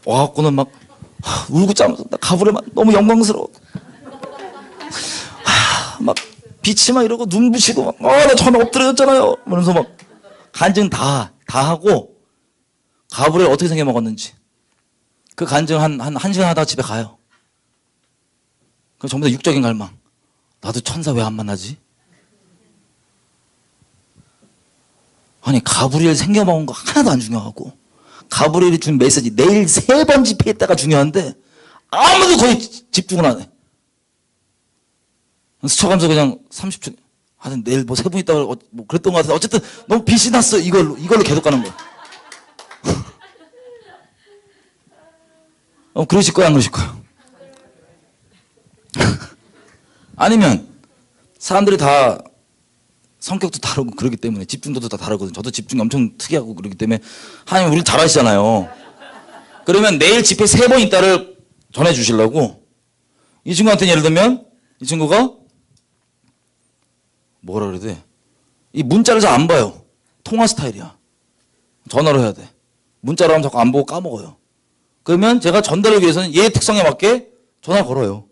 와갖고는 막 울고 짜면서 나 가브리엘 너무 영광스러워. 막 빛이 막 이러고 눈부시고 막 나 처음에 엎드려졌잖아요. 그러면서 막 간증 다 하고 가브리엘 어떻게 생겨 먹었는지 그 간증 한 시간 하다가 집에 가요. 그럼 전부 다 육적인 갈망. 나도 천사 왜 안 만나지? 아니 가브리엘 생겨 먹은 거 하나도 안 중요하고 가브리엘이 준 메시지 내일 3번 집회했다가 중요한데 아무도 거의 집중을 안 해. 스쳐가면서 그냥 30초 하여튼 내일 뭐 3분 있다고 뭐 그랬던 것 같은데 어쨌든 너무 빛이 났어. 이걸로 계속 가는 거야. 그러실 거야 안 그러실 거야? 아니면 사람들이 다 성격도 다르고 그러기 때문에 집중도도 다 다르거든요. 저도 집중이 엄청 특이하고 그러기 때문에 하나님 우리를 잘 아시잖아요. 그러면 내일 집회 3번 있다를 전해주시려고 이 친구한테는 예를 들면 이 친구가 뭐라 그래야 돼? 이 문자를 잘 안 봐요. 통화 스타일이야. 전화로 해야 돼. 문자로 하면 자꾸 안 보고 까먹어요. 그러면 제가 전달을 위해서는 얘 특성에 맞게 전화 걸어요.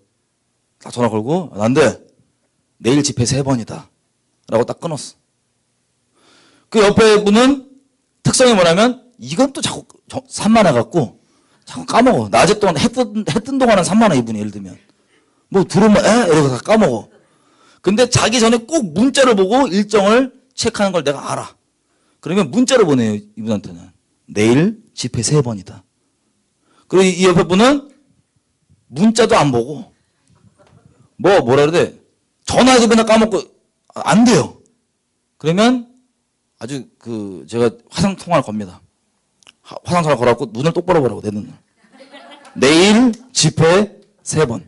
딱 전화 걸고 안 돼. 내일 집회 3번이다. 라고 딱 끊었어. 그 옆에 분은 특성이 뭐냐면 이건 또 자꾸 산만해갖고 자꾸 까먹어. 낮에 동안 해 뜬 동안은 산만해 이분이 예를 들면. 뭐 들어오면 이러고 다 까먹어. 근데 자기 전에 꼭 문자를 보고 일정을 체크하는 걸 내가 알아. 그러면 문자를 보내요 이분한테는. 내일 집회 3번이다. 그리고 이 옆에 분은 문자도 안 보고 뭐라 그래야 돼? 전화해도 맨날 까먹고 안 돼요. 그러면 아주 제가 화상 통화를 겁니다. 화상 통화를 걸어갖고 눈을 똑바로 보라고 내 눈을. 내일 집회 3번.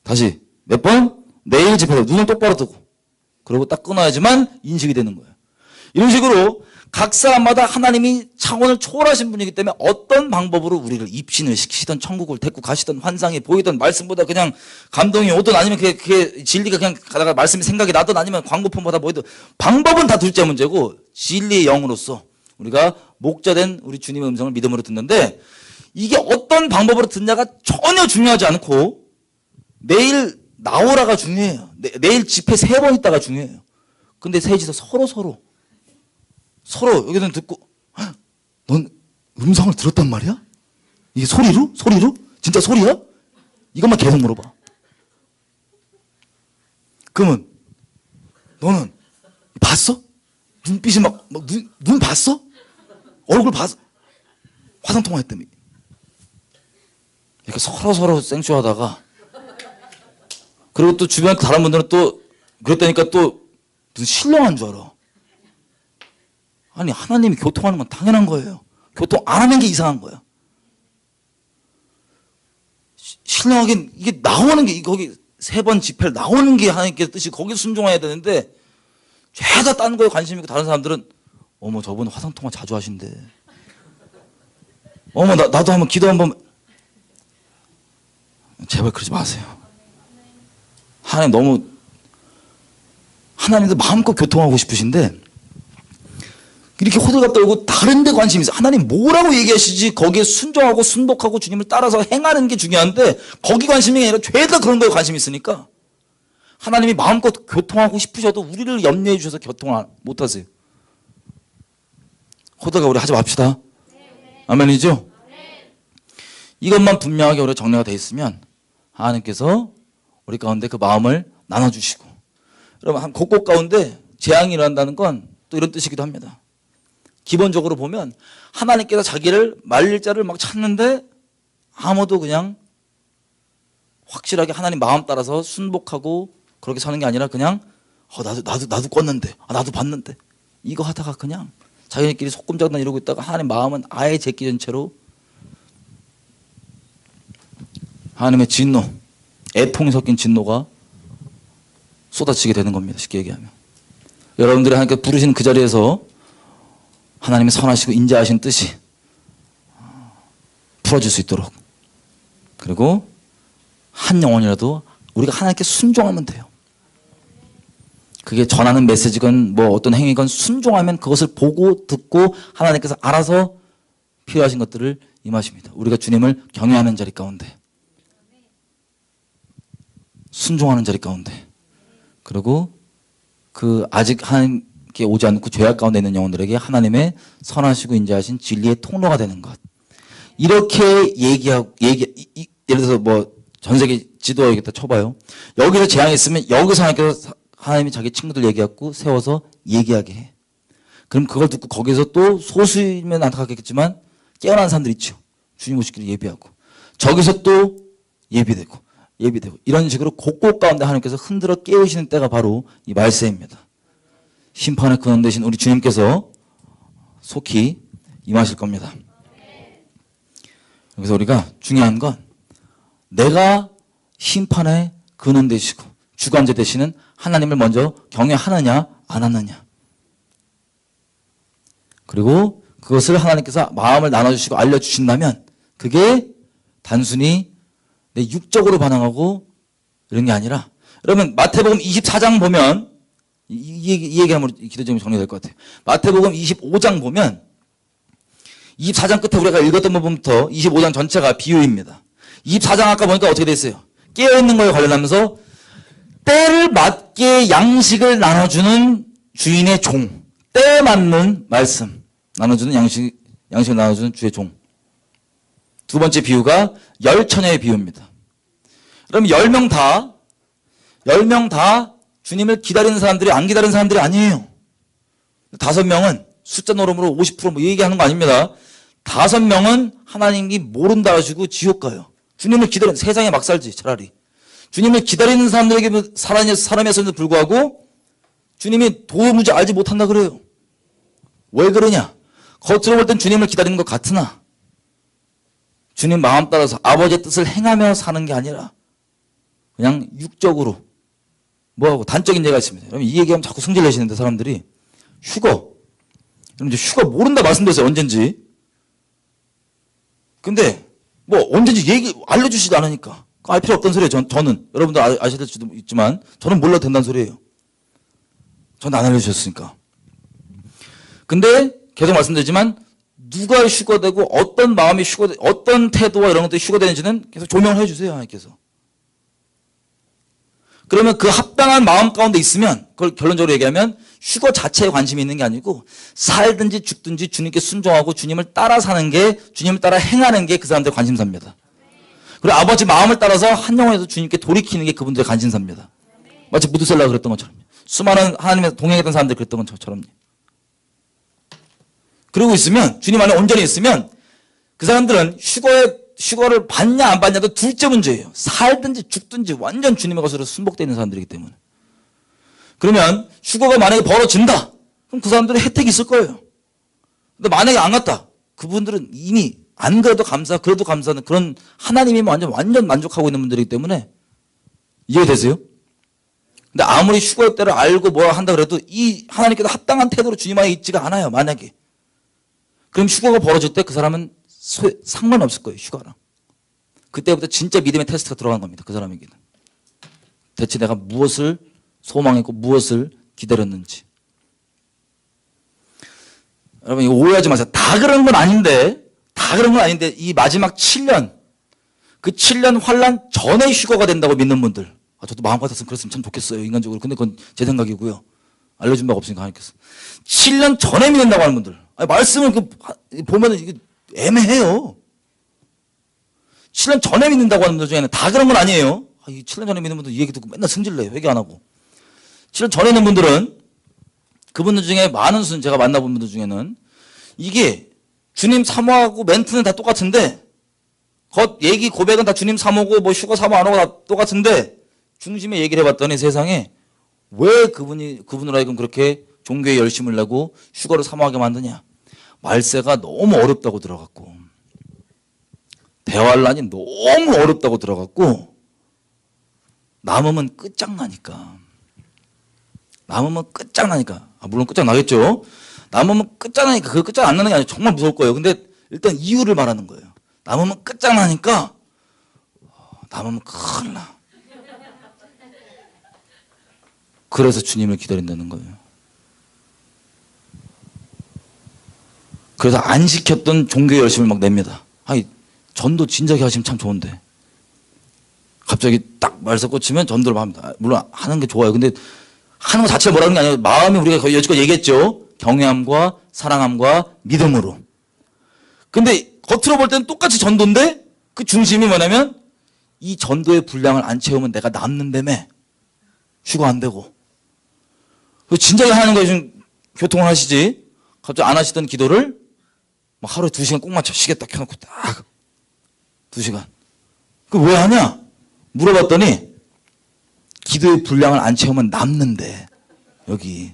다시 몇 번? 내일 집회 눈을 똑바로 뜨고. 그리고 딱 끊어야지만 인식이 되는 거예요. 이런 식으로 각 사람마다 하나님이 차원을 초월하신 분이기 때문에 어떤 방법으로 우리를 입신을 시키시던 천국을 데리고 가시던 환상이 보이던 말씀보다 그냥 감동이 오든 아니면 그게 진리가 그냥 가다가 말씀이 생각이 나든 아니면 광고폰보다 보이든 방법은 다 둘째 문제고 진리의 영으로서 우리가 목자된 우리 주님의 음성을 믿음으로 듣는데 이게 어떤 방법으로 듣냐가 전혀 중요하지 않고 내일 나오라가 중요해요. 내일 집회 3번 있다가 중요해요. 근데 셋이서 서로 여기는 듣고 넌 음성을 들었단 말이야? 이게 소리로? 진짜 소리야? 이것만 계속 물어봐. 그러면 너는 봤어? 눈빛이 눈 봤어? 얼굴 봤어? 화상통화 했다며. 이렇게 서로 생쇼하다가 그리고 또 주변 다른 분들은 또 그랬다니까 또 무슨 신령한 줄 알아. 아니 하나님이 교통하는 건 당연한 거예요. 교통 안 하는 게 이상한 거야. 신령하게 이게 나오는 게 거기 3번 집회를 나오는 게 하나님께서 뜻이 거기 순종해야 되는데 죄다 딴 거에 관심 있고 다른 사람들은 어머 저분 화상통화 자주 하신대. 어머 나도 한번 기도 한번. 제발 그러지 마세요. 하나님 너무 하나님도 마음껏 교통하고 싶으신데 이렇게 호들갑 떨고 다른 데 관심이 있어요. 하나님 뭐라고 얘기하시지 거기에 순종하고 순복하고 주님을 따라서 행하는 게 중요한데 거기 관심이 아니라 죄다 그런 거에 관심이 있으니까 하나님이 마음껏 교통하고 싶으셔도 우리를 염려해 주셔서 교통을 못하세요. 호들갑 우리 하지 맙시다. 아멘이죠? 이것만 분명하게 우리가 정리가 되어 있으면 하나님께서 우리 가운데 그 마음을 나눠주시고 여러분 곳곳 가운데 재앙이 일어난다는 건 또 이런 뜻이기도 합니다. 기본적으로 보면 하나님께서 자기를 말릴 자를 막 찾는데 아무도 그냥 확실하게 하나님 마음 따라서 순복하고 그렇게 사는 게 아니라 그냥 나도 껐는데 나도 봤는데 이거 하다가 그냥 자기네끼리 소꿉장난 이러고 있다가 하나님 마음은 아예 제끼는 채로 하나님의 진노, 애통이 섞인 진노가 쏟아지게 되는 겁니다. 쉽게 얘기하면 여러분들이 하나님께 부르시는 그 자리에서 하나님의 선하시고 인자하신 뜻이 풀어질 수 있도록 그리고 한 영혼이라도 우리가 하나님께 순종하면 돼요. 그게 전하는 메시지건 뭐 어떤 행위건 순종하면 그것을 보고 듣고 하나님께서 알아서 필요하신 것들을 임하십니다. 우리가 주님을 경외하는 자리 가운데 순종하는 자리 가운데 그리고 그 아직 하나님께 오지 않고 죄악 가운데 있는 영혼들에게 하나님의 선하시고 인자하신 진리의 통로가 되는 것 이렇게 예를 들어서 뭐 전 세계 지도 여기다 쳐봐요. 여기서 재앙이 있으면 여기서 하나님이 자기 친구들 얘기하고 세워서 얘기하게 해. 그럼 그걸 듣고 거기서 또 소수이면 안타깝겠지만 깨어난 사람들 있죠. 주님 오시기를 예비하고 저기서 또 예비되고 이런 식으로 곳곳 가운데 하나님께서 흔들어 깨우시는 때가 바로 이 말세입니다. 심판의 근원 되신 우리 주님께서 속히 임하실 겁니다. 그래서 우리가 중요한 건 내가 심판의 근원 되시고 주관자 되시는 하나님을 먼저 경외하느냐 안 하느냐 그리고 그것을 하나님께서 마음을 나눠주시고 알려주신다면 그게 단순히 내 육적으로 반응하고 이런 게 아니라 여러분 마태복음 24장 보면 이 얘기하면 기도 제목이 정리될 것 같아요. 마태복음 25장 보면 24장 끝에 우리가 읽었던 부분부터 25장 전체가 비유입니다. 24장 아까 보니까 어떻게 됐어요? 깨어있는 거에 관련하면서 때를 맞게 양식을 나눠주는 주인의 종, 때에 맞는 말씀 나눠주는 양식을 나눠주는 주의 종. 두 번째 비유가 10처녀의 비유입니다. 그럼 10명 다 주님을 기다리는 사람들이 안 기다리는 사람들이 아니에요. 5명은 숫자 노름으로 50% 뭐 얘기하는 거 아닙니다. 5명은 하나님이 모른다 하시고 지옥 가요. 주님을 기다리는 세상에 막 살지 차라리. 주님을 기다리는 사람들에게 사람이었음에도 불구하고 주님이 도무지 알지 못한다 그래요. 왜 그러냐? 겉으로 볼 땐 주님을 기다리는 것 같으나 주님 마음 따라서 아버지의 뜻을 행하며 사는 게 아니라 그냥 육적으로 뭐하고 단적인 예가 있습니다. 여러분 이 얘기하면 자꾸 승질 내시는데 사람들이 휴거. 여러분 이제 휴거 모른다 말씀드렸어요. 언젠지. 근데 뭐 언젠지 알려주시지 않으니까 알 필요 없다는 소리예요. 저는 여러분들 아실 수도 있지만 저는 몰라도 된다는 소리예요. 저는 안 알려주셨으니까. 근데 계속 말씀드리지만 누가 휴거되고 어떤 마음이 어떤 태도와 이런 것들이 휴거되는지는 계속 조명을 해주세요. 하나님께서. 그러면 그 합당한 마음 가운데 있으면 그걸 결론적으로 얘기하면 휴거 자체에 관심이 있는 게 아니고 살든지 죽든지 주님께 순종하고 주님을 따라 사는 게 주님을 따라 행하는 게 그 사람들의 관심사입니다. 그리고 아버지 마음을 따라서 한 영혼에서 주님께 돌이키는 게 그분들의 관심사입니다. 마치 무드셀라가 그랬던 것처럼 수많은 하나님의 동행했던 사람들이 그랬던 것처럼 그러고 있으면 주님 안에 온전히 있으면 그 사람들은 휴거를 받냐 안 받냐도 둘째 문제예요. 살든지 죽든지 완전 주님의 것으로 순복되어 있는 사람들이기 때문에. 그러면 휴거가 만약에 벌어진다. 그럼 그 사람들은 혜택이 있을 거예요. 근데 만약에 안 갔다. 그분들은 이미 안 그래도 감사, 그래도 감사는 그런 하나님이 완전 만족하고 있는 분들이기 때문에 이해되세요? 근데 아무리 휴거의 때를 알고 뭐라 한다 그래도 이 하나님께서 합당한 태도로 주님 안에 있지가 않아요, 만약에. 그럼 휴거가 벌어질 때 그 사람은 상관없을 거예요, 휴가랑. 그때부터 진짜 믿음의 테스트가 들어간 겁니다, 그 사람에게는. 대체 내가 무엇을 소망했고 무엇을 기다렸는지. 여러분, 이거 오해하지 마세요. 다 그런 건 아닌데, 이 마지막 7년, 그 7년 환란 전에 휴거가 된다고 믿는 분들. 저도 마음 같았으면 그랬으면 참 좋겠어요, 인간적으로. 근데 그건 제 생각이고요. 알려준 바가 없으니까 하나님께서. 7년 전에 믿는다고 하는 분들. 말씀을 보면은 이게 애매해요. 7년 전에 믿는다고 하는 분들 중에는 다 그런 건 아니에요. 이 7년 전에 믿는 분들 이 얘기 듣고 맨날 승질내요. 회개 안 하고. 7년 전에 있는 분들은, 그분들 중에 많은 수는 제가 만나본 분들 중에는 이게 주님 사모하고 멘트는 다 똑같은데, 겉 얘기 고백은 다 주님 사모고 뭐 휴거 사모 안 하고 다 똑같은데, 중심에 얘기를 해봤더니 세상에 왜 그분으로 하여금 그렇게 종교에 열심을 내고 휴거를 사모하게 만드냐. 말세가 너무 어렵다고 들어갔고, 대환란이 너무 어렵다고 들어갔고, 남으면 끝장나니까. 물론 끝장나겠죠. 남으면 끝장나니까. 그 끝장 안 나는 게 아니라 정말 무서울 거예요. 근데 일단 이유를 말하는 거예요. 남으면 끝장나니까, 남으면 큰일 나. 그래서 주님을 기다린다는 거예요. 그래서 안 지켰던 종교의 열심을 막 냅니다. 전도 진작에 하시면 참 좋은데. 갑자기 딱 말씀 꽂히면 전도를 합니다. 물론 하는 게 좋아요. 근데 하는 것 자체가 뭐라는 게 아니라 마음이 우리가 여지껏 얘기했죠. 경외함과 사랑함과 믿음으로. 근데 겉으로 볼 때는 똑같이 전도인데 그 중심이 뭐냐면 이 전도의 분량을 안 채우면 내가 남는다며. 휴가 안 되고. 진작에 하는 거에 좀 교통을 하시지. 갑자기 안 하시던 기도를 막 하루에 2시간 꼭 맞춰 시계 딱 켜놓고 딱 2시간. 그 왜 하냐? 물어봤더니 기도의 분량을 안 채우면 남는데. 여기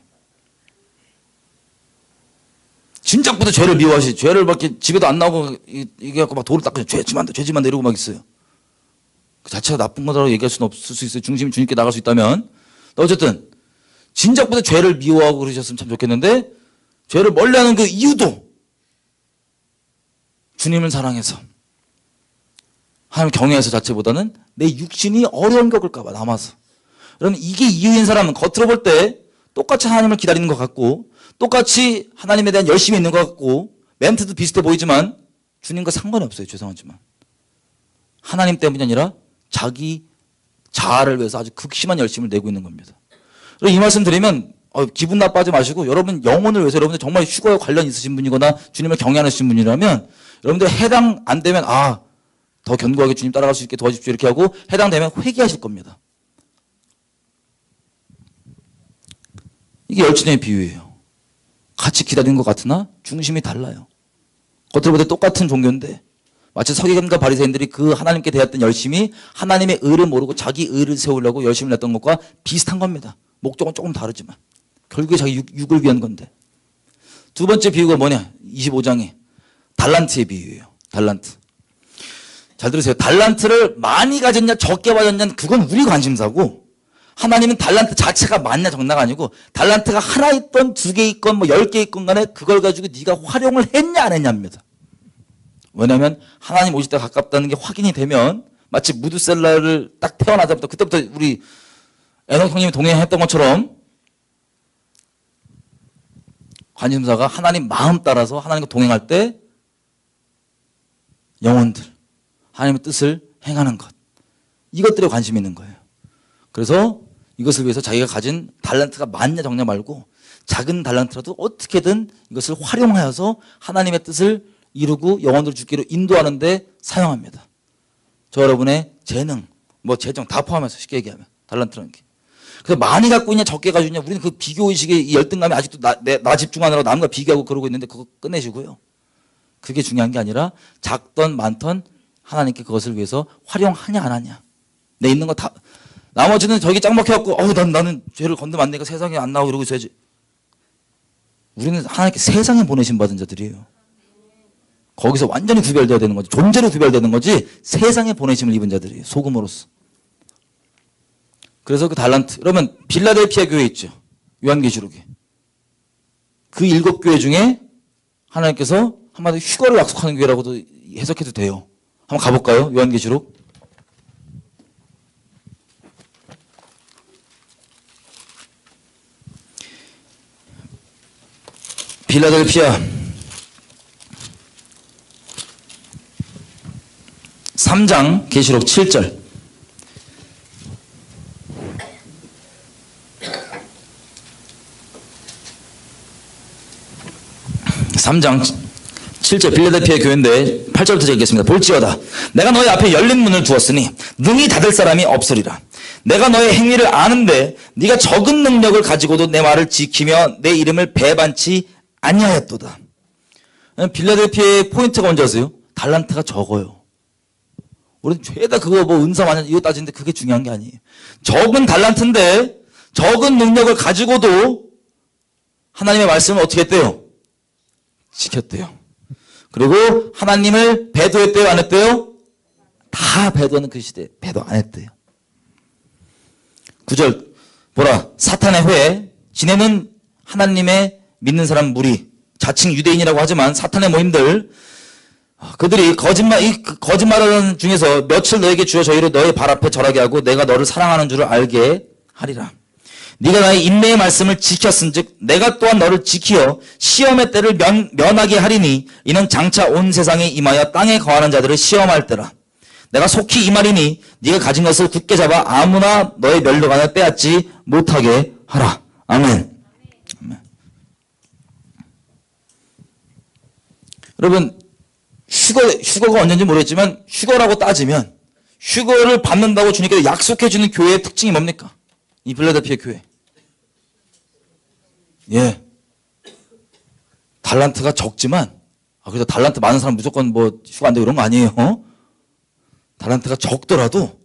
진작부터 죄를 미워하시. 죄를 막 이렇게 집에도 안 나오고 이게 갖고 막 돌을 닦고 죄지만 이러고 막 있어요. 그 자체가 나쁜 거라고 얘기할 수는 없을 수 있어요. 중심이 주님께 나갈 수 있다면. 어쨌든 진작부터 죄를 미워하고 그러셨으면 참 좋겠는데, 죄를 멀리하는 그 이유도 주님을 사랑해서, 하나님 경외해서 자체보다는 내 육신이 어려움 겪을까 봐 남아서. 그러면 이게 이유인 사람은 겉으로 볼 때 똑같이 하나님을 기다리는 것 같고, 똑같이 하나님에 대한 열심이 있는 것 같고, 멘트도 비슷해 보이지만 주님과 상관이 없어요. 죄송하지만 하나님 때문이 아니라 자기 자아를 위해서 아주 극심한 열심을 내고 있는 겁니다. 이 말씀 드리면 기분 나빠하지 마시고, 여러분 영혼을 위해서, 여러분들 정말 휴거에 관련 있으신 분이거나 주님을 경외하시는 분이라면 여러분들 해당 안 되면 더 견고하게 주님 따라갈 수 있게 도와주십시오 이렇게 하고, 해당되면 회개하실 겁니다. 이게 열진의 비유예요. 같이 기다리는 것 같으나 중심이 달라요. 겉으로 볼 때 똑같은 종교인데 마치 서기관과 바리새인들이 그 하나님께 대했던 열심이 하나님의 의를 모르고 자기 의를 세우려고 열심을 냈던 것과 비슷한 겁니다. 목적은 조금 다르지만 결국에 자기 육을 위한 건데. 두 번째 비유가 뭐냐? 25장에 달란트의 비유예요. 달란트. 잘 들으세요. 달란트를 많이 가졌냐 적게 가졌냐는 그건 우리 관심사고, 하나님은 달란트 자체가 많냐 적나가 아니고 달란트가 하나 있건 2개 있건 뭐 10개 있건 간에 그걸 가지고 네가 활용을 했냐 안 했냐입니다. 왜냐하면 하나님 오실 때 가깝다는 게 확인이 되면, 마치 무드셀라를 딱 태어나자부터 그때부터 우리 에녹 형님이 동행했던 것처럼 관심사가 하나님 마음 따라서 하나님과 동행할 때 영혼들, 하나님의 뜻을 행하는 것, 이것들에 관심이 있는 거예요. 그래서 이것을 위해서 자기가 가진 달란트가 많냐 적냐 말고 작은 달란트라도 어떻게든 이것을 활용하여서 하나님의 뜻을 이루고 영혼들을 죽기로 인도하는데 사용합니다. 저 여러분의 재능, 재정 다 포함해서 쉽게 얘기하면 달란트라는 게. 그래서 많이 갖고 있냐 적게 가지고 있냐, 우리는 그 비교의식의 이 열등감이 아직도 나 집중하느라고 남과 비교하고 그러고 있는데 그거 끝내시고요. 그게 중요한 게 아니라 작던 많던 하나님께 그것을 위해서 활용하냐 안 하냐. 내 있는 거 다, 나머지는 저기 짱 박혀갖고 나는 죄를 건드면 안 되니까 세상에 안 나오고 이러고 있어야지. 우리는 하나님께 세상에 보내신 받은 자들이에요. 거기서 완전히 구별되어야 되는 거지. 존재로 구별되는 거지. 세상에 보내심을 입은 자들이에요. 소금으로서. 그래서 그 달란트. 그러면 빌라델피아 교회 있죠. 요한계시록에. 그 7교회 중에 하나님께서 한마디로 휴거를 약속하는 교회라고도 해석해도 돼요. 한번 가볼까요? 요한계시록. 빌라델피아 3장 계시록 7절. (3장 7절) 빌라델피아 교회인데 8절부터 읽겠습니다. 볼지어다 내가 너희 앞에 열린 문을 두었으니 능히 닫을 사람이 없으리라. 내가 너의 행위를 아는데 네가 적은 능력을 가지고도 내 말을 지키며 내 이름을 배반치 아니하였도다. 빌라델피아의 포인트가 뭔지 아세요? 달란트가 적어요. 우리는 죄다 그거 뭐 은사 마냥 이거 따지는데 그게 중요한 게 아니에요. 적은 달란트인데 적은 능력을 가지고도 하나님의 말씀을 어떻게 했대요? 지켰대요. 그리고 하나님을 배도했대요? 안 했대요? 다 배도하는 그 시대에 배도 안 했대요. 9절 보라 사탄의 회 지네는 하나님의 믿는 사람 무리 자칭 유대인이라고 하지만 사탄의 모임들 그들이 거짓말하는 중에서 며칠 너에게 주어 저희로 너의 발 앞에 절하게 하고 내가 너를 사랑하는 줄을 알게 하리라. 네가 나의 인내의 말씀을 지켰은즉 내가 또한 너를 지키어 시험의 때를 면하게 하리니 이는 장차 온 세상에 임하여 땅에 거하는 자들을 시험할 때라. 내가 속히 이 말이니 네가 가진 것을 굳게 잡아 아무나 너의 면류관을 빼앗지 못하게 하라. 아멘. 아멘. 여러분 휴거가 언제인지 모르겠지만 휴거라고 따지면 휴거를 받는다고 주님께서 약속해 주는 교회의 특징이 뭡니까? 이 빌라델피아 교회. 예. 달란트가 적지만 그래서 달란트 많은 사람 무조건 뭐 휴가 안 되고 이런 거 아니에요. 달란트가 적더라도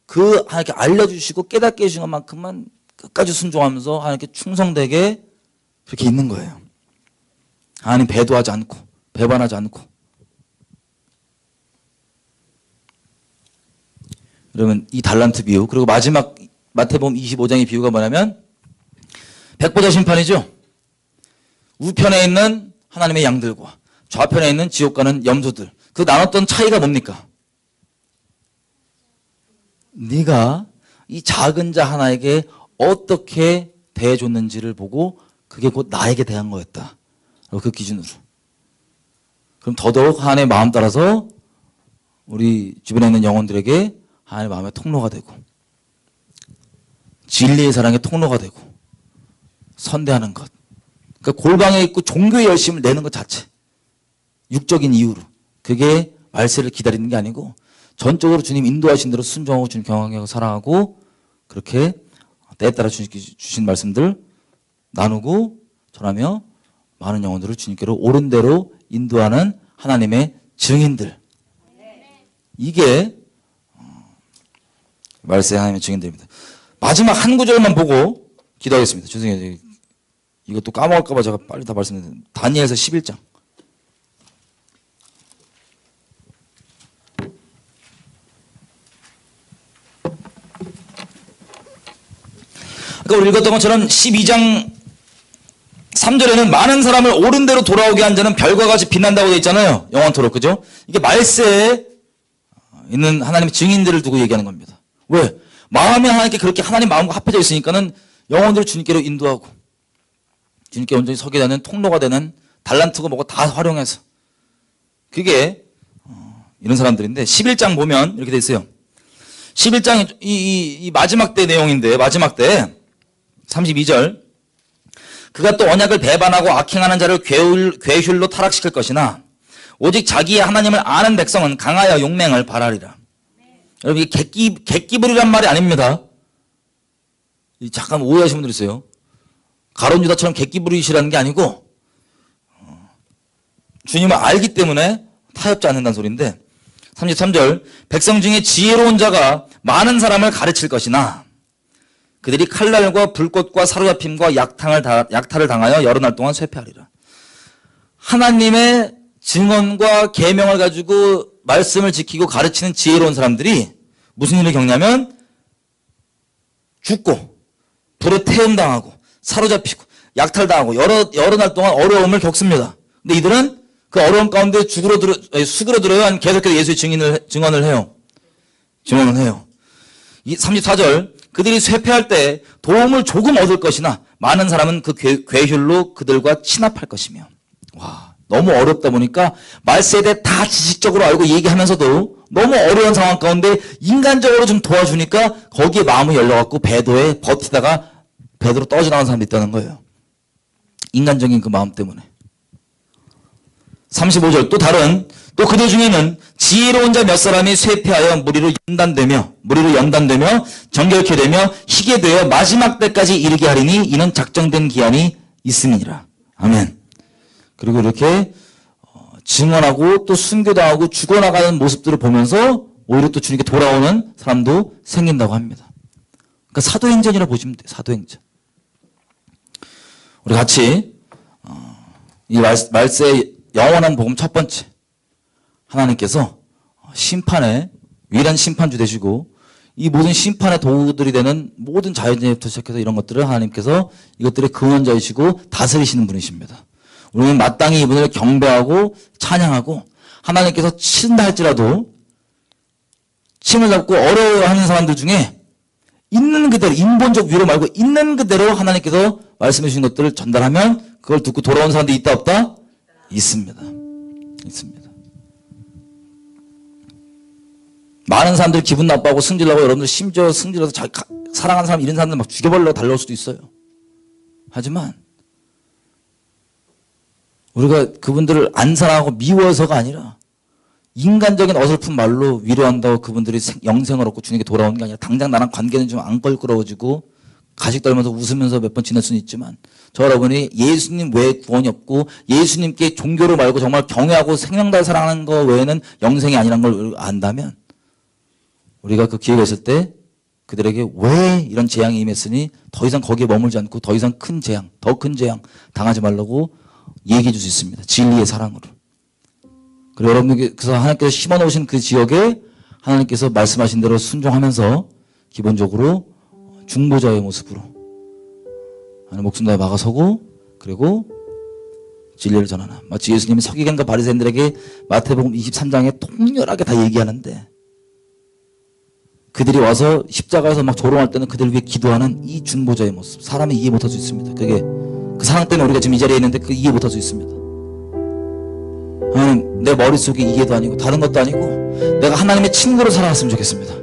그 하나님께 알려주시고 깨닫게 해주신 것만큼만 끝까지 순종하면서 하나님께 충성되게 그렇게 있는 거예요. 하나님 배도하지 않고 배반하지 않고. 그러면 이 달란트 비유 그리고 마지막 마태복음 25장의 비유가 뭐냐면 백보자 심판이죠. 우편에 있는 하나님의 양들과 좌편에 있는 지옥 가는 염소들. 그 나눴던 차이가 뭡니까? 네가 이 작은 자 하나에게 어떻게 대해줬는지를 보고 그게 곧 나에게 대한 거였다. 그 기준으로. 그럼 더더욱 하나님의 마음 따라서 우리 주변에 있는 영혼들에게 하나님의 마음의 통로가 되고 진리의 사랑의 통로가 되고 선대하는 것. 그러니까 골방에 있고 종교의 열심을 내는 것 자체. 육적인 이유로. 그게 말세를 기다리는 게 아니고 전적으로 주님 인도하신 대로 순종하고 주님 경외하고 사랑하고 그렇게 때에 따라 주님께 주신 말씀들 나누고 전하며 많은 영혼들을 주님께로 옳은 대로 인도하는 하나님의 증인들. 이게 말세 하나님의 증인들입니다. 마지막 한 구절만 보고 기도하겠습니다. 죄송해요. 이것도 까먹을까 봐 제가 빨리 다 말씀드렸는데 다니엘서 11장. 아까 우리 읽었던 것처럼 12장 3절에는 많은 사람을 옳은 대로 돌아오게 한 자는 별과 같이 빛난다고 되어 있잖아요. 영원토록. 그죠? 이게 말세에 있는 하나님의 증인들을 두고 얘기하는 겁니다. 왜? 마음이 하나님께 그렇게 하나님 마음과 합해져 있으니까는 영혼들을 주님께로 인도하고 주님께 온전히 서게 되는 통로가 되는 달란트고 뭐고 다 활용해서 그게 이런 사람들인데 11장 보면 이렇게 돼 있어요. 11장 이 마지막 때 내용인데 마지막 때 32절 그가 또 언약을 배반하고 악행하는 자를 괴휼로 타락시킬 것이나 오직 자기의 하나님을 아는 백성은 강하여 용맹을 발하리라. 여러분 이게 객기부리란 말이 아닙니다. 잠깐 오해하시는 분들 있어요. 가룟 유다처럼 객기부리시라는 게 아니고 주님을 알기 때문에 타협지 않는다는 소리인데 33절 백성 중에 지혜로운 자가 많은 사람을 가르칠 것이나 그들이 칼날과 불꽃과 사로잡힘과 약탈을 당하여 여러 날 동안 쇠퇴하리라. 하나님의 증언과 계명을 가지고 말씀을 지키고 가르치는 지혜로운 사람들이 무슨 일을 겪냐면 죽고 불에 태움당하고 사로잡히고 약탈당하고 여러 날 동안 어려움을 겪습니다. 근데 이들은 그 어려움 가운데 수그러들어요? 아니면 계속해서 예수의 증언을 해요? 증언을 해요. 34절, 그들이 쇠퇴할 때 도움을 조금 얻을 것이나 많은 사람은 그 괴휼로 그들과 친합할 것이며. 와, 너무 어렵다 보니까 말세에 대해 다 지식적으로 알고 얘기하면서도 너무 어려운 상황 가운데 인간적으로 좀 도와주니까 거기에 마음이 열려갖고 배도에 버티다가 배도로 떠져나간 사람도 있다는 거예요. 인간적인 그 마음 때문에. 35절, 또 그들 중에는 지혜로운 자 몇 사람이 쇠퇴하여 무리로 연단되며 정결케 되며 희게 되어 마지막 때까지 이르게 하리니 이는 작정된 기한이 있음이니라. 아멘. 그리고 이렇게 증언하고 또 순교당하고 죽어나가는 모습들을 보면서 오히려 또 주님께 돌아오는 사람도 생긴다고 합니다. 그러니까 사도행전이라 보시면 돼요. 사도행전. 우리 같이 이 말세의 영원한 복음 첫 번째, 하나님께서 심판의 유일한 심판주 되시고 이 모든 심판의 도구들이 되는 모든 자연재해부터 시작해서 이런 것들을 하나님께서 이것들의 근원자이시고 다스리시는 분이십니다. 우리는 마땅히 이분을 경배하고 찬양하고 하나님께서 친다 할지라도 침을 잡고 어려워하는 사람들 중에 있는 그대로, 인본적 위로 말고 있는 그대로 하나님께서 말씀해 주신 것들을 전달하면 그걸 듣고 돌아온 사람들이 있다 없다? 있습니다. 있습니다. 많은 사람들이 기분 나빠하고 승질나고 여러분들 심지어 승질나서 자기 사랑하는 사람 이런 사람들 막 죽여버리려고 달려올 수도 있어요. 하지만 우리가 그분들을 안 사랑하고 미워서가 아니라 인간적인 어설픈 말로 위로한다고 그분들이 영생을 얻고 주님께 돌아오는 게 아니라 당장 나랑 관계는 좀 안 껄끄러워지고 가식 떨면서 웃으면서 몇 번 지낼 수는 있지만 저 여러분이 예수님 외에 구원이 없고 예수님께 종교로 말고 정말 경외하고 생명다해 사랑하는 거 외에는 영생이 아니란 걸 안다면 우리가 그 기회가 있을 때 그들에게 왜 이런 재앙이 임했으니 더 이상 거기에 머물지 않고 더 이상 큰 재앙, 더 큰 재앙 당하지 말라고 얘기해 줄 수 있습니다. 진리의 사랑으로. 그리고 여러분께서 하나님께서 심어놓으신 그 지역에 하나님께서 말씀하신 대로 순종하면서 기본적으로 중보자의 모습으로 하나님 목숨 다해 막아서고 그리고 진리를 전하는 마치 예수님이 서기관과 바리새인들에게 마태복음 23장에 통렬하게 다 얘기하는데 그들이 와서 십자가에서 막 조롱할 때는 그들 위해 기도하는 이 중보자의 모습 사람이 이해 못할 수 있습니다. 그게 그 사랑 때문에 우리가 지금 이 자리에 있는데 그 이해 못할 수 있습니다. 하나님 내 머릿속에 이해도 아니고 다른 것도 아니고 내가 하나님의 친구로 살아갔으면 좋겠습니다.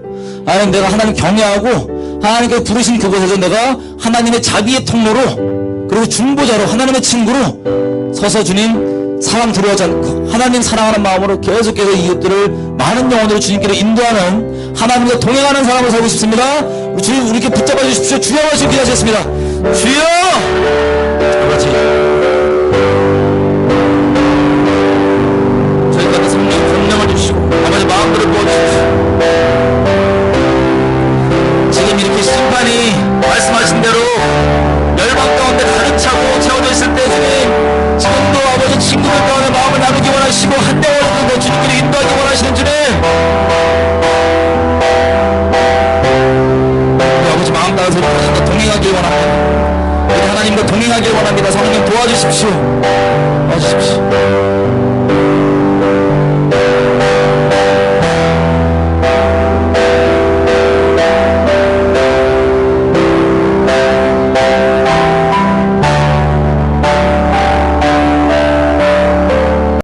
하나님 내가 하나님 경외하고 하나님께서 부르신 그곳에서 내가 하나님의 자비의 통로로 그리고 중보자로 하나님의 친구로 서서 주님 사랑 두려워하지 않고 하나님 사랑하는 마음으로 계속해서 이웃들을 많은 영혼으로 주님께로 인도하는 하나님과 동행하는 사람으로 살고 싶습니다. 주님 우리 이렇게 붙잡아 주십시오. 주여 하시고 기도하셨습니다. 주여! 같이 저희 가운데 성령을 주시고 아버지 마음들을 부어주십시오. 지금 이렇게 심판이 말씀하신 대로 멸망 가운데 가득 차고 채워져 있을 때 주님 지금도 아버지 친구들 가운데 마음을 나누기 원하시고 한데 어디든 주님께로 인도하기 원하시는 주님 우리 아버지 마음 따라서 하나님과 동행하길 원합니다. 우리 하나님과 동행하길 원합니다. 성령 도와주십시오. 도와주십시오.